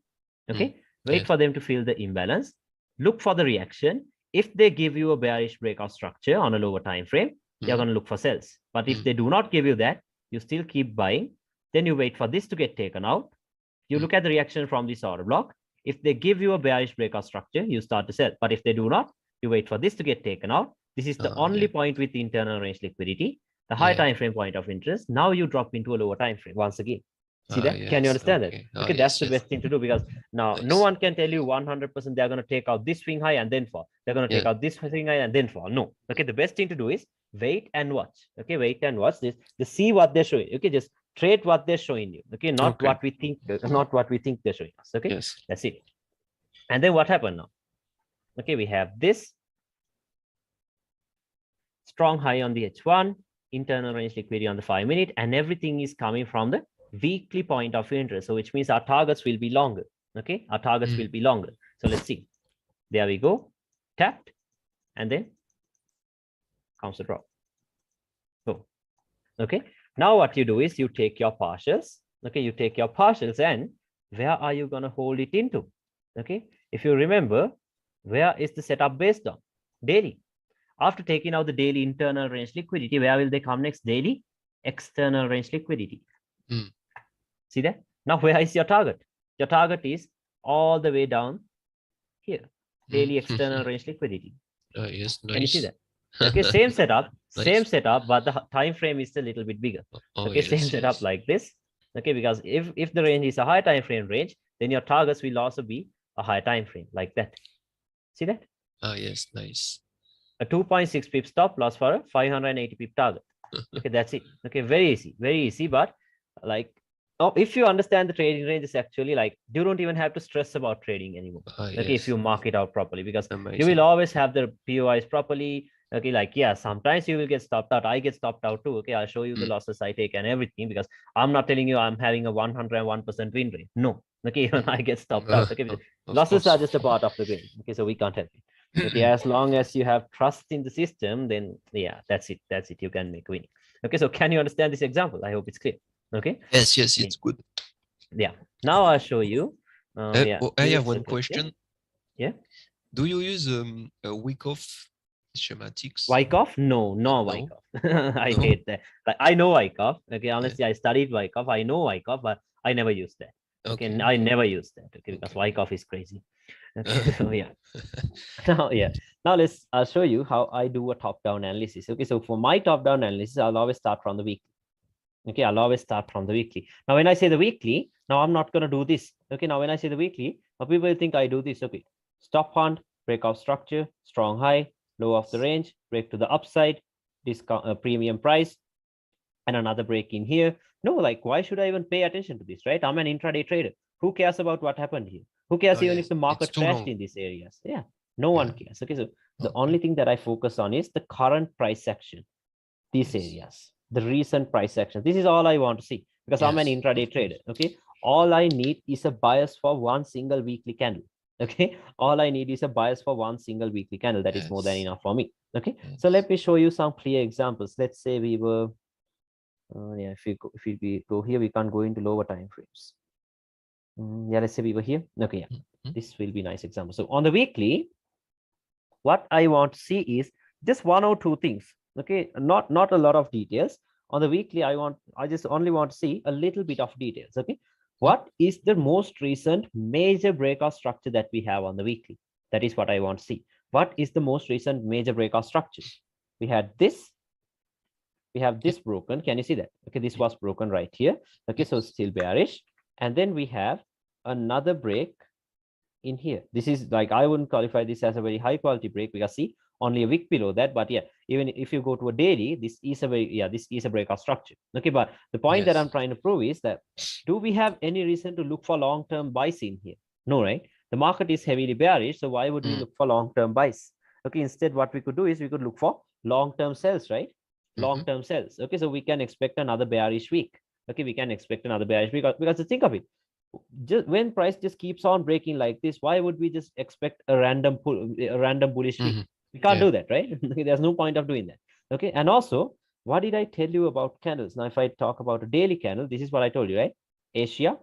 Okay, wait for them to fill the imbalance. Look for the reaction. If they give you a bearish breakout structure on a lower time frame, you're going to look for sells. But if they do not give you that, you still keep buying. Then you wait for this to get taken out. You look at the reaction from this order block. If they give you a bearish breakout structure, you start to sell. But if they do not, you wait for this to get taken out. This is the only point with the internal range liquidity, the high time frame point of interest. Now you drop into a lower time frame once again. See that? Can you understand that? Okay, that's the best thing to do because now no one can tell you 100% they're going to take out this swing high and then fall. They're going to take out this swing high and then fall. No. Okay, the best thing to do is wait and watch. Okay, wait and watch this. Just see what they're showing. Okay, just trade what they're showing you. Okay, not what we think, not what we think they're showing us. Okay, that's it. And then what happened now? Okay, we have this strong high on the H1, internal range liquidity on the 5-minute, and everything is coming from the weekly point of interest. So which means our targets will be longer. Okay, our targets will be longer. So let's see. There we go. Tapped, and then comes the drop. So, okay. Now what you do is you take your partials. Okay, you take your partials and where are you going to hold it into? Okay, if you remember, where is the setup based on? Daily. After taking out the daily internal range liquidity, where will they come next? Daily external range liquidity. See that? Now where is your target? Your target is all the way down here. Daily external range liquidity. Yes, nice. Can you see that? Okay, same setup, same setup, but the time frame is a little bit bigger. Okay, same setup like this. Okay, because if the range is a high time frame range, then your targets will also be a high time frame like that. See that? Yes, nice. A 2.6 pip stop loss for a 580 pip target. Okay, that's it. Okay, very easy. But like, if you understand the trading ranges, actually, like, you don't even have to stress about trading anymore. Okay, if you mark it out properly, because you will always have the POIs properly. Okay, like, yeah, sometimes you will get stopped out. I get stopped out too. Okay, I'll show you the losses I take and everything, because I'm not telling you I'm having a 101% win rate. No. Okay, even I get stopped out. Okay, losses are just a part of the game. Okay, so we can't help it. Okay, as long as you have trust in the system, then yeah, that's it. You can make winning. Okay, so can you understand this example? I hope it's clear. Okay. Yes, it's good. Yeah. Now I'll show you. I have one question. Yeah. Do you use a Wyckoff schematics? Wyckoff? No, Wyckoff. I hate that. Like, I know Wyckoff. Okay, honestly, I studied Wyckoff. I know Wyckoff, but I never used that. Okay, I never used that. Okay, because Wyckoff is crazy. Okay, so yeah. Now I'll show you how I do a top-down analysis. Okay, so for my top-down analysis, I'll always start from the weekly. Okay, I'll always start from the weekly. Now, when I say the weekly, now I'm not going to do this. Okay, now when I say the weekly, people think I do this. Okay, stop hunt, breakout structure, strong high, low of the range, break to the upside, discount premium price, and another break in here. No, like, why should I even pay attention to this, right? I'm an intraday trader. Who cares about what happened here? Who cares even if the market crashed in these areas? Yeah, no one cares. Okay, so the only thing that I focus on is the current price action, these areas, the recent price action. This is all I want to see, because I'm an intraday trader. Okay, all I need is a bias for one single weekly candle. Okay, all I need is a bias for one single weekly candle. That is more than enough for me. Okay, so let me show you some clear examples. Let's say we were if we go here, we can't go into lower time frames. Yeah, let's say we were here. Okay, yeah, this will be a nice example. So on the weekly, what I want to see is just one or two things. Okay, not a lot of details. On the weekly, I just only want to see a little bit of details. Okay, what is the most recent major breakout structure that we have on the weekly? That is what I want to see. What is the most recent major breakout structure? We had this. We have this broken. Can you see that? Okay, this was broken right here. Okay, so still bearish. And then we have another break in here. This is like, I wouldn't qualify this as a very high quality break, because see, only a wick below that. But yeah, even if you go to a daily, this is a breakout structure. Okay, but the point that I'm trying to prove is that, do we have any reason to look for long-term buys in here? No, right? The market is heavily bearish, so why would we look for long-term buys? Okay, instead what we could do is we could look for long-term sells, right? Long-term sells. Okay, so we can expect another bearish week. Okay, we can expect another bearish week, because think of it, just when price just keeps on breaking like this, why would we just expect a random bullish week? We can't do that, right? There's no point of doing that. Okay, and also, what did I tell you about candles? Now, if I talk about a daily candle, this is what I told you, right? Asia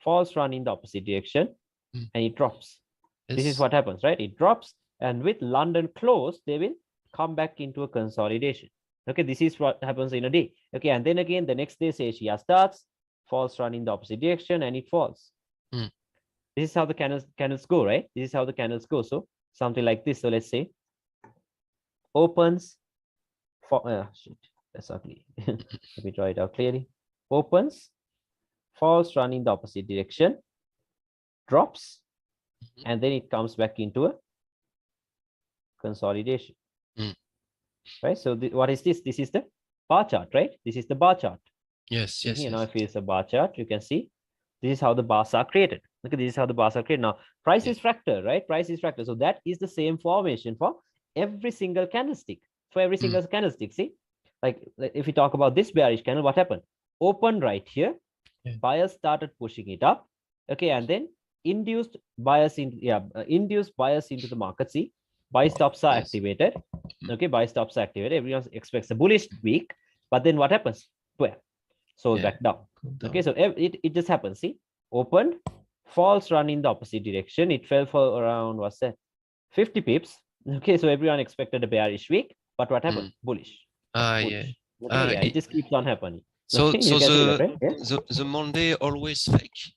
false run in the opposite direction, and it drops. This is what happens, right? It drops, and with London close, they will come back into a consolidation. Okay, this is what happens in a day. Okay, and then again, the next day, Asia starts, false run in the opposite direction, and it falls. This is how the candles go, right? This is how the candles go. So something like this. So let's say opens for shit, that's ugly. Let me draw it out clearly. Opens, false run in the opposite direction, drops, and then it comes back into a consolidation. Right? So what is this? This is the bar chart, right? This is the bar chart. Yes. Now, if it's a bar chart, you can see this is how the bars are created. Look at this is how the bars are created. Now, price is fractal, right? Price is fractal. So that is the same formation for every single candlestick. For every single candlestick, see, like if we talk about this bearish candle, what happened? Open right here, buyers started pushing it up. Okay, and then induced buyers into the market. See, buy stops are activated. Okay, buy stops are activated. Everyone expects a bullish week, but then what happens? Sold back down. Okay, so it just happens. See, opened, false run in the opposite direction. It fell for around, what's that, 50 pips. Okay, so everyone expected a bearish week, but what happened? Bullish. Okay, it just keeps on happening. So the Monday always fake?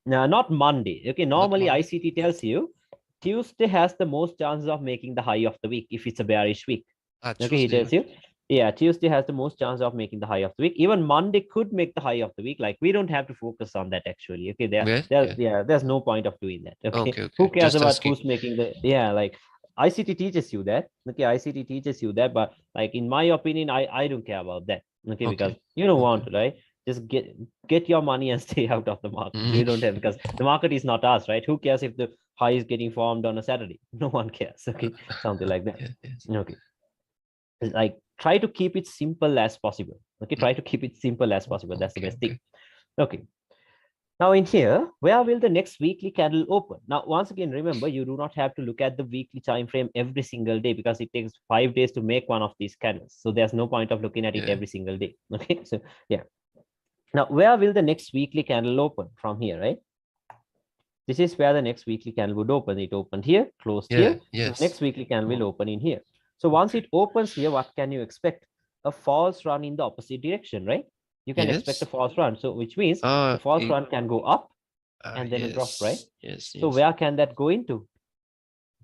No, not Monday. Okay, normally ICT tells you Tuesday has the most chances of making the high of the week if it's a bearish week. Okay, he tells you, yeah, Tuesday has the most chance of making the high of the week. Even Monday could make the high of the week. Like, we don't have to focus on that actually. Okay, there's no point of doing that. Okay, who cares about who's making the, like, ICT teaches you that. Okay, ICT teaches you that, but like in my opinion, I don't care about that. Okay, because you don't want to, right? Just get your money and stay out of the market. You don't have, because the market is not us, right? Who cares if the high is getting formed on a Saturday? No one cares. Okay, something like that. Okay, like try to keep it simple as possible. Okay, try to keep it simple as possible. That's the best thing. Okay. Now in here, where will the next weekly candle open? Now, once again, remember, you do not have to look at the weekly time frame every single day, because it takes 5 days to make one of these candles. So there's no point of looking at it every single day. Okay, so yeah. Now, where will the next weekly candle open? From here, right? This is where the next weekly candle would open. It opened here, closed here. Yes. The next weekly candle will open in here. So once it opens here, what can you expect? A false run in the opposite direction, right? You can expect a false run. So which means the false run can go up and then a drop, right? So where can that go into?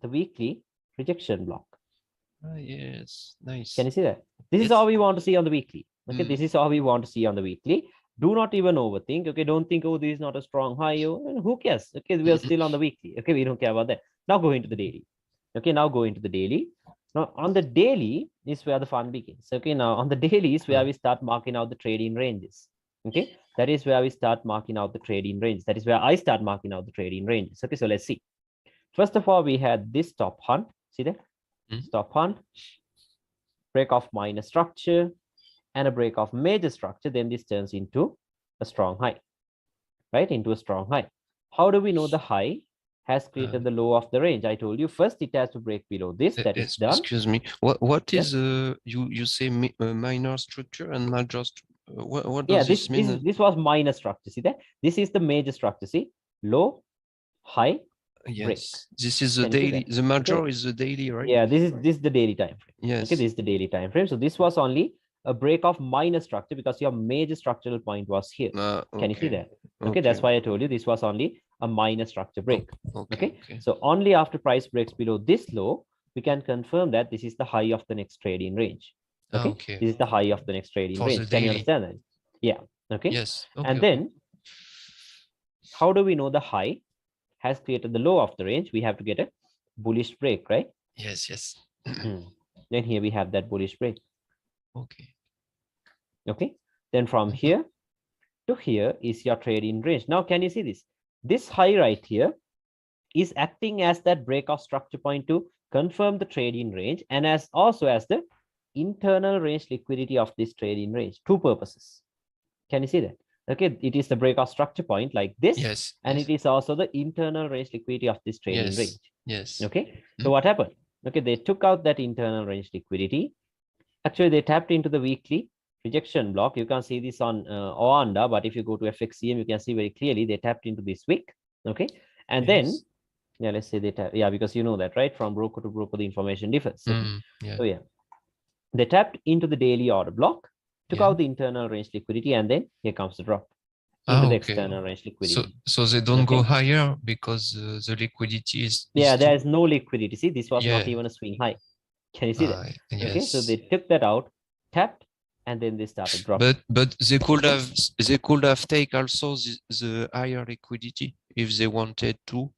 The weekly rejection block. Yes, nice. Can you see that? This is all we want to see on the weekly. Okay, this is all we want to see on the weekly. Do not even overthink. Okay, don't think, oh, this is not a strong high. Oh, who cares? Okay, we are still on the weekly. Okay, we don't care about that. Now go into the daily. Okay, now go into the daily. Now on the daily is where the fun begins. Okay, now on the daily is where we start marking out the trading ranges. Okay, that is where we start marking out the trading ranges. That is where I start marking out the trading ranges. Okay, so let's see. First of all, we had this stop hunt. See that? Stop hunt, break of minor structure, and a break of major structure. Then this turns into a strong high, right? Into a strong high. How do we know the high has created the low of the range? I told you first it has to break below this. That is done. Excuse me. What is you say minor structure and major? What does this mean? This was minor structure. See that? This is the major structure. See, low, high. Yes, break. This is the daily. The major is the daily, right? Yeah, this is the daily time frame. Yes. Okay, this is the daily time frame. So this was only a break of minor structure because your major structural point was here. Can you see that? Okay, that's why I told you this was only a minor structure break. Okay. So only after price breaks below this low, we can confirm that this is the high of the next trading range. Okay. This is the high of the next trading range. Can you understand that? Yeah. Okay. Yes. And then how do we know the high has created the low of the range? We have to get a bullish break, right? Yes. Then here we have that bullish break. Okay. Then from here to here is your trading range. Now, can you see this? This high right here is acting as that break of structure point to confirm the trading range and as also as the internal range liquidity of this trading range. Two purposes. Can you see that? Okay, it is the break of structure point like this, and it is also the internal range liquidity of this trading range. Yes. Okay, so what happened? Okay, they took out that internal range liquidity. Actually, they tapped into the weekly rejection block. You can see this on Oanda, but if you go to FXCM, you can see very clearly they tapped into this wick. Okay, and then let's say they tap. Yeah, because you know that, right? From broker to broker, the information differs. So yeah, they tapped into the daily order block, took out the internal range liquidity, and then here comes the drop into the external range liquidity. So they don't go higher because the liquidity is there is no liquidity. See, this was not even a swing high. Can you see that? Okay, so they took that out, tapped, and then they started dropping. But they could have taken also the higher liquidity if they wanted to.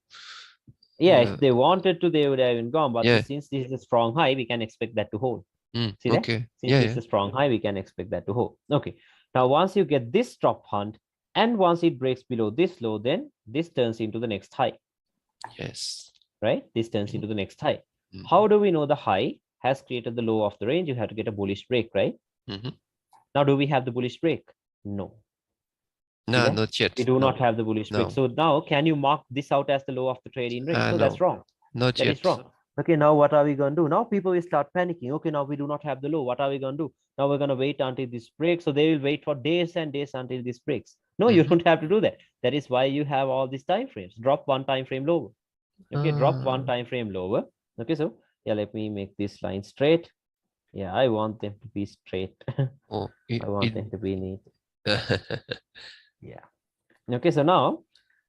Yeah, if they wanted to, they would have even gone. But since this is a strong high, we can expect that to hold. See that? Since it's a strong high, we can expect that to hold. Okay. Now, once you get this stop hunt, and once it breaks below this low, then this turns into the next high. Yes. Right? This turns into the next high. How do we know the high has created the low of the range? You have to get a bullish break, right? Now, do we have the bullish break? No. No, not yet. We do not have the bullish break. So now, can you mark this out as the low of the trading range? No, that's wrong. Not yet. That is wrong. Okay, now what are we going to do? Now people will start panicking. Okay, now we do not have the low. What are we going to do? Now we're going to wait until this breaks. So they will wait for days and days until this breaks. No, you don't have to do that. That is why you have all these time frames. Drop one time frame lower. Okay, drop one time frame lower. Okay, so yeah, let me make this line straight. Yeah, I want them to be straight. I want them to be neat. Yeah. Okay, so now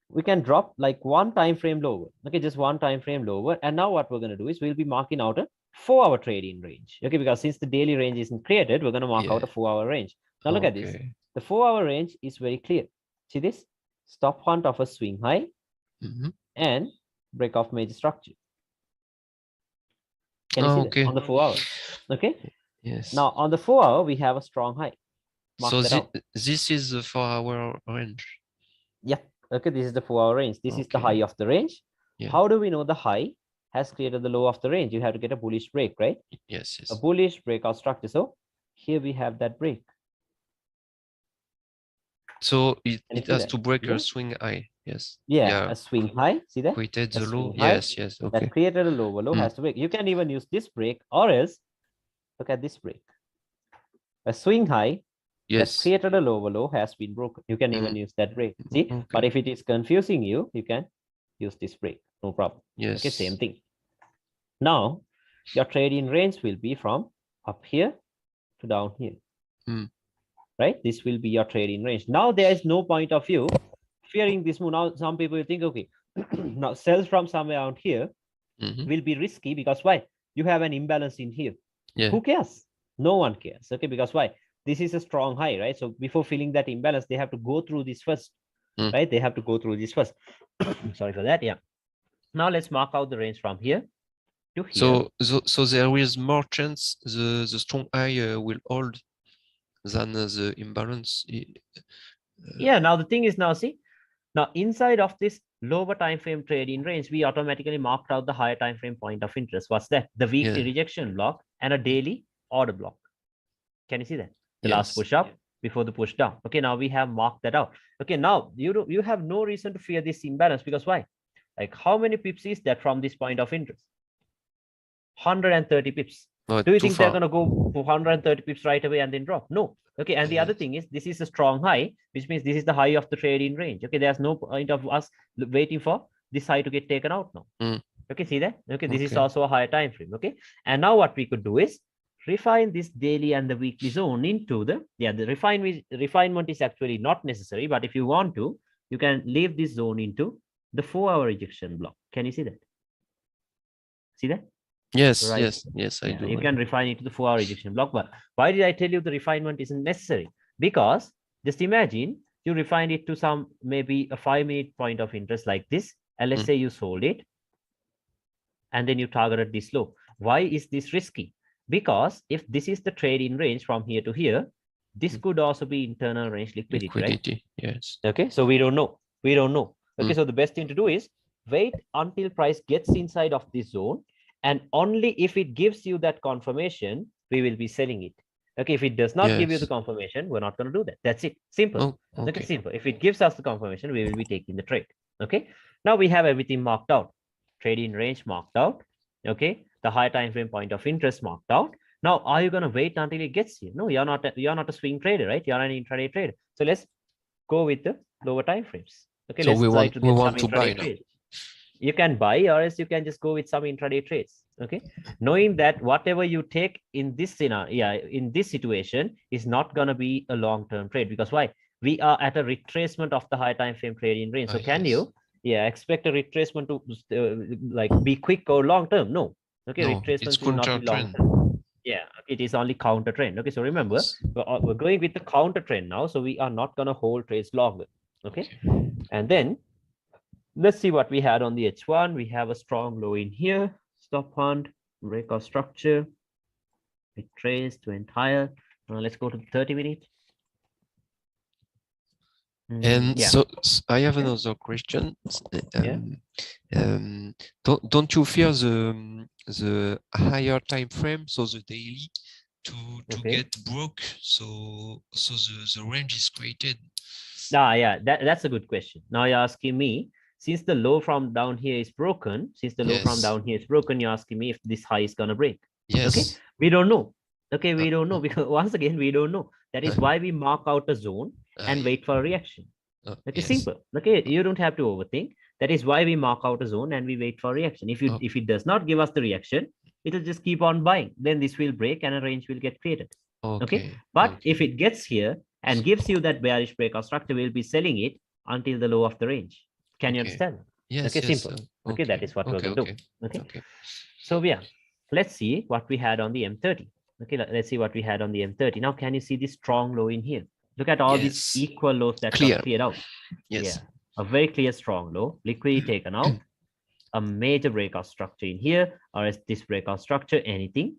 we can drop like one time frame lower. Okay, just one time frame lower. And now what we're going to do is we'll be marking out a 4-hour trading range. Okay, because since the daily range isn't created, we're going to mark out a 4-hour range. Now look at this. The 4-hour range is very clear. See this? Stop hunt of a swing high and break off major structure. Can you see that on the 4 hour? Okay. Yes. Now on the 4 hour, we have a strong high. Mark So that out. this is the 4 hour range. Yep. Okay. This is the 4 hour range. This is the Okay. high of the range. Yeah. How do we know the high has created the low of the range? You have to get a bullish break, right? Yes. A Yes. bullish breakout structure. So here we have that break. So it Can you see has that? to break Yeah. a swing high. Yes. Yeah, a swing high. See that? Created A the low. swing high Yes. Yes. that Okay. created a lower low has to break. You can even use this break, or else look at this break. A swing high that Yes. created a lower low has been broken. You can even use that break. See, Okay. but if it is confusing you, you can use this break. No problem. Yes. Okay, same thing. Now your trading range will be from up here to down here. Right? This will be your trading range. Now there is no point of view fearing this move. Now some people will think, okay, now sells from somewhere out here will be risky because why? You have an imbalance in here. Yeah. Who cares? No one cares. Okay, because why? This is a strong high, right? So before filling that imbalance, they have to go through this first, right? They have to go through this first. Sorry for that. Yeah. Now let's mark out the range from here to here. So there is more chance the strong high will hold than the imbalance. Yeah. Now the thing is, now see, now inside of this lower time frame trading range, we automatically marked out the higher time frame point of interest. What's that? The weekly rejection block and a daily order block. Can you see that? The last push up before the push down. Okay, now we have marked that out. Okay, now you have no reason to fear this imbalance because why? Like how many pips is that from this point of interest? 130 pips. Do you think they're going to go for 130 pips right away and then drop? No. Okay, and the other thing is this is a strong high, which means this is the high of the trading range. Okay, there's no point of us waiting for this high to get taken out now. Okay, see that? Okay, this is also a higher time frame. Okay, and now what we could do is refine this daily and the weekly zone into the refinement is actually not necessary, but if you want to, you can leave this zone into the 4 hour rejection block. Can you see that? See that? Yes, right. yes, I do. You can refine it to the 4 hour rejection block. But why did I tell you the refinement isn't necessary? Because just imagine you refine it to some maybe a 5-minute point of interest like this, and let's say you sold it, and then you targeted this low. Why is this risky? Because if this is the trading range from here to here, this could also be internal range liquidity, right? Yes. Okay, so we don't know. Okay, so the best thing to do is wait until price gets inside of this zone, and only if it gives you that confirmation, we will be selling it. Okay, if it does not give you the confirmation, we're not going to do that. That's it. Simple. Okay, simple. If it gives us the confirmation, we will be taking the trade. Okay, now we have everything marked out. Trading range marked out. Okay, the high time frame point of interest marked out. Now, are you going to wait until it gets here? No, you're not a swing trader, right? You're an intraday trader. So let's go with the lower time frames. Okay, so let's we try to get some to buy intraday trades. You can buy, or else you can just go with some intraday trades. Okay, knowing that whatever you take in this scenario, in this situation, is not going to be a long-term trade, because why? We are at a retracement of the high time frame trading range. So can you expect a retracement to like be quick or long-term? No. Okay, retracement will not be long-term. Yeah, it is only counter trend. Okay, so remember, we're going with the counter trend now, so we are not going to hold trades longer. Okay, and then let's see what we had on the H1. We have a strong low in here, stop hunt, breakout structure, retrace to entire. Let's go to the 30-minute. And so I have another question. Don't you fear the higher time frame, so the daily, to get broke, so the range is created? Yeah, that's a good question. Now you're asking me, since the low from down here is broken, you're asking me if this high is gonna break. Yes. Okay, we don't know. Okay, we don't know, because once again, we don't know. That is why we mark out a zone and wait for a reaction. Okay, simple. Okay, you don't have to overthink. That is why we mark out a zone and we wait for a reaction. If it does not give us the reaction, it'll just keep on buying. Then this will break and a range will get created. Okay, but if it gets here and gives you that bearish breakout structure, we'll be selling it until the low of the range. Can you understand? Yes. Okay, simple. Okay, that is what we're going to do. Okay. So yeah, let's see what we had on the M30. Okay, let's see what we had on the M30. Now, can you see this strong low in here? Look at all these equal lows that got cleared out. Yes. Yeah, a very clear strong low, liquidity taken out. a major breakout structure in here, or is this breakout structure, anything.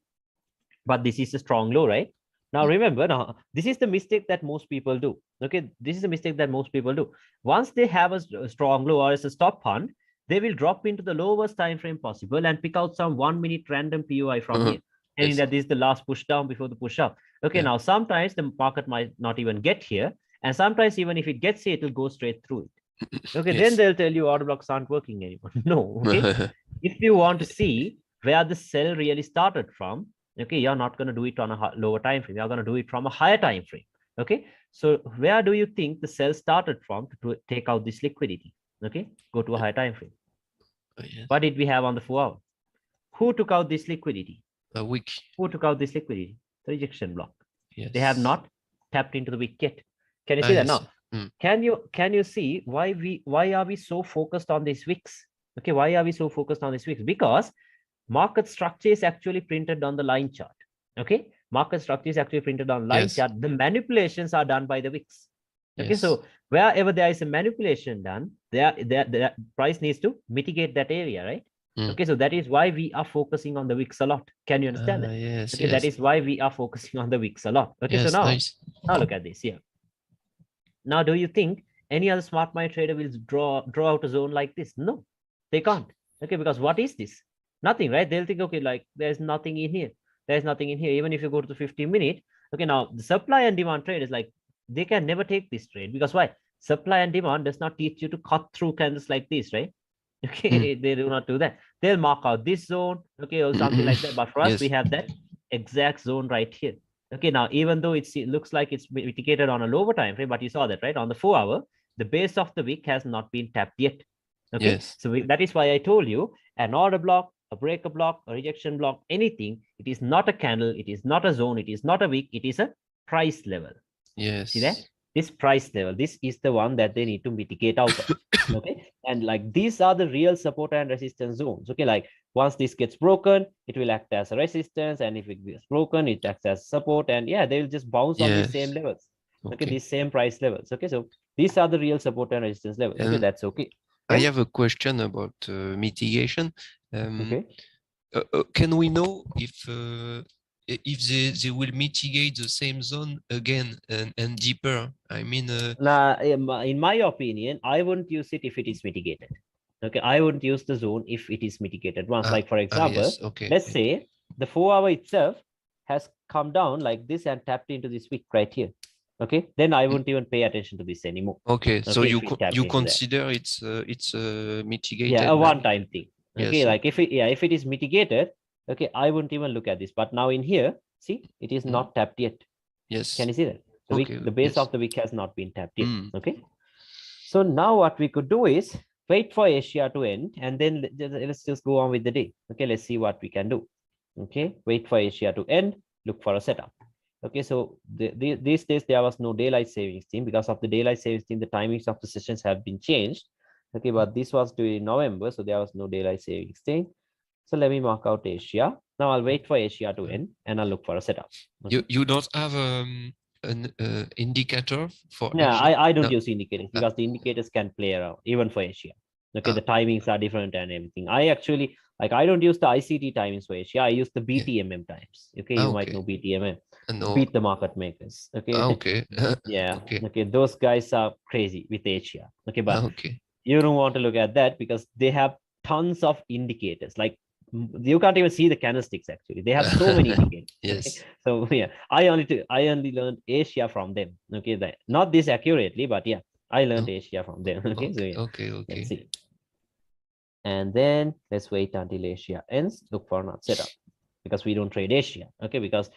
But this is a strong low, right? Now remember, now this is the mistake that most people do. Okay, this is the mistake that most people do. Once they have a strong low or as a stop hunt, they will drop into the lowest time frame possible and pick out some 1 minute random POI from here, telling that this is the last push down before the push up. Okay, now sometimes the market might not even get here, and sometimes even if it gets here, it will go straight through it. Okay, then they'll tell you order blocks aren't working anymore. No, okay. If you want to see where the sell really started from, okay, you're not going to do it on a lower time frame. You're going to do it from a higher time frame. Okay, so where do you think the sell started from to take out this liquidity? Okay, go to a higher time frame. What did we have on the 4 hour? Who took out this liquidity? A wick. Who took out this liquidity? The rejection block. They have not tapped into the wick yet. Can you see that now? Can you see why are we so focused on these wicks? Okay, why are we so focused on these wicks? Because market structure is actually printed on the line chart. Okay, market structure is actually printed on line chart. The manipulations are done by the wicks. Okay, so wherever there is a manipulation done, the price needs to mitigate that area, right? Okay, so that is why we are focusing on the wicks a lot. Can you understand that? Yes. Okay, that is why we are focusing on the wicks a lot. Okay, so now look at this here. Now, do you think any other smart money trader will draw out a zone like this? No, they can't. Okay, because what is this? Nothing, right? They'll think, okay, like there's nothing in here. There's nothing in here. Even if you go to the 15-minute, okay, now the supply and demand trade is like, they can never take this trade because why? Supply and demand does not teach you to cut through candles like this, right? Okay, they do not do that. They'll mark out this zone, okay, or something like that. But for us, we have that exact zone right here. Okay, now even though it looks like it's mitigated on a lower time frame, but you saw that, right? On the 4 hour, the base of the wick has not been tapped yet. Okay, so that is why I told you an order block, a breaker block, a rejection block, anything, it is not a candle, it is not a zone, it is not a wick, it is a price level. See that? This price level, this is the one that they need to mitigate out of. Okay, and like these are the real support and resistance zones. Okay, like once this gets broken, it will act as a resistance, and if it gets broken, it acts as support, and yeah, they will just bounce on these same levels. Okay, these same price levels. Okay, so these are the real support and resistance levels. Okay, that's okay. I have a question about mitigation. Can we know if they will mitigate the same zone again and deeper? I mean, in my opinion, I wouldn't use it if it is mitigated. Okay, I wouldn't use the zone if it is mitigated once. Like for example, let's say the 4 hour itself has come down like this and tapped into this wick right here. Okay, then I wouldn't even pay attention to this anymore. Okay, so you consider it's mitigated? Yeah, a one-time thing. Okay, like if it is mitigated, okay, I wouldn't even look at this. But now in here, see, it is not tapped yet. Yes. Can you see that? The base of the wick has not been tapped yet. Okay. So now what we could do is wait for Asia to end, and then let's just go on with the day. Okay, let's see what we can do. Okay, wait for Asia to end, look for a setup. Okay, so these days there was no daylight savings theme. Because of the daylight savings theme, the timings of the sessions have been changed. Okay, but this was during November, so there was no daylight savings thing. So let me mark out Asia. Now I'll wait for Asia to end and I'll look for a setup. Okay. You don't have an indicator for Asia? I don't use indicators because the indicators can play around even for Asia. Okay, the timings are different and everything. I actually I don't use the ICT timings for Asia. I use the BTMM times. Okay, you might know BTMM. Beat the market makers. Okay. Yeah. Okay, those guys are crazy with Asia. Okay, but you don't want to look at that because they have tons of indicators. Like you can't even see the candlesticks. Actually, they have so many indicators. Yes. Okay? So yeah, I only learned Asia from them. Okay, not this accurately, but yeah, I learned Asia from them. Okay, so yeah. Okay. Let's see. And then let's wait until Asia ends. Look for another setup because we don't trade Asia. Okay, because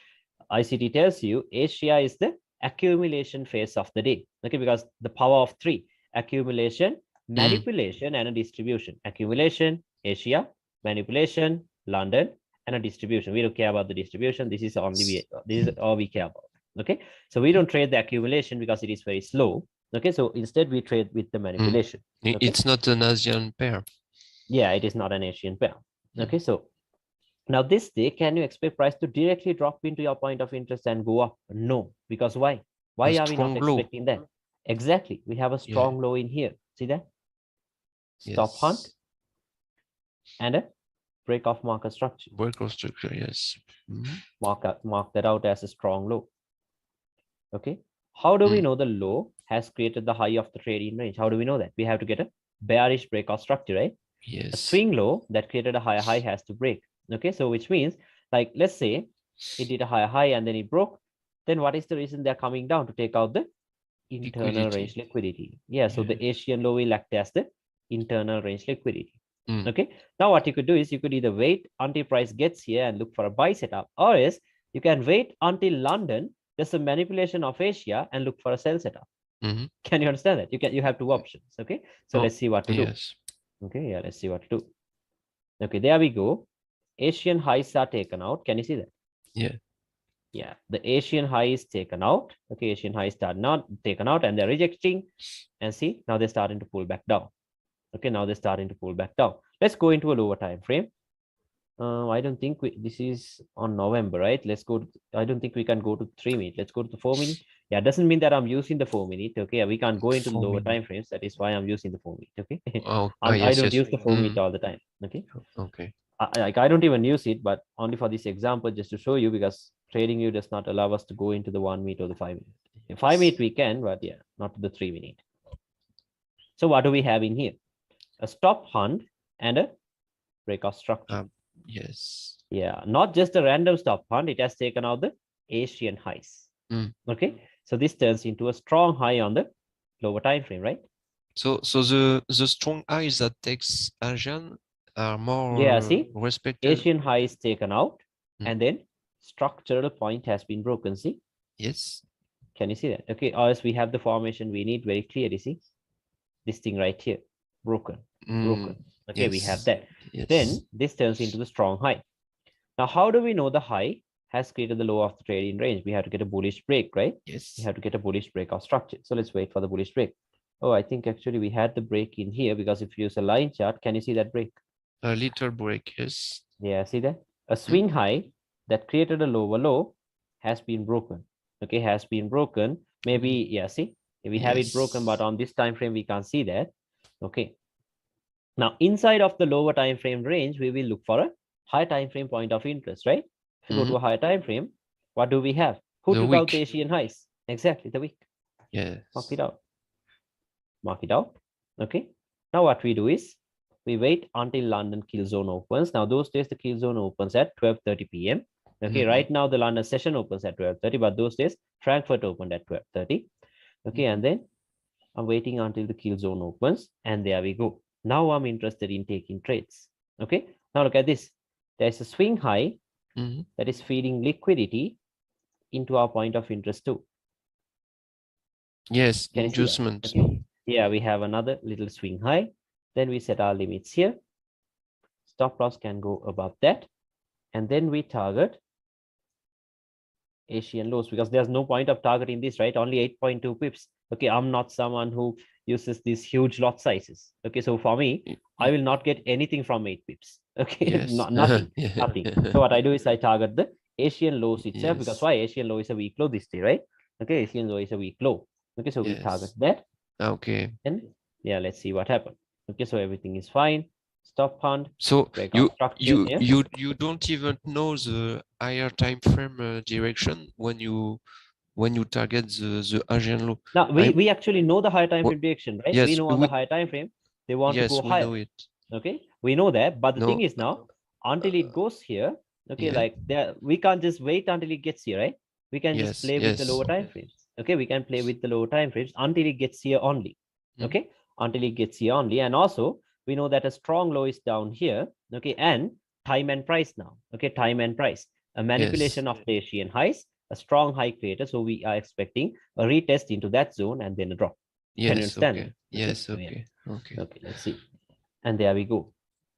ICT tells you Asia is the accumulation phase of the day. Okay, because the power of 3: accumulation, manipulation, and a distribution. Accumulation, Asia; manipulation, London; and a distribution. We don't care about the distribution. This is all we care about. Okay, so we don't trade the accumulation because it is very slow. Okay, so instead we trade with the manipulation. Okay? It's not an Asian pair. Yeah, it is not an Asian pair. Okay, so now this day, can you expect price to directly drop into your point of interest and go up? No, because why? Why are we not expecting that? Exactly, we have a strong low in here. See that? Stop hunt. and a break of market structure. Break of structure, yes. Mark that out as a strong low. Okay. How do we know the low has created the high of the trading range? How do we know that? We have to get a bearish breakout structure, right? Yes. A swing low that created a higher high has to break. Okay. So which means, like, let's say it did a higher high and then it broke. Then what is the reason they're coming down? To take out the internal range liquidity. Yeah. So the Asian low will act as the internal range liquidity. Okay. Now what you could do is you could either wait until price gets here and look for a buy setup, or else you can wait until London does a manipulation of Asia and look for a sell setup. Can you understand that? You have two options. Okay. So let's see what to do. Okay. Yeah. Let's see what to do. Okay. There we go. Asian highs are taken out. Can you see that? Yeah. Yeah, the Asian high is taken out. Okay, Asian high start not taken out and they're rejecting. And see, now they're starting to pull back down. Okay, now they're starting to pull back down. Let's go into a lower time frame. I don't think this is on November, right? Let's go. I don't think we can go to 3 minute. Let's go to the 4 minute. Yeah, it doesn't mean that I'm using the 4 minute. Okay, we can't go into the lower time frames. That is why I'm using the 4 minute. Okay, I don't use the 4 minute all the time. Okay. Okay. I don't even use it, but only for this example, just to show you, because TradingView does not allow us to go into the 1 minute or the 5 minute. In 5 minute we can, but yeah, not the 3 minute. So what do we have in here? A stop hunt and a breakout structure. Yes. Yeah, not just a random stop hunt. It has taken out the Asian highs. Okay, so this turns into a strong high on the lower time frame, right? So the strong highs that takes Asian are more see, respected. Asian high is taken out and then structural point has been broken. See? Yes. Can you see that? Okay, or else we have the formation we need very clearly. See this thing right here, broken. Okay, we have that. Then this turns into the strong high. Now, how do we know the high has created the low of the trading range? We have to get a bullish break, right? Yes. We have to get a bullish breakout structure. So let's wait for the bullish break. Oh, I think actually we had the break in here, because if you use a line chart, can you see that break? A little break, yes. Yeah, see that? A swing high that created a lower low has been broken. Okay, has been broken. Maybe, yeah, see, we have it broken, but on this time frame, we can't see that. Okay. Now, inside of the lower time frame range, we will look for a high time frame point of interest, right? If you go to a higher time frame, what do we have? Who took out the Asian highs? Exactly, the wick. Yeah. Mark it out. Mark it out. Okay. Now what we do is we wait until London kill zone opens. Now those days the kill zone opens at 12:30 p.m. Okay, right now the London session opens at 12:30, but those days Frankfurt opened at 12:30. Okay, and then I'm waiting until the kill zone opens, and there we go. Now I'm interested in taking trades. Okay, now look at this. There's a swing high that is feeding liquidity into our point of interest too. Yes, adjustment. Okay. Yeah, we have another little swing high. Then we set our limits here. Stop loss can go above that. And then we target Asian lows, because there's no point of targeting this, right? Only 8.2 pips. Okay, I'm not someone who uses these huge lot sizes. Okay, so for me, I will not get anything from 8 pips. Okay, nothing. Nothing. So what I do is I target the Asian lows itself, because why? Asian low is a weak low this day, right? Okay, Asian low is a weak low. Okay, so we target that. Okay. And yeah, let's see what happens. Okay, so everything is fine. Stop hunt. So you don't even know the higher time frame direction when you target the Asian low. Now we actually know the higher time frame direction, right? Yes, we know on the higher time frame they want to go higher. Yes, we know it. Okay, we know that, but the thing is now until it goes here, okay, like there we can't just wait until it gets here, right? We can just play with the lower time frames. Okay, we can play with the lower time frames until it gets here only. Okay, until it gets here only. And also we know that a strong low is down here. Okay, and time and price now. Okay, time and price, a manipulation of the Asian highs, a strong high creator. So we are expecting a retest into that zone and then a drop. Can you understand? Okay. Yes. Okay. Okay. Okay, let's see. And there we go.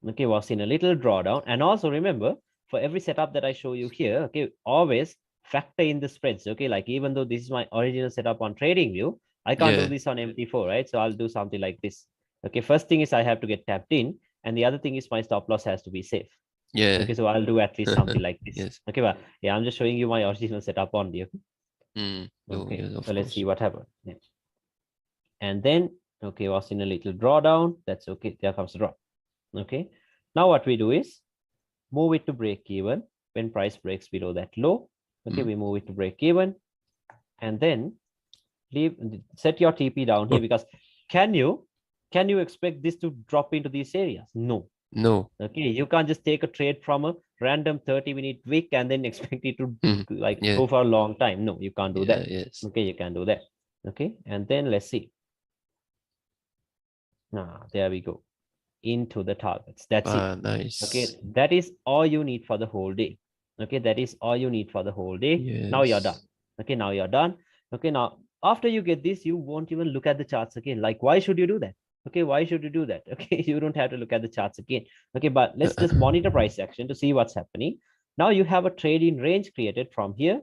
Okay, was in a little drawdown. And also remember, for every setup that I show you here, okay, always factor in the spreads. Okay, like even though this is my original setup on TradingView, I can't do this on MT4, right? So I'll do something like this. Okay, first thing is I have to get tapped in, and the other thing is my stop loss has to be safe. Yeah. Okay, so I'll do at least something like this. Yes. Okay, but yeah, I'm just showing you my original setup only. Okay, okay. So let's see what happens. Yeah. And then, okay, was in a little drawdown. That's okay. There comes the drop. Okay. Now what we do is move it to break even when price breaks below that low. Okay, we move it to break even, and then set your TP down here, because can you expect this to drop into these areas? No. No. Okay, you can't just take a trade from a random 30-minute wick and then expect it to go for a long time. No, you can't do that. Yes. Okay, you can't do that. Okay, and then let's see. There we go, into the targets. That's it. Nice. Okay, that is all you need for the whole day. Okay, that is all you need for the whole day. Yes. Now you're done. Okay, now you're done. Okay, now after you get this, you won't even look at the charts again. Like, why should you do that? Okay, why should you do that? Okay, you don't have to look at the charts again. Okay, but let's just monitor price action to see what's happening. Now you have a trading range created from here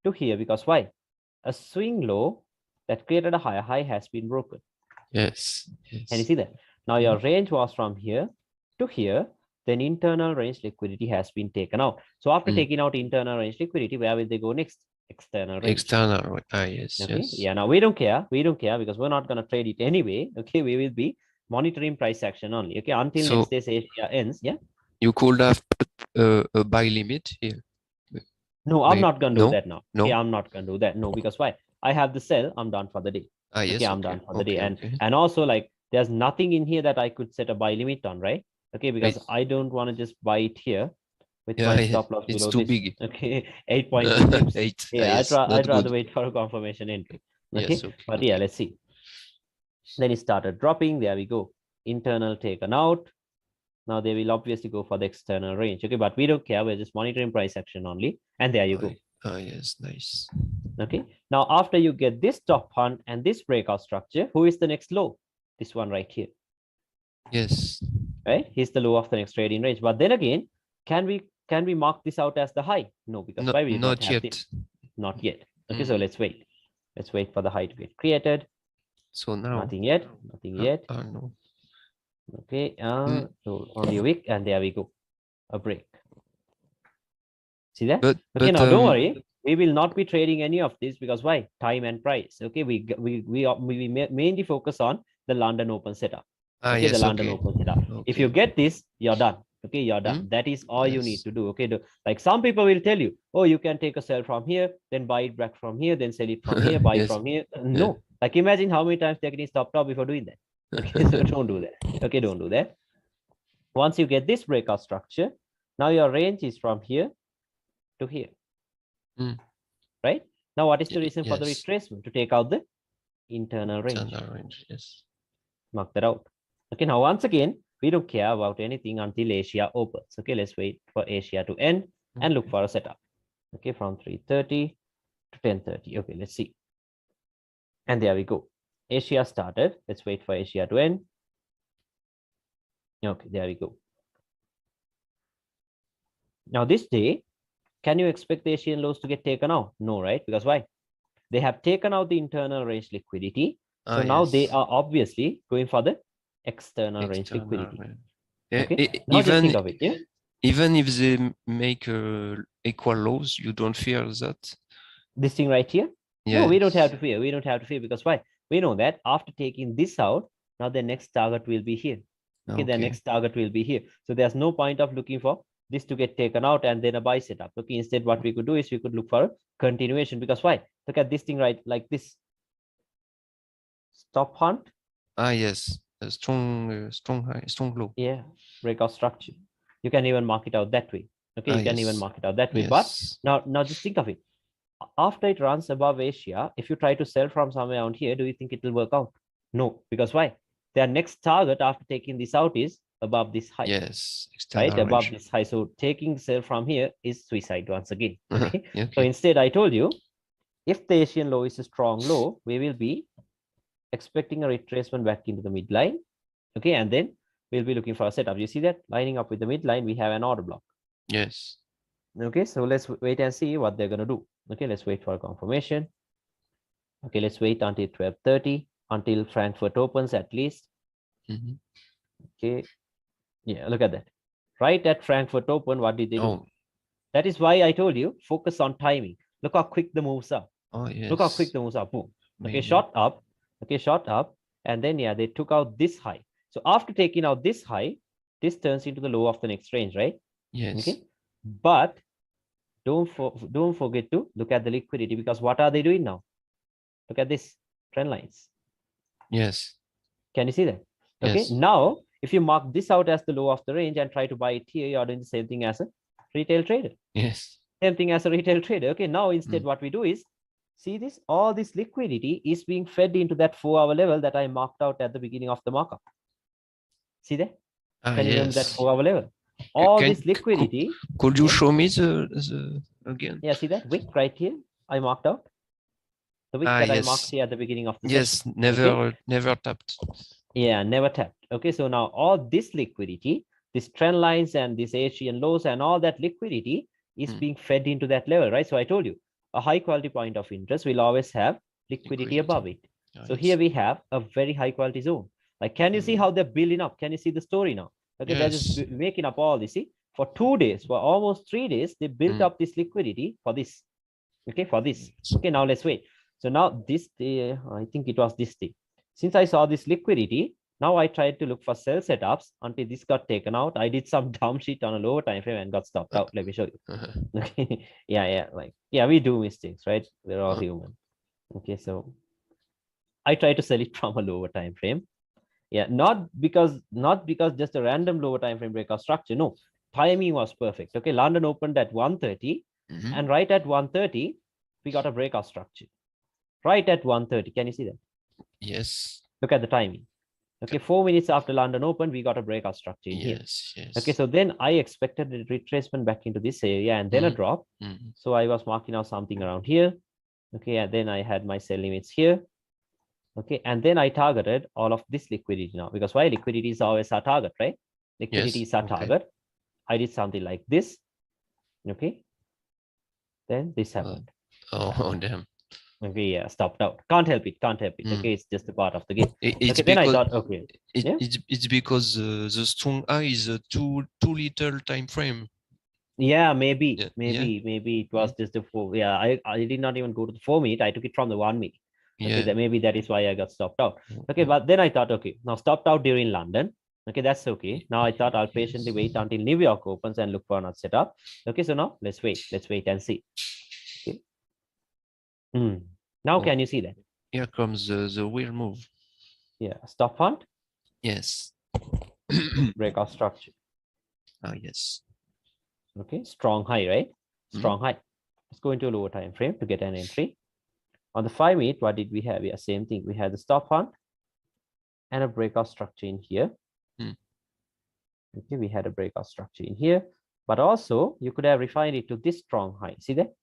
to here, because why? A swing low that created a higher high has been broken. Yes. Can you see that? Now your range was from here to here, then internal range liquidity has been taken out. So after taking out internal range liquidity, where will they go next? External range. External. Yes. Okay. Yes. Yeah. Now we don't care. We don't care because we're not going to trade it anyway. Okay. We will be monitoring price action only. Okay. Until next day's Asia ends. Yeah. You could have put a buy limit here. No, I'm not going to do that now. No. Okay, I'm not going to do that. No, because why? I have the sell. I'm done for the day. Yes. Okay, I'm done for the day. And also, like, there's nothing in here that I could set a buy limit on, right? Okay, because I don't want to just buy it here with my stop loss below. It's too big. Okay, 8.2. 8. Yeah, I'd rather wait for a confirmation entry. Okay, yes, but yeah, let's see. Then it started dropping. There we go. Internal taken out. Now they will obviously go for the external range. Okay, but we don't care. We're just monitoring price action only. And there you go. Yes, nice. Okay. Now, after you get this top hunt and this breakout structure, who is the next low? This one right here. Yes. Right? Here's the low of the next trading range. But then again, can we mark this out as the high? No, because why we not yet. This? Not yet. Okay, so let's wait. Let's wait for the high to get created. So now nothing yet. Nothing yet. No. Okay. So only a wick, and there we go. A break. See that? Okay, now don't worry. We will not be trading any of this because why? Time and price. Okay, we mainly focus on the London Open setup. Okay, yes, the London Open setup. Okay. If you get this, you're done. Okay, you're done. That is all you need to do. Okay, like some people will tell you, oh, you can take a sell from here, then buy it back from here, then sell it from here, buy it from here. No, like imagine how many times they're getting stopped out before doing that. Okay, so don't do that. Okay, don't do that. Once you get this breakout structure, now your range is from here to here. Right? Now, what is the reason for the retracement? To take out the internal range. Yes. Mark that out. Okay, now once again, we don't care about anything until Asia opens. Okay, let's wait for Asia to end and look for a setup. Okay, from 3:30 to 10:30. Okay, let's see. And there we go. Asia started. Let's wait for Asia to end. Okay, there we go. Now this day, can you expect the Asian lows to get taken out? No, right? Because why? They have taken out the internal range liquidity. So now they are obviously going for the external range liquidity. Okay? Now just think of it. Yeah? Even if they make equal lows, you don't fear that? This thing right here? Yes. No, we don't have to fear. We don't have to fear because why? We know that after taking this out, now the next target will be here. Okay, the next target will be here. So there's no point of looking for this to get taken out and then a buy setup. Okay, instead what we could do is we could look for a continuation because why? Look at this thing right like this. Stop hunt. Yes, a strong high, strong low. Yeah, breakout structure. You can even mark it out that way. Okay, you can even mark it out that way. But now just think of it. After it runs above Asia, if you try to sell from somewhere around here, do you think it will work out? No, because why? Their next target after taking this out is above this high. Yes, right above this high. So taking sell from here is suicide once again. Okay? So instead, I told you, if the Asian low is a strong low, we will be expecting a retracement back into the midline. Okay, and then we'll be looking for a setup. You see that lining up with the midline, we have an order block. Yes. Okay, so let's wait and see what they're gonna do. Okay, let's wait for a confirmation. Okay, let's wait until 12:30 until Frankfurt opens at least. Okay, yeah, look at that. Right at Frankfurt open, what did they do? That is why I told you focus on timing. Look how quick the moves are. Look how quick the moves are. Boom. Okay, shot up. Okay, shot up, and then they took out this high. So after taking out this high, this turns into the low of the next range, right? Yes. Okay. But don't forget to look at the liquidity, because what are they doing now? Look at this trend lines. Yes. Can you see that? Okay. Yes. Now, if you mark this out as the low of the range and try to buy it here, you are doing the same thing as a retail trader. Yes. Same thing as a retail trader. Okay. Now, instead, what we do is, see this, all this liquidity is being fed into that 4-hour level that I marked out at the beginning of the markup. See that? Can you remember that 4-hour level? All this liquidity. Could you show me the again? Yeah, see that wick right here? I marked out the wick that I marked here at the beginning of the session. Never tapped. Yeah, never tapped. Okay, so now all this liquidity, this trend lines and this HE and lows and all that liquidity is being fed into that level, right? So I told you, a high quality point of interest will always have liquidity above it. So here we have a very high quality zone. Like, can you see how they're building up? Can you see the story now? Okay, they're just making up all this. See, for 2 days, for almost 3 days, they built up this liquidity for this. Okay, for this. Okay, now let's wait. So now this day, I think it was this day. Since I saw this liquidity, now I tried to look for sell setups until this got taken out. I did some dumb shit on a lower time frame and got stopped out. Let me show you. Okay. Yeah, we do mistakes, right? We're all human. Okay, so I try to sell it from a lower time frame. Yeah, not because just a random lower time frame breakout structure. No, timing was perfect. Okay, London opened at 1:30, and right at 1:30 we got a breakout structure. Right at 1:30, can you see that? Yes. Look at the timing. Okay, 4 minutes after London opened, we got a breakout structure in here. Yes. Okay, so then I expected a retracement back into this area and then a drop. So I was marking out something around here. Okay, and then I had my sell limits here. Okay, and then I targeted all of this liquidity now, because why? Liquidity is always our target, right? Liquidity is our target. I did something like this. Okay, then this happened. Oh damn. Okay, yeah, stopped out. Can't help it. Okay, it's just a part of the game. It's okay, then I thought, okay, it's because the strong eye is a too little time frame. Yeah, maybe it was just a 4. Yeah, I did not even go to the 4 minute. I took it from the 1 minute. Okay, maybe that is why I got stopped out. Okay, but then I thought, okay, now stopped out during London. Okay, that's okay. Now I thought I'll patiently wait until New York opens and look for another setup. Okay, so now let's wait and see. Okay. Now can you see that? Here comes the wheel move. Yeah, stop hunt. Yes. Breakout structure. Yes. Okay, strong high, right? Strong high. Let's go into a lower time frame to get an entry. On the 5 minute, what did we have? Yeah, same thing. We had the stop hunt and a breakout structure in here. Okay, we had a breakout structure in here, but also you could have refined it to this strong high. See that?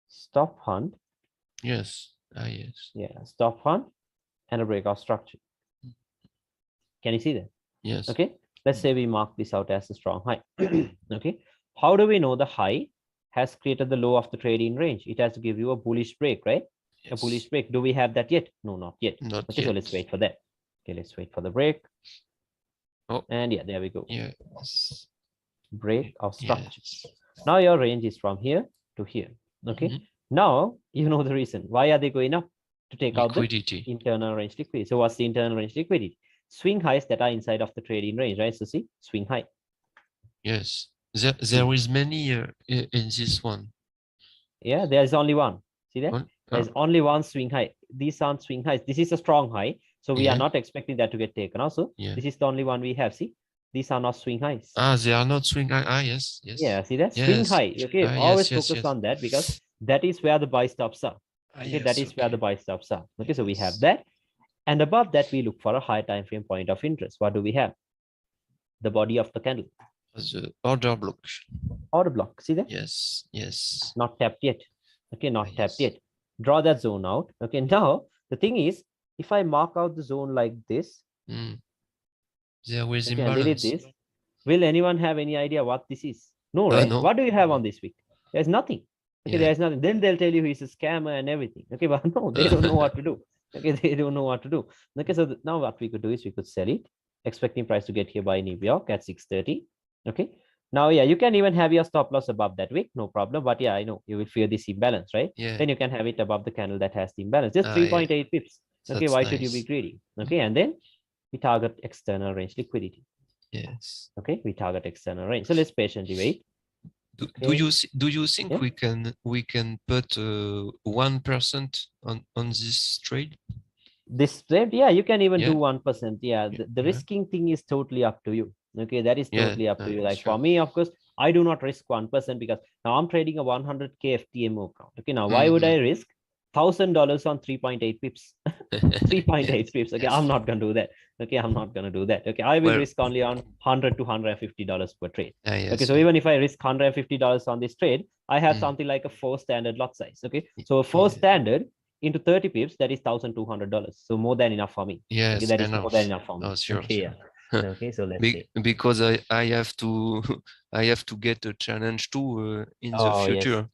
Stop hunt. Yes. Yes. Yeah, stop hunt and a breakout structure. Can you see that? Yes. Okay, let's say we mark this out as a strong high. Okay, how do we know the high has created the low of the trading range? It has to give you a bullish break, right? Yes. A bullish break. Do we have that yet? No, not yet. Okay, so let's wait for that. Okay, let's wait for the break. Oh, and yeah, there we go. Yes. Break of structures. Now your range is from here to here. Okay. Now you know the reason. Why are they going up? To take liquidity. Out the internal range liquidity. So what's the internal range liquidity? Swing highs that are inside of the trading range, right? So see, swing high. Yes. There is many in this one. Yeah, there's only one. See that? There's only one swing high. These aren't swing highs. This is a strong high. So we are not expecting that to get taken also. This is the only one we have. See, these are not swing highs. They are not swing high. Yes. Yeah, see that? Swing high. Okay, always focus on that, because that is where the buy stops are. Okay, that is where the buy stops are. Okay, so we have that. And above that, we look for a high time frame point of interest. What do we have? The body of the candle. The order block. Order block. See that? Yes. Yes. Not tapped yet. Okay, not tapped yet. Draw that zone out. Okay, now the thing is, if I mark out the zone like this, there was imbalance. This, will anyone have any idea what this is? No, right? No. What do you have on this week? There's nothing. Okay, there's nothing. Then they'll tell you he's a scammer and everything. Okay, but no, they don't know what to do. Okay, they don't know what to do. Okay, so now what we could do is we could sell it, expecting price to get here by New York at 6:30. Okay. Now, yeah, you can even have your stop loss above that wick, no problem. But yeah, I know you will fear this imbalance, right? Yeah. Then you can have it above the candle that has the imbalance, just 3.8 pips. Okay, why should you be greedy? Okay, and then we target external range liquidity. Yes. Okay, we target external range. So let's patiently wait. Do Okay. you think Yeah. we can put 1% on this trade? This trade, yeah, you can even Yeah. do 1%. Yeah, the Yeah. risking thing is totally up to you. Okay, that is totally up to you. Like sure. for me, of course, I do not risk 1% because now I'm trading a 100K FTMO account. Okay, now why would I risk $1,000 on 3.8 pips? 3.8 pips. Okay, I'm not gonna do that. Okay, I'm not gonna do that. Okay, I will risk only on $100 to $150 per trade. Yes, okay, so even if I risk $150 on this trade, I have something like a 4 standard lot size. Okay, so 4 standard into 30 pips, that is $1,200. So more than enough for me. Yes, okay, that is more than enough for me. Oh, sure, okay, sure. yeah. Okay, so let's see. Because I have to I have to get a challenge too in the future. Yes.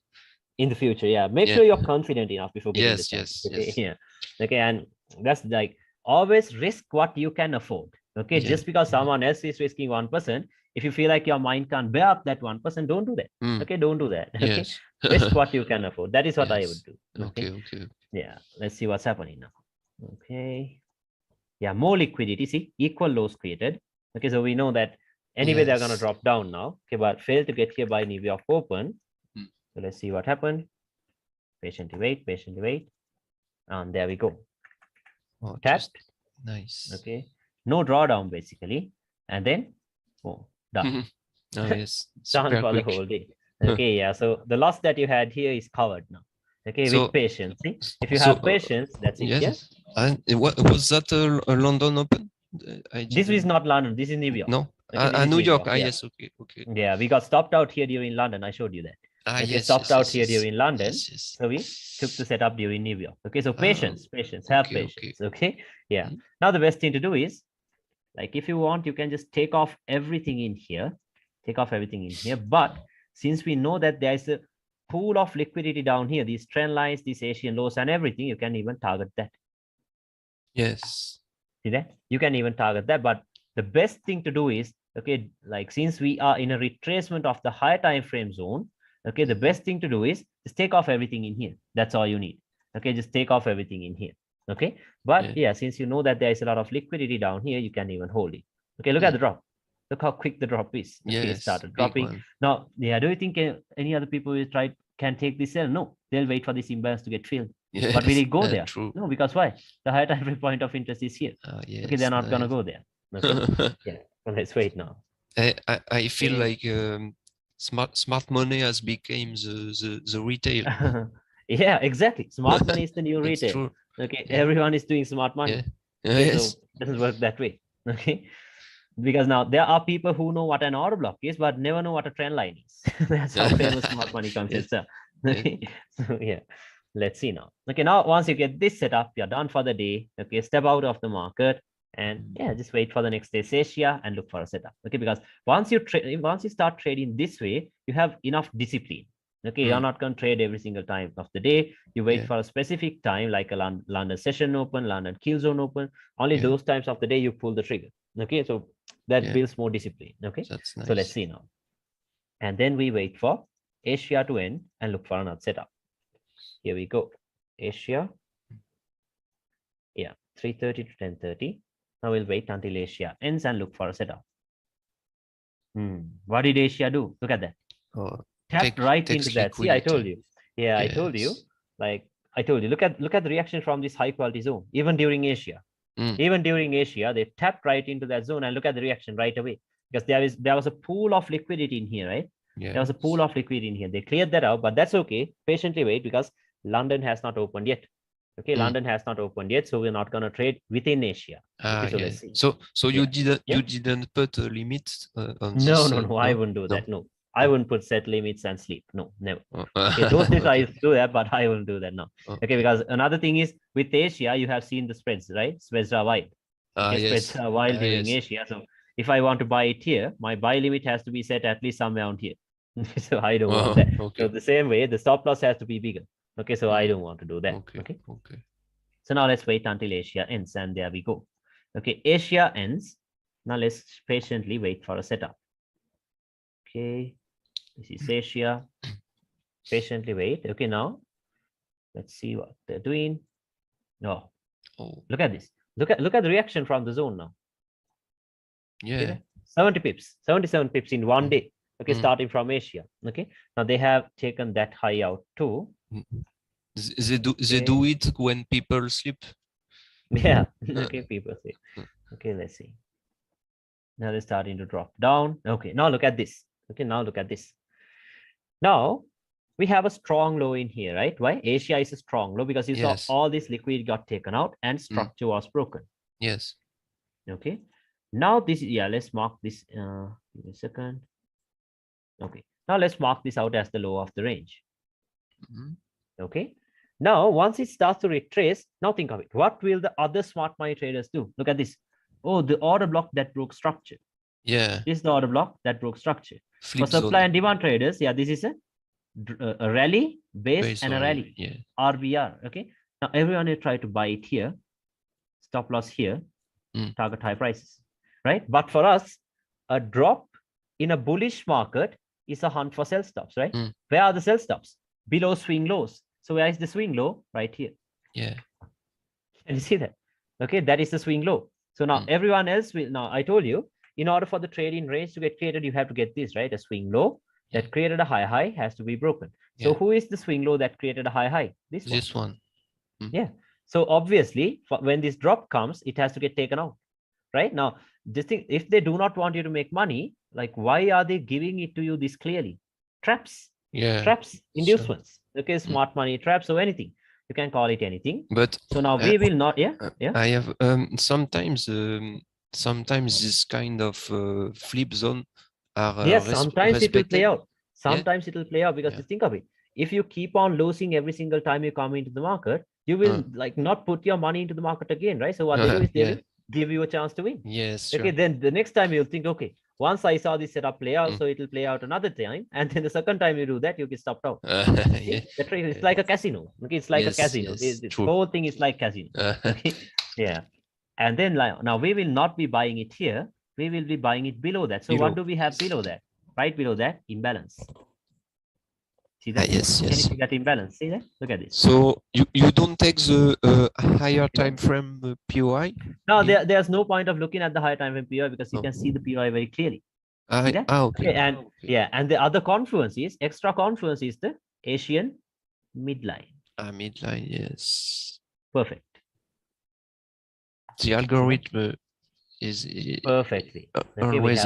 In the future, yeah. Make sure you're confident enough before getting the challenge. Okay, yeah. Okay, and that's like always risk what you can afford. Okay, just because someone else is risking 1%, if you feel like your mind can't bear up that 1%, don't do that. Okay, don't do that. Okay, risk what you can afford. That is what I would do. Okay. Yeah, let's see what's happening now. Okay, yeah, more liquidity. See, equal lows created. Okay, so we know that anyway they're gonna drop down now. Okay, but fail to get here by New York Open. So let's see what happened. Patiently wait, and there we go. Tapped. Nice. Okay, no drawdown basically, and then done. Yes, done for the whole day. Okay, yeah. So the loss that you had here is covered now. Okay, with patience. See, if you have patience, that's it. Yes. And what was that a London Open? This is not London. This is New York. No, okay, New York. Yes. Okay. Yeah, we got stopped out here during London. I showed you that. Okay, stopped out here during London. So we took the setup during New York. Okay, so patience, have patience. Okay, yeah. Now the best thing to do is, like, if you want, you can just take off everything in here. But since we know that there is a pool of liquidity down here, these trend lines, these Asian lows and everything, you can even target that. Yes. See that? You can even target that. But the best thing to do is, okay, like since we are in a retracement of the higher time frame zone, okay, the best thing to do is just take off everything in here. That's all you need. Okay, just take off everything in here. Okay, but yeah, since you know that there is a lot of liquidity down here, you can even hold it. Okay, look at the drop. Look how quick the drop is. Okay, it started dropping. Now, yeah, do you think any other people will can take this sell? No, they'll wait for this imbalance to get filled. But will it go there? True. No, because why? The higher time frame point of interest is here. Okay, they're not gonna go there. Okay, yeah. Well, let's wait now. I feel like smart money has become the retail. Yeah, exactly. Smart money is the new retail. True. Okay, everyone is doing smart money. Okay, so it doesn't work that way. Okay, because now there are people who know what an order block is, but never know what a trend line is. That's how famous smart money concepts are. Okay, so yeah, let's see now. Okay, now once you get this set up, you're done for the day. Okay, step out of the market. And yeah, just wait for the next day's Asia and look for a setup. Okay, because once you start trading this way, you have enough discipline. Okay, you're not going to trade every single time of the day. You wait for a specific time, like a London session open, London kill zone open. Only those times of the day you pull the trigger. Okay, so that builds more discipline. Okay, nice. So let's see now. And then we wait for Asia to end and look for another setup. Here we go. Asia. Yeah, 3:30 to 10:30. Now we'll wait until Asia ends and look for a setup. What did Asia do? Look at that. Tapped right into that. See, I told you. Yeah, I told you. Like I told you, look at the reaction from this high quality zone. Even during Asia, they tapped right into that zone and look at the reaction right away. Because there was a pool of liquidity in here, right? There was a pool of liquidity in here. They cleared that out, but that's okay. Patiently wait because London has not opened yet. Okay, London has not opened yet, so we're not going to trade within Asia. Okay, so let's see. So you didn't put a limit on this? No, I wouldn't do that. No, I wouldn't put set limits and sleep. No, never. Okay, those days I used to do that, but I wouldn't do that now. Okay, because another thing is with Asia, you have seen the spreads, right? Spreads are wide. Spreads are wide during Asia. So if I want to buy it here, my buy limit has to be set at least somewhere around here. So I don't want that. So the same way, the stop loss has to be bigger. Okay, so I don't want to do that. Okay. So now let's wait until Asia ends, and there we go. Okay, Asia ends. Now let's patiently wait for a setup. Okay, this is Asia. Patiently wait. Okay, now let's see what they're doing. No, look at this. Look at the reaction from the zone now. Yeah. 70 pips, 77 pips in one day. Okay, starting from Asia. Okay, now they have taken that high out too. They do it when people sleep. Yeah. Okay, people sleep. Okay, let's see. Now they're starting to drop down. Okay, now look at this. Okay, now look at this. Now we have a strong low in here, right? Why? Asia is a strong low because you saw all this liquid got taken out and structure was broken. Yes. Okay. Now this, yeah, let's mark this. Give me a second. Okay. Now let's mark this out as the low of the range. Okay. Now, once it starts to retrace, now think of it. What will the other smart money traders do? Look at this. Oh, the order block that broke structure. Yeah. This is the order block that broke structure. For supply and demand traders, yeah, this is a rally, base and a rally. Yeah. RBR. Okay. Now everyone will try to buy it here. Stop loss here. Target high prices. Right. But for us, a drop in a bullish market is a hunt for sell stops, right? Where are the sell stops? Below swing lows. So where is the swing low? Right here. Yeah. Can you see that? Okay, that is the swing low. So now everyone else will, now I told you, in order for the trading range to get created, you have to get this, right? A swing low that created a high has to be broken. So who is the swing low that created a high? This one. Yeah. So obviously, when this drop comes, it has to get taken out. Right now, this thing, if they do not want you to make money, like why are they giving it to you this clearly? Traps. Yeah. Traps, inducements. Okay, smart money traps or anything. You can call it anything. But so now we will not. Yeah. I have sometimes this kind of flip zone are yes. Sometimes it will play out. Sometimes it will play out because Yeah. think of it. If you keep on losing every single time you come into the market, you will like not put your money into the market again, right? So what they do is they will give you a chance to win. Yes. Okay, then the next time you'll think, okay, once I saw this setup play out, so it will play out another time, and then the second time you do that, you get stopped out. It's like a casino. Okay, it's like a casino. This whole thing is like casino. Okay? Yeah, and then like now we will not be buying it here. We will be buying it below that. So what do we have below that? Right below that, imbalance. See that? Yes. Can you see that imbalance? See that? Look at this. So you don't take the higher time frame POI? No, there's no point of looking at the higher time frame POI because you can see the POI very clearly. Okay. And and the other confluence is extra confluence is the Asian midline. Midline, yes. Perfect. The algorithm is perfectly. Always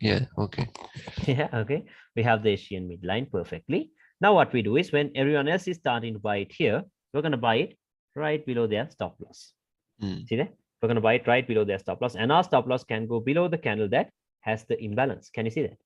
yeah. Okay. Yeah. Okay. We have the Asian midline perfectly. Now what we do is when everyone else is starting to buy it here, we're going to buy it right below their stop loss. See that? We're going to buy it right below their stop loss, and our stop loss can go below the candle that has the imbalance. Can you see that?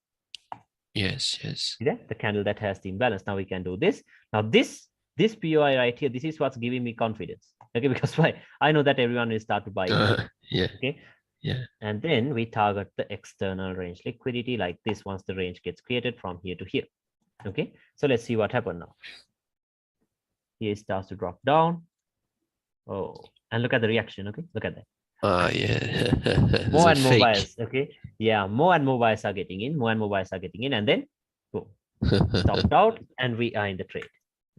Yes. See that? The candle that has the imbalance. Now we can do this. Now this POI right here, this is what's giving me confidence. Okay, because why? I know that everyone will start to buy it. Yeah. Okay. Yeah. And then we target the external range liquidity like this once the range gets created from here to here. Okay, so let's see what happened now. Here it starts to drop down. Oh, and look at the reaction. Okay, look at that. Yeah. More and more buyers. Okay, yeah, more and more buyers are getting in. More and more buyers are getting in, and then boom, stopped out, and we are in the trade.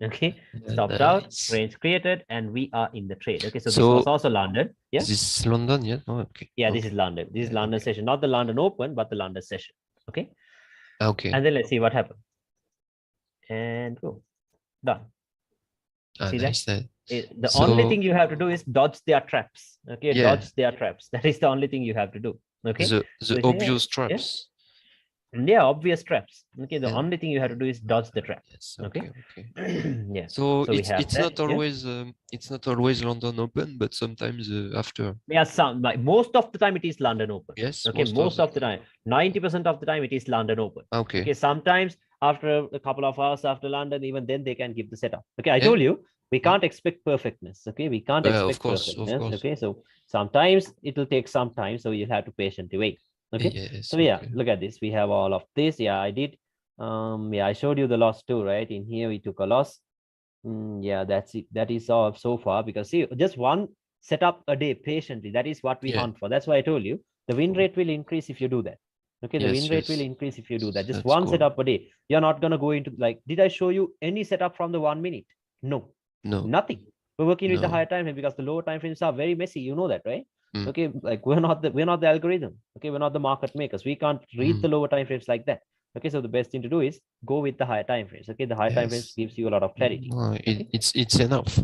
Okay, stopped out, range created, and we are in the trade. Okay, so this was also London. Yeah, this is London. Yeah. Oh, okay. Yeah, this is London. This is London session, not the London Open, but the London session. Okay. Okay. And then let's see what happened. And boom, done. See nice that? The only thing you have to do is dodge their traps. Okay, dodge their traps. That is the only thing you have to do. Okay, the obvious traps. Yeah, obvious traps. Okay, the only thing you have to do is dodge the trap. Yes, okay. Yeah. So it's not always it's not always London Open, but sometimes after. Yeah, like most of the time it is London Open. Yes. Okay, most of the time, 90% of the time it is London Open. Okay. Okay, sometimes after a couple of hours after London, even then they can give the setup. Okay, I told you we can't expect perfectness. Okay, we can't expect perfectness. Okay, so sometimes it will take some time, so you have to patiently wait. Okay, yes, so yeah, look at this. We have all of this. Yeah, I did. Yeah, I showed you the loss too, right? In here we took a loss. Yeah, that's it. That is all so far, because see, just one setup a day patiently. That is what we hunt for. That's why I told you the win rate will increase if you do that. Okay, the win rate will increase if you do that. Just one setup a day. You're not gonna go into like. Did I show you any setup from the 1 minute? No, no, nothing. We're working with the higher time frame because the lower time frames are very messy. You know that, right? Okay, like we're not the algorithm. Okay, we're not the market makers. We can't read the lower time frames like that. Okay, so the best thing to do is go with the higher time frames. Okay, the higher time frames gives you a lot of clarity. Okay? It's enough.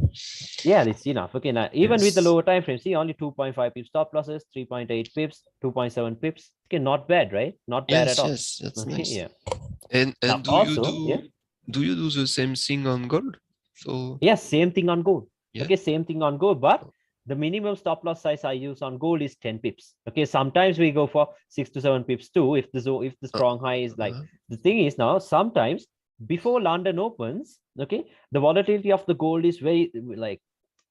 Yeah, it's enough. Okay, now even with the lower time frame, see only 2.5 pips stop losses, 3.8 pips, 2.7 pips. Okay, not bad, right? Not bad at all. Yes, that's Okay, nice. yeah. And Now, do also, you do the same thing on gold? So yes, same thing on gold. Yeah. Okay, same thing on gold, but the minimum stop loss size I use on gold is 10 pips. Okay, sometimes we go for 6 to 7 pips too. If the strong high is like the thing is now sometimes before London opens, okay, the volatility of the gold is very like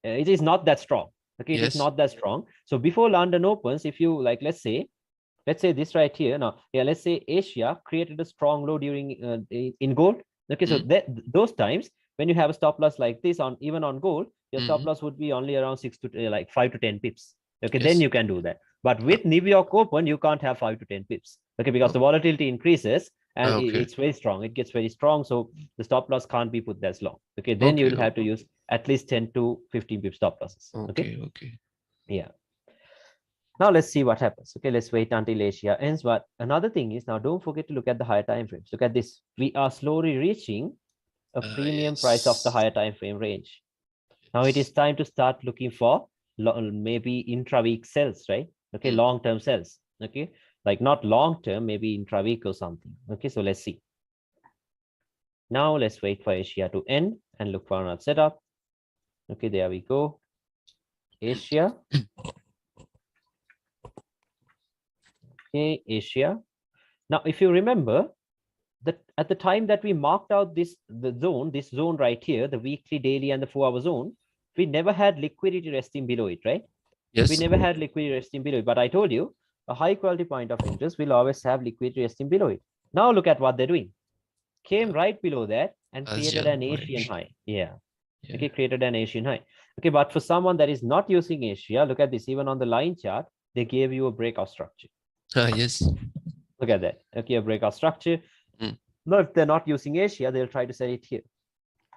it is not that strong. Okay, it is not that strong. So before London opens, if you like, let's say this right here now, yeah, let's say Asia created a strong low during in gold. Okay, so those times when you have a stop loss like this on even on gold, your stop loss would be only around 5 to 10 pips. Okay, then you can do that. But with New York Open, you can't have 5 to 10 pips. Okay, because the volatility increases and it's very strong. It gets very strong, so the stop loss can't be put that long. Okay, then you will have to use at least 10 to 15 pip stop losses. Okay. Yeah. Now let's see what happens. Okay, let's wait until Asia ends. But another thing is now don't forget to look at the higher time frames. Look at this. We are slowly reaching a premium price of the higher time frame range. Now it is time to start looking for maybe intra-week sells, right? Okay, long-term sells. Okay, like not long-term, maybe intra-week or something. Okay, so let's see. Now let's wait for Asia to end and look for another setup. Okay, there we go. Asia. Okay, Asia. Now, if you remember that at the time that we marked out this zone right here, the weekly, daily, and the 4-hour zone, we never had liquidity resting below it, right? Yes. We never had liquidity resting below it. But I told you, a high quality point of interest will always have liquidity resting below it. Now look at what they're doing. Came right below that and created an Asian high. Yeah. Okay, created an Asian high. Okay, but for someone that is not using Asia, look at this. Even on the line chart, they gave you a breakout structure. Yes. Look at that. Okay, a breakout structure. Now, if they're not using Asia, they'll try to sell it here.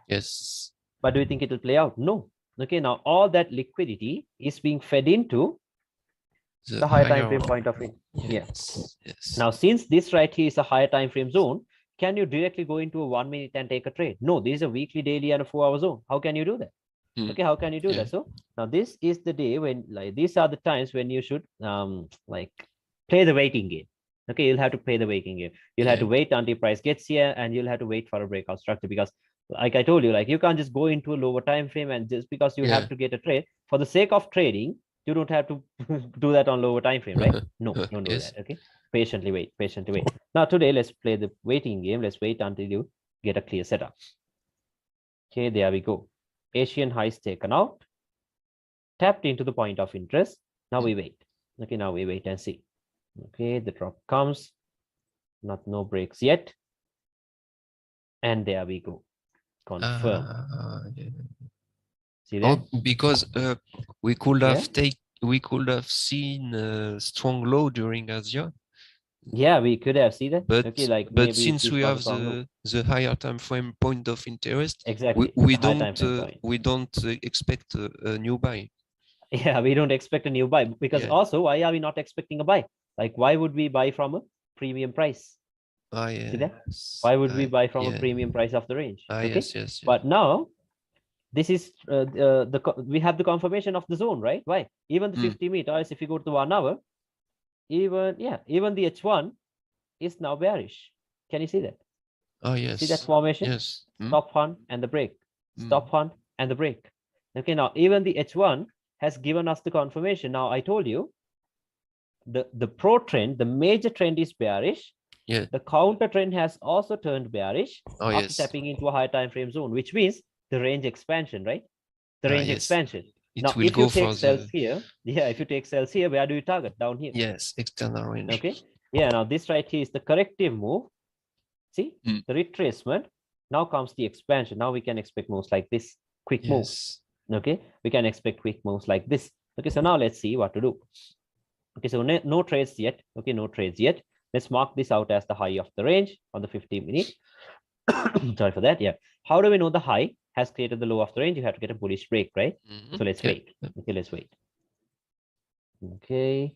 Yes. But do you think it will play out? No. Okay, now all that liquidity is being fed into the higher time frame point of view. Yes. Now, since this right here is a higher time frame zone, can you directly go into a 1 minute and take a trade? No, this is a weekly, daily, and a 4-hour zone. How can you do that? Okay, how can you do that? So now this is the day when like these are the times when you should like play the waiting game. Okay, you'll have to play the waiting game. You'll have to wait until price gets here and you'll have to wait for a breakout structure because like I told you, like you can't just go into a lower time frame and just because you have to get a trade for the sake of trading, you don't have to do that on lower time frame, right? No, don't do that. Okay, patiently wait. Now today, let's play the waiting game. Let's wait until you get a clear setup. Okay, there we go. Asian highs taken out, tapped into the point of interest. Now we wait. Okay, now we wait and see. Okay, the drop comes, no breaks yet. And there we go. Confirm. See that? Oh, because we could have seen a strong low during Asia. Yeah, we could have seen that. But okay, like but since we have the higher time frame point of interest, exactly, we don't expect a new buy. Yeah, we don't expect a new buy because also why are we not expecting a buy? Like why would we buy from a premium price? See that? Why would we buy from a premium price of the range? Okay, yes. But now this is we have the confirmation of the zone, right? Why? Even the 50 meters, if you go to the 1 hour, even the H1 is now bearish. Can you see that? Oh yes. See that formation? Yes. Stop hunt and the break. Stop hunt and the break. Okay, now even the H1 has given us the confirmation. Now I told you the pro trend, the major trend is bearish. Yeah. The counter trend has also turned bearish after stepping into a high time frame zone, which means the range expansion, right? The range expansion. Now, if you take sells here, if you take sells here, where do you target? Down here. Yes, external range. Okay. Yeah. Now this right here is the corrective move. See the retracement. Now comes the expansion. Now we can expect moves like this. Quick moves. Okay. We can expect quick moves like this. Okay. So now let's see what to do. Okay. So no trades yet. Okay. No trades yet. Let's mark this out as the high of the range on the 15 minute. Sorry for that. Yeah. How do we know the high has created the low of the range? You have to get a bullish break, right? So let's wait. Okay, let's wait. Okay,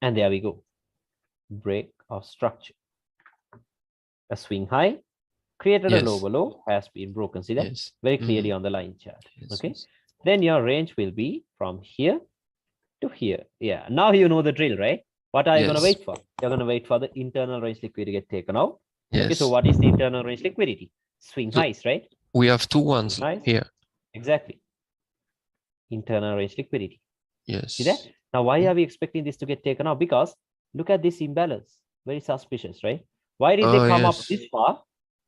and there we go. Break of structure. A swing high created a lower low has been broken. See that very clearly on the line chart. Okay, then your range will be from here to here. Yeah, now you know the drill, right? What are you going to wait for? You're going to wait for the internal range liquidity to get taken out. Okay, so what is the internal range liquidity? Swing highs, right? We have two ones here. Exactly. Internal range liquidity. Yes. See that? Now, why are we expecting this to get taken out? Because look at this imbalance. Very suspicious, right? Why did they come up this far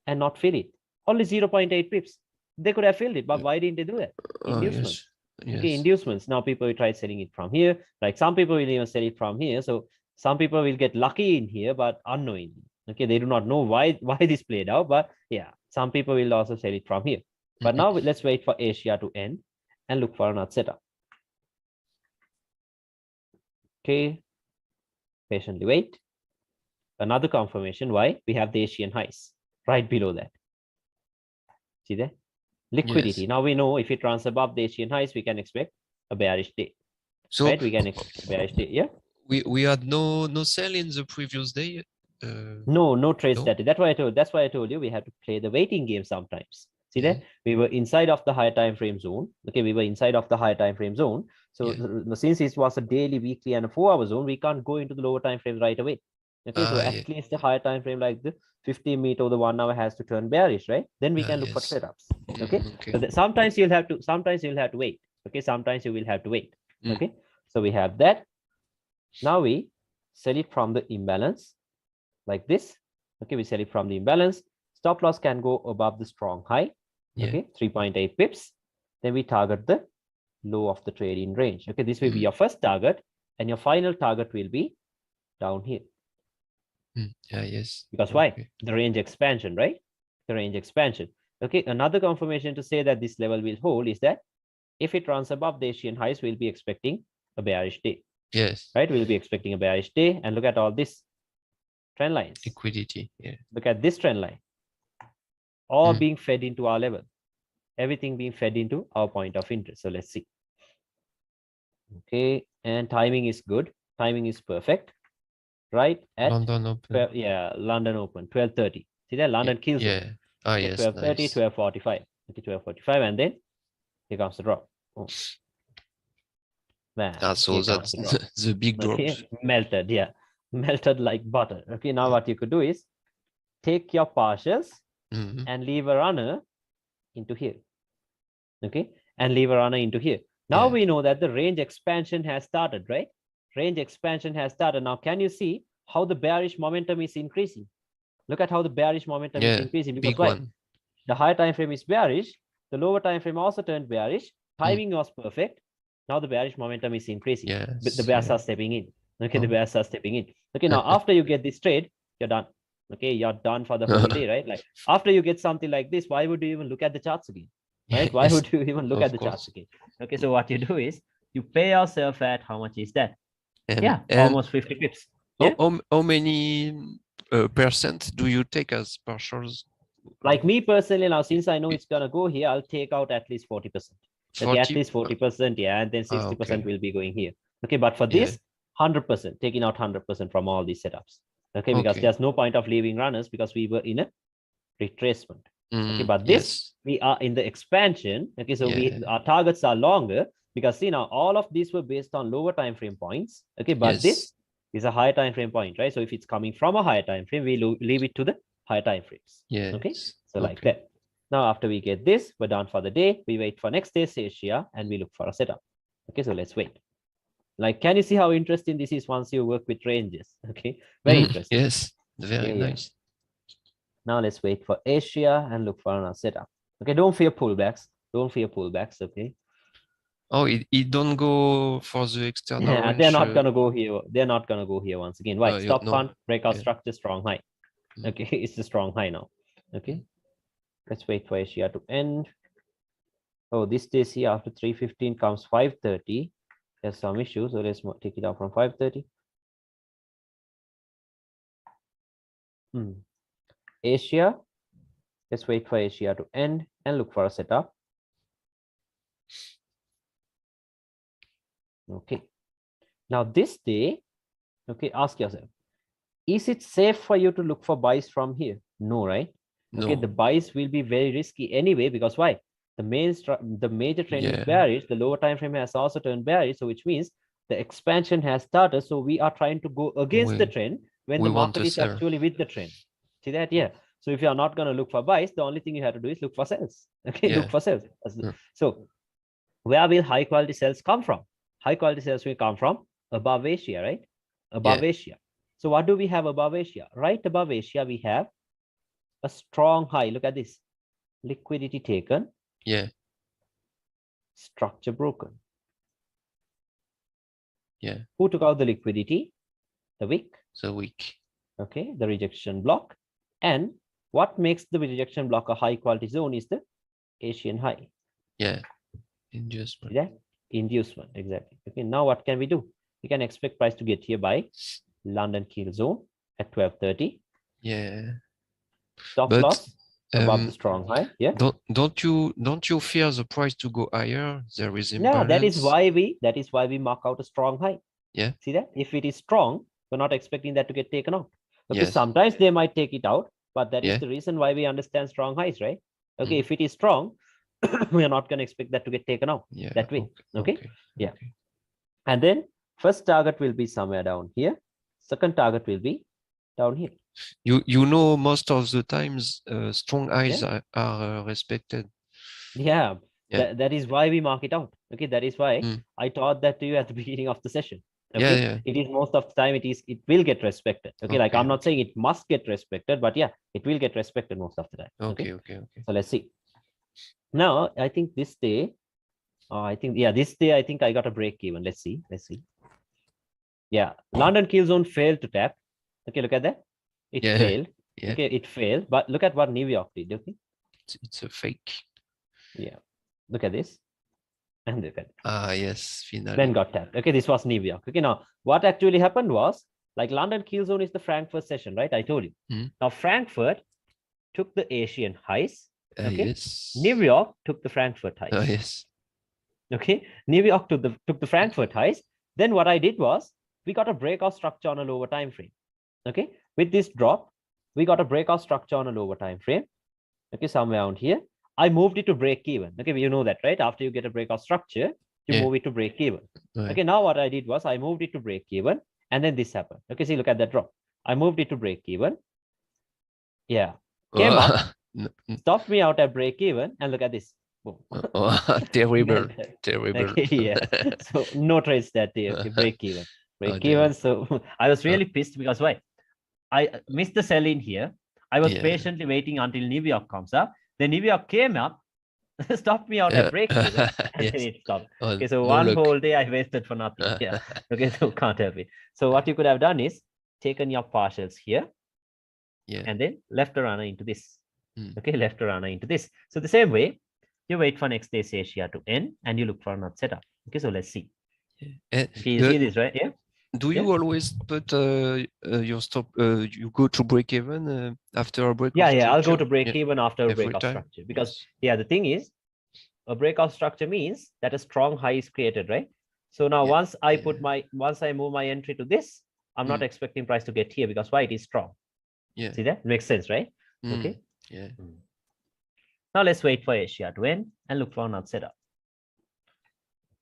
and not fill it? Only 0.8 pips. They could have filled it, but why didn't they do that? Inducements. Okay, inducements. Now people will try selling it from here. Like some people will even sell it from here. So some people will get lucky in here, but unknowingly. Okay, they do not know why this played out, but yeah, some people will also sell it from here. But now let's wait for Asia to end and look for another setup. Okay, patiently wait. Another confirmation. Why? We have the Asian highs right below that. See there? Liquidity. Now we know if it runs above the Asian highs, we can expect a bearish day. So right? We can expect a bearish day. Yeah. We had no sell in the previous day. No trade strategy. That's why I told you we have to play the waiting game sometimes. See that we were inside of the higher time frame zone. Okay, we were inside of the higher time frame zone. So since it was a daily, weekly, and a 4-hour zone, we can't go into the lower time frame right away. Okay, so at least the higher time frame like the 15 minute or the 1 hour has to turn bearish, right? Then we can look for setups. Okay, so sometimes you'll have to wait. Okay, sometimes you will have to wait. Okay, so we have that. Now we sell it from the imbalance like this. Okay, we sell it from the imbalance. Stop loss can go above the strong high. Okay, 3.8 pips. Then we target the low of the trading range. Okay, this will be your first target, and your final target will be down here. Because why? The range expansion, right? The range expansion. Okay, another confirmation to say that this level will hold is that if it runs above the Asian highs, we'll be expecting a bearish day. Yes. Right, we'll be expecting a bearish day. And look at all this trend lines. Liquidity. Yeah. Look at this trend line. All being fed into our level. Everything being fed into our point of interest. So let's see. Okay, and timing is good. Timing is perfect. Right at London Open. 12, yeah, London Open, 12:30. See that London kills. Yeah. Ah, yes. 12:30, nice. 12:45. Okay, 12:45, and then here comes the drop. Oh. Man, so that's the big drop. Okay, melted, yeah, melted like butter. Okay, now what you could do is take your partials and leave a runner into here. Okay, and leave a runner into here. Now we know that the range expansion has started, right? Range expansion has started. Now, can you see how the bearish momentum is increasing? Look at how the bearish momentum is increasing. Because why? The higher time frame is bearish. The lower time frame also turned bearish. Timing was perfect. Now the bearish momentum is increasing. But the bears are stepping in. Okay, the bears are stepping in. Okay, now after you get this trade, you're done. Okay, you're done for the whole day, right? Like after you get something like this, why would you even look at the charts again? Right? Why would you even look at the charts again? Okay, so what you do is you pay yourself at how much is that? And almost 50 pips. Yeah? How many percent do you take as partials? Like me personally, now since I know it's gonna go here, I'll take out at least 40%. Okay, at least 40%, yeah, and then 60% will be going here. Okay, but for this, 100%, taking out 100% from all these setups. Okay, because there's no point of leaving runners because we were in a retracement. Okay, but this we are in the expansion. Okay, so our targets are longer. Because see now, all of these were based on lower time frame points. Okay, but this is a higher time frame point, right? So if it's coming from a higher time frame, we leave it to the higher time frames. Yeah. Okay. So like that. Now after we get this, we're done for the day. We wait for next day's Asia and we look for a setup. Okay, so let's wait. Like, can you see how interesting this is once you work with ranges? Okay, very interesting. Yes, very nice. Now let's wait for Asia and look for another setup. Okay, don't fear pullbacks. Don't fear pullbacks. Okay. Oh, it don't go for the external range. They're not gonna go here. They're not gonna go here once again. Why? Stop fund, breakout structure, strong high. Okay, it's a strong high now. Okay, let's wait for Asia to end. Oh, this stays here after 3:15 comes 5:30. There's some issues, so let's take it out from 5:30. Asia. Let's wait for Asia to end and look for a setup. Okay, Now this day, okay, ask yourself, is it safe for you to look for buys from here? No, right? Okay, No. the buys will be very risky anyway, because why? The major trend is bearish. The lower time frame has also turned bearish, so which means the expansion has started. So we are trying to go against the trend when the market is actually with the trend. See that? Yeah. So if you are not going to look for buys, the only thing you have to do is look for sells. Okay, look for sells. So where will high quality sells come from? High quality sells will come from above Asia, right? Above Asia. So what do we have above Asia? Right above Asia, we have a strong high. Look at this. Liquidity taken. Yeah. Structure broken. Yeah. Who took out the liquidity? The wick. The wick. Okay, the rejection block. And what makes the rejection block a high quality zone is the Asian high. Yeah. Inducement. Yeah, inducement, exactly. Okay, now what can we do? We can expect price to get here by London keel zone at 12:30. Yeah. Stop loss above the strong high. Yeah. Don't you fear the price to go higher? There is imbalance. No, that is why we mark out a strong high. Yeah. See that? If it is strong, we're not expecting that to get taken out. Okay, sometimes they might take it out, but that is the reason why we understand strong highs, right? Okay, if it is strong, we are not going to expect that to get taken out that way. Okay. Yeah. And then first target will be somewhere down here. Second target will be down here. You know, most of the times strong highs are respected. Yeah. That is why we mark it out. Okay, that is why I taught that to you at the beginning of the session. Okay, it is most of the time it will get respected. Okay, like I'm not saying it must get respected, but yeah, it will get respected most of the time. Okay. So let's see. Now I think this day, this day I think I got a break even. Let's see. Yeah, London keel zone failed to tap. Okay, look at that. It failed. Okay, it failed. But look at what New York did. Okay, it's a fake. Yeah, look at this. And look at yes, finally. Then got tapped. Okay, this was New York. Okay, now what actually happened was, like, London keel zone is the Frankfurt session, right? I told you. Now Frankfurt took the Asian highs. Okay, New York took the Frankfurt highs. Okay, New York took the Frankfurt highs. Then what I did was, we got a breakout structure on a lower time frame. Okay, with this drop, we got a breakout structure on a lower time frame. Okay, somewhere around here. I moved it to break even. Okay, you know that, right? After you get a breakout structure, you move it to break even. Okay, now what I did was I moved it to break even, and then this happened. Okay, see, look at that drop. I moved it to break even. Yeah, came up, stopped me out at break even, and look at this. Boom. Terrible. Okay, yeah. So no trades that day. Okay, break even. Break even. So I was really pissed because why? I missed the sell in here. I was patiently waiting until New York comes up. Then New York came up, stopped me out at break even, and then it stopped. Okay, so one whole day I wasted for nothing. Yeah. Okay, so can't help it. So what you could have done is taken your partials here, and then left a runner into this. Okay, left a runner into this. So the same way, you wait for next day's Asia to end, and you look for another setup. Okay, so let's see. Okay, you see this, right? Yeah. Do you always put your stop? You go to break even after a break? Yeah, I'll go to break even after a breakout structure, because the thing is, a breakout structure means that a strong high is created, right? So now once I move my entry to this, I'm not expecting price to get here, because why? It is strong. Yeah. See that? Makes sense, right? Okay. Yeah. Now let's wait for Asia to end and look for another setup.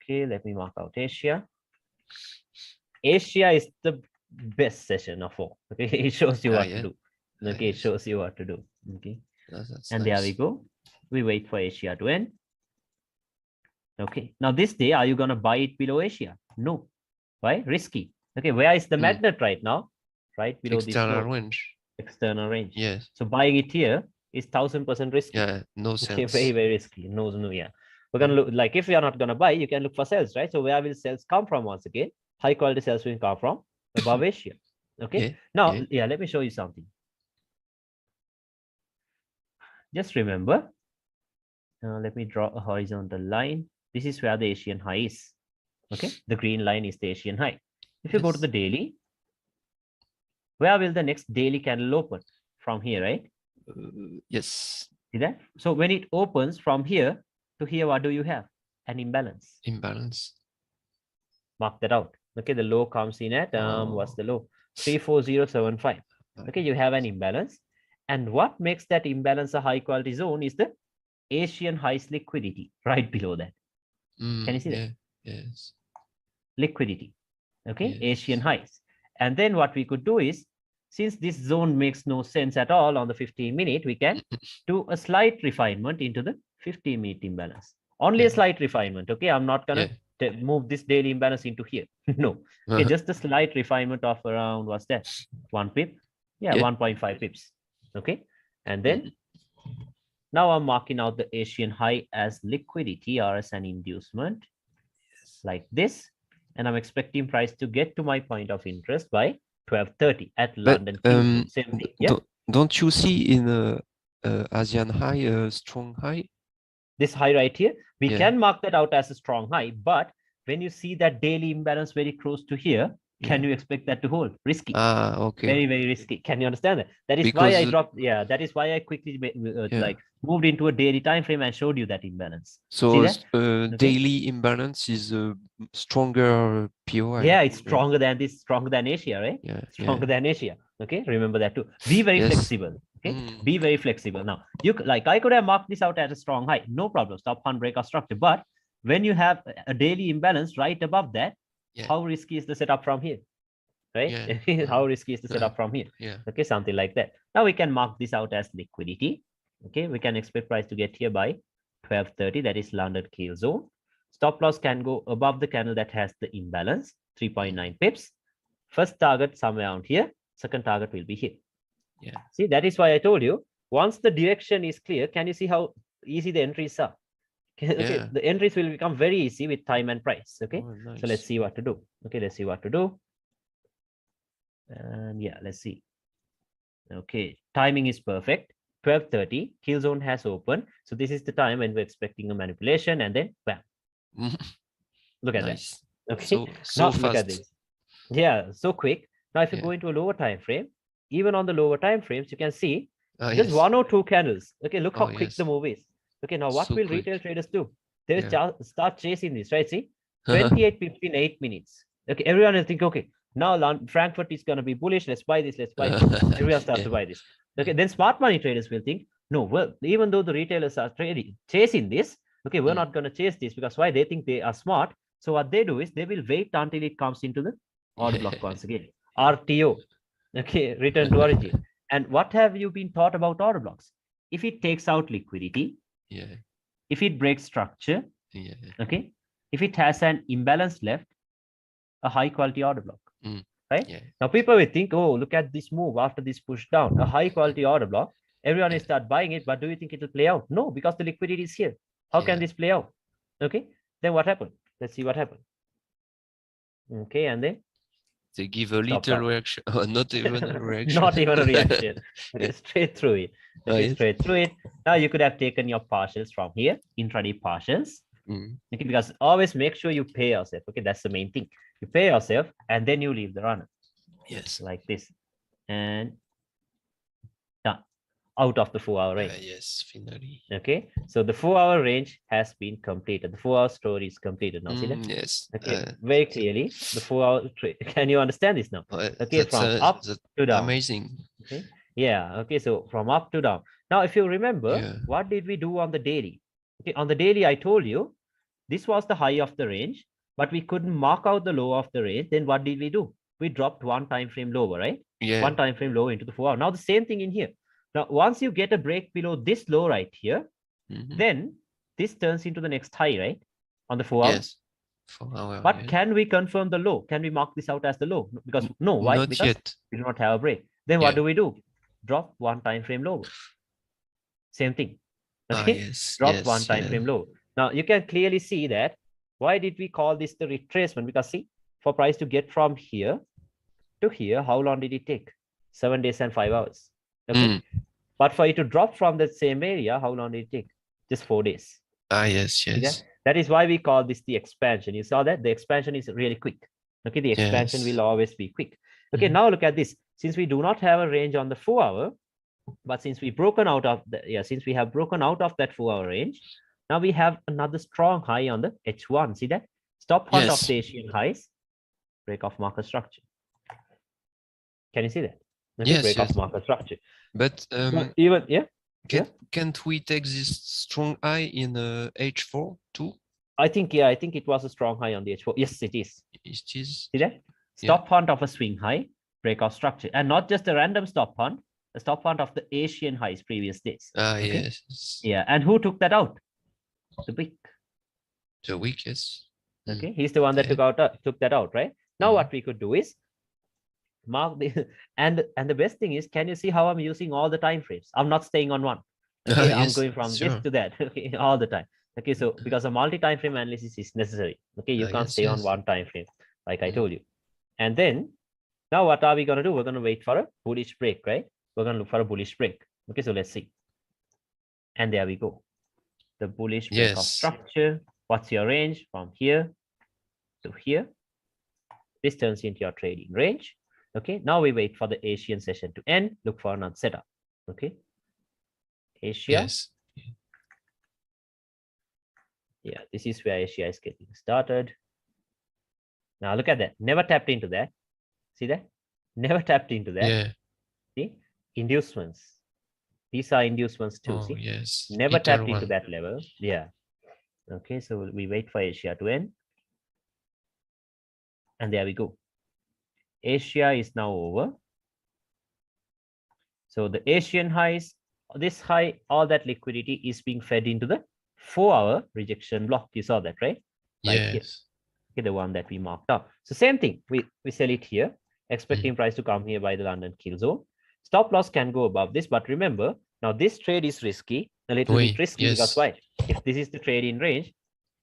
Okay, let me mark out Asia. Asia is the best session of all. Okay, it shows you what to do. Okay, it shows you what to do. Okay, and there we go. We wait for Asia to end. Okay, now this day, are you gonna buy it below Asia? No. Why? Risky. Okay, where is the magnet right now? Right below this range. External range. Yes. So buying it here is 1000% risky. Yeah, no sense. Okay, very, very risky. No, yeah. We're gonna look, like, if you are not gonna buy, you can look for sales, right? So where will sales come from once again? High quality sales will come from above Asia. Okay. Now, let me show you something. Just remember, let me draw a horizontal line. This is where the Asian high is. Okay, the green line is the Asian high. If you go to the daily, where will the next daily candle open? From here, right? Yes. See that? So when it opens from here to here, what do you have? An imbalance. Imbalance. Mark that out. Okay, the low comes in at what's the low? 34075. Okay, you have an imbalance. And what makes that imbalance a high quality zone is the Asian highs liquidity right below that. Can you see that? Yes. Liquidity. Okay, Yes. Asian highs. And then what we could do is, since this zone makes no sense at all on the 15-minute, we can do a slight refinement into the 15-minute imbalance. Only a slight refinement. Okay, I'm not gonna move this daily imbalance into here. No, okay, just a slight refinement of around, what's that? 1 pip. Yeah, 1.5 pips. Okay, and then now I'm marking out the Asian high as liquidity or as an inducement, like this, and I'm expecting price to get to my point of interest by 12:30 at London. Same thing. Yeah. Don't you see in Asian high a strong high? This high right here, we can mark that out as a strong high, but when you see that daily imbalance very close to here, can you expect that to hold? Risky. Okay. Very, very risky. Can you understand that? That is why I dropped. Yeah, that is why I quickly like moved into a daily time frame and showed you that imbalance. So daily imbalance is a stronger POI. Yeah, it's stronger than this, stronger than Asia, right? Yeah, stronger than Asia. Okay, remember that too. Be very flexible. Okay, be very flexible. Now, you like I could have marked this out as a strong high, no problem. Stop hunt breakout structure. But when you have a daily imbalance right above that, how risky is the setup from here? Right? How risky is the setup from here? Okay, something like that. Now we can mark this out as liquidity. Okay, we can expect price to get here by 12:30. That is London Kiel zone. Stop loss can go above the candle that has the imbalance, 3.9 pips. First target somewhere around here. Second target will be here. Yeah. See, that is why I told you, once the direction is clear, can you see how easy the entries are? Okay, the entries will become very easy with time and price. Okay, nice. So let's see what to do. Okay, let's see what to do. And yeah, let's see. Okay, timing is perfect. 12:30, kill zone has opened. So this is the time when we're expecting a manipulation, and then bam. Look at that. Okay, so fast. Look at this. Yeah, so quick. Now, if you go into a lower time frame, even on the lower time frames, you can see just 1 or 2 candles. Okay, look how quick the move is. Okay, now what will retail traders do? They will start chasing this, right? See, 28 pips in 8 minutes. Okay, everyone will think, okay, now Frankfurt is going to be bullish. Let's buy this. Let's buy this. Everyone starts to buy this. Okay, then smart money traders will think, no, well, even though the retailers are chasing this, okay, we're not going to chase this because why? They think they are smart. So what they do is they will wait until it comes into the order block once again. RTO. Okay, return to origin. And what have you been taught about order blocks? If it takes out liquidity, if it breaks structure, okay, if it has an imbalance left, a high quality order block, right? Now people will think, oh, look at this move after this push down, a high quality order block. Everyone will start buying it, but do you think it will play out? No, because the liquidity is here. How can this play out? Okay, then what happened? Let's see what happened. Okay, and then they give a little reaction, not even a reaction. Not even a reaction. Okay, straight through it. Okay, straight through it. Now you could have taken your partials from here, intraday partials. Okay, because always make sure you pay yourself. Okay, that's the main thing. You pay yourself and then you leave the runner. Yes. Like this. And done. Out of the 4-hour range. Yes, finally. Okay, so the 4-hour range has been completed. The 4-hour story is completed now. See that? Yes. Okay, very clearly the 4-hour trade. Can you understand this now? Okay, from up to down. Amazing. Okay, yeah. Okay, so from up to down. Now, if you remember, what did we do on the daily? Okay, on the daily, I told you this was the high of the range, but we couldn't mark out the low of the range. Then what did we do? We dropped one time frame lower, right? Yeah. One time frame lower into the 4-hour. Now the same thing in here. Now, once you get a break below this low right here, then this turns into the next high, right? On the 4-hour. Yes. 4-hour. But can we confirm the low? Can we mark this out as the low? Because no, why? Not because yet. We do not have a break. Then what do we do? Drop one time frame lower. Same thing. Okay. Drop one time frame lower. Now you can clearly see that. Why did we call this the retracement? Because see, for price to get from here to here, how long did it take? 7 days and 5 hours. Okay. But for it to drop from the same area, how long did it take? Just 4 days. Yes. That is why we call this the expansion. You saw that the expansion is really quick. Okay, the expansion will always be quick. Okay, now look at this. Since we do not have a range on the 4-hour, but since we broken out of the since we have broken out of that 4-hour range, now we have another strong high on the H1. See that? Stop hunt of the Asian highs. break off market structure. Can you see that? Okay, Yes, break yes. off market structure. But Even can't we take this strong high in H4 too? I think it was a strong high on the H4. Yes, it is. It is. See that? Stop hunt of a swing high, break off structure, and not just a random stop hunt, the stop hunt of the Asian highs previous days. Okay? Yes. Yeah, and who took that out? The wick. The wick, yes. Okay, he's the one that took that out, right? Now what we could do is mark the and the best thing is, can you see how I'm using all the time frames? I'm not staying on one. Okay, I'm going from this to that, okay, all the time. Okay, so because a multi-time frame analysis is necessary. Okay, you can't stay on one time frame, like I told you. And then now what are we going to do? We're going to wait for a bullish break, right? We're going to look for a bullish break. Okay, so let's see. And there we go. The bullish break of structure. What's your range from here to here? This turns into your trading range. Okay, now we wait for the Asian session to end. Look for another setup. Okay, Asia. Yes. Yeah, this is where Asia is getting started. Now look at that. Never tapped into that. See that? Never tapped into that. Yeah. See? Inducements. These are inducements too. See? Yes. Never tapped into that level. Yeah. Okay, so we wait for Asia to end. And there we go. Asia is now over. So the Asian highs, this high, all that liquidity is being fed into the 4-hour rejection block. You saw that, right? Like yes. Okay, the one that we marked up. So same thing. We sell it here, expecting price to come here by the London kill zone. Stop loss can go above this, but remember, now this trade is risky, a little bit risky because why? If this is the trade in range,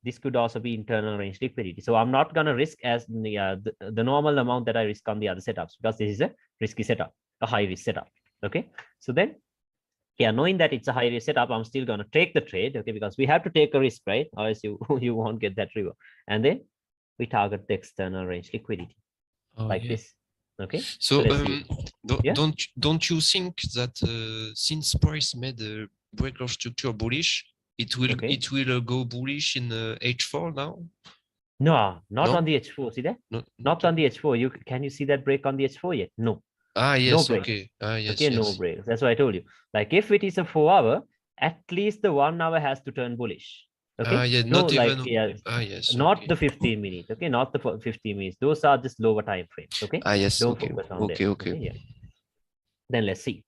this could also be internal range liquidity. So I'm not going to risk as the normal amount that I risk on the other setups, because this is a risky setup, a high risk setup. Okay, so then knowing that it's a high risk setup, I'm still going to take the trade. Okay, because we have to take a risk, right? Or else you won't get that reward. And then we target the external range liquidity like this. Okay, so don't you think that since price made a breakout structure bullish, it will go bullish in H4 now? No, not on the H4. See that? Not on the H4. Can you see that break on the H4 yet? No. Yes. No okay. Yes. Okay, no breaks. That's what I told you. Like if it is a 4-hour, at least the 1 hour has to turn bullish. Okay. Not the 15 minutes. Okay, not the 15 minutes. Those are just lower time frames. Okay. Yes. Don't focus on that. Okay. Yeah. Then let's see.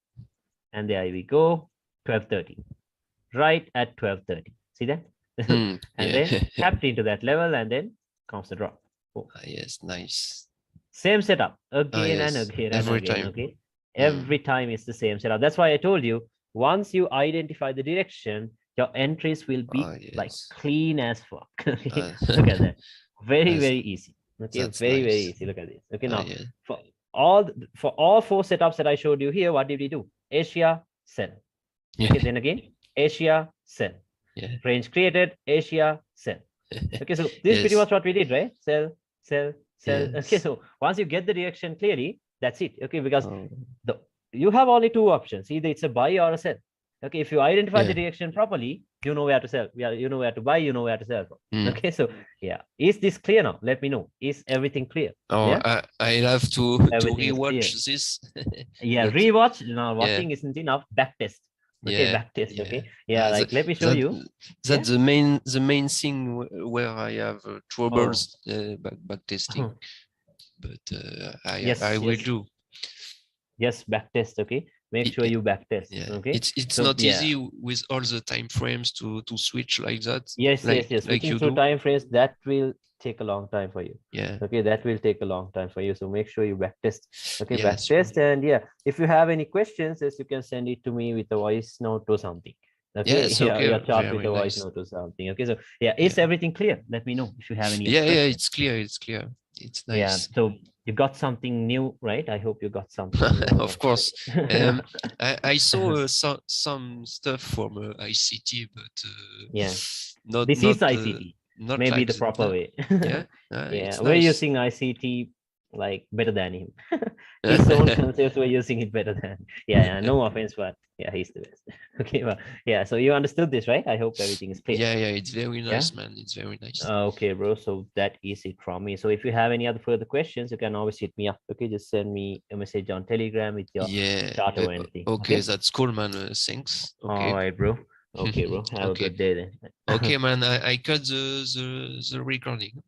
And there we go. 12:30. Right at 12:30. See that? And then tapped into that level, and then comes the drop. Yes, nice. Same setup again and again and every again. time. Okay. Every time it's the same setup. That's why I told you, once you identify the direction, your entries will be like clean as fuck. Look at that. Very easy. Okay, very easy. Look at this. Okay, now for all 4 setups that I showed you here, what did we do? Asia, sell. Okay, then again, Asia, sell. Range created, Asia, sell. Okay, so this is pretty much what we did, right? Sell. Okay, so once you get the direction clearly, that's it. Okay, because you have only 2 options. Either it's a buy or a sell. Okay, if you identify the direction properly, you know where to sell. You know where to buy, you know where to sell from. Okay, so is this clear now? Let me know. Is everything clear? I'll have to rewatch this. Rewatch. Now watching isn't enough. Backtest. Okay, backtest. Okay, like let me show you. That's the main thing where I have troubles backtesting. But I will do. Yes, backtest. Okay, make sure you backtest. Okay, it's not easy with all the time frames to switch like that. Yes. Switching through time frames, that will take a long time for you. Okay, that will take a long time for you. So make sure you backtest. Okay, backtest, and if you have any questions, you can send it to me with a voice note or something. Okay, your chart with a voice note or something. Okay, so is everything clear? Let me know if you have any. It's clear. It's nice. Yeah, so you got something new, right? I hope you got something new. Of course. I saw some stuff from ICT, but this is ICT. Maybe like the proper way. We're using ICT like better than him. His own concepts were using it better than. Yeah, no offense, but yeah, he's the best. Okay, well, yeah. So you understood this, right? I hope everything is clear. Yeah, it's very nice, man. It's very nice. Okay, bro. So that is it from me. So if you have any other further questions, you can always hit me up. Okay, just send me a message on Telegram with your chart or anything. Okay, that's cool, man. Thanks. Okay. All right, bro. Okay, bro. Have a good day then. Okay, man. I cut the recording.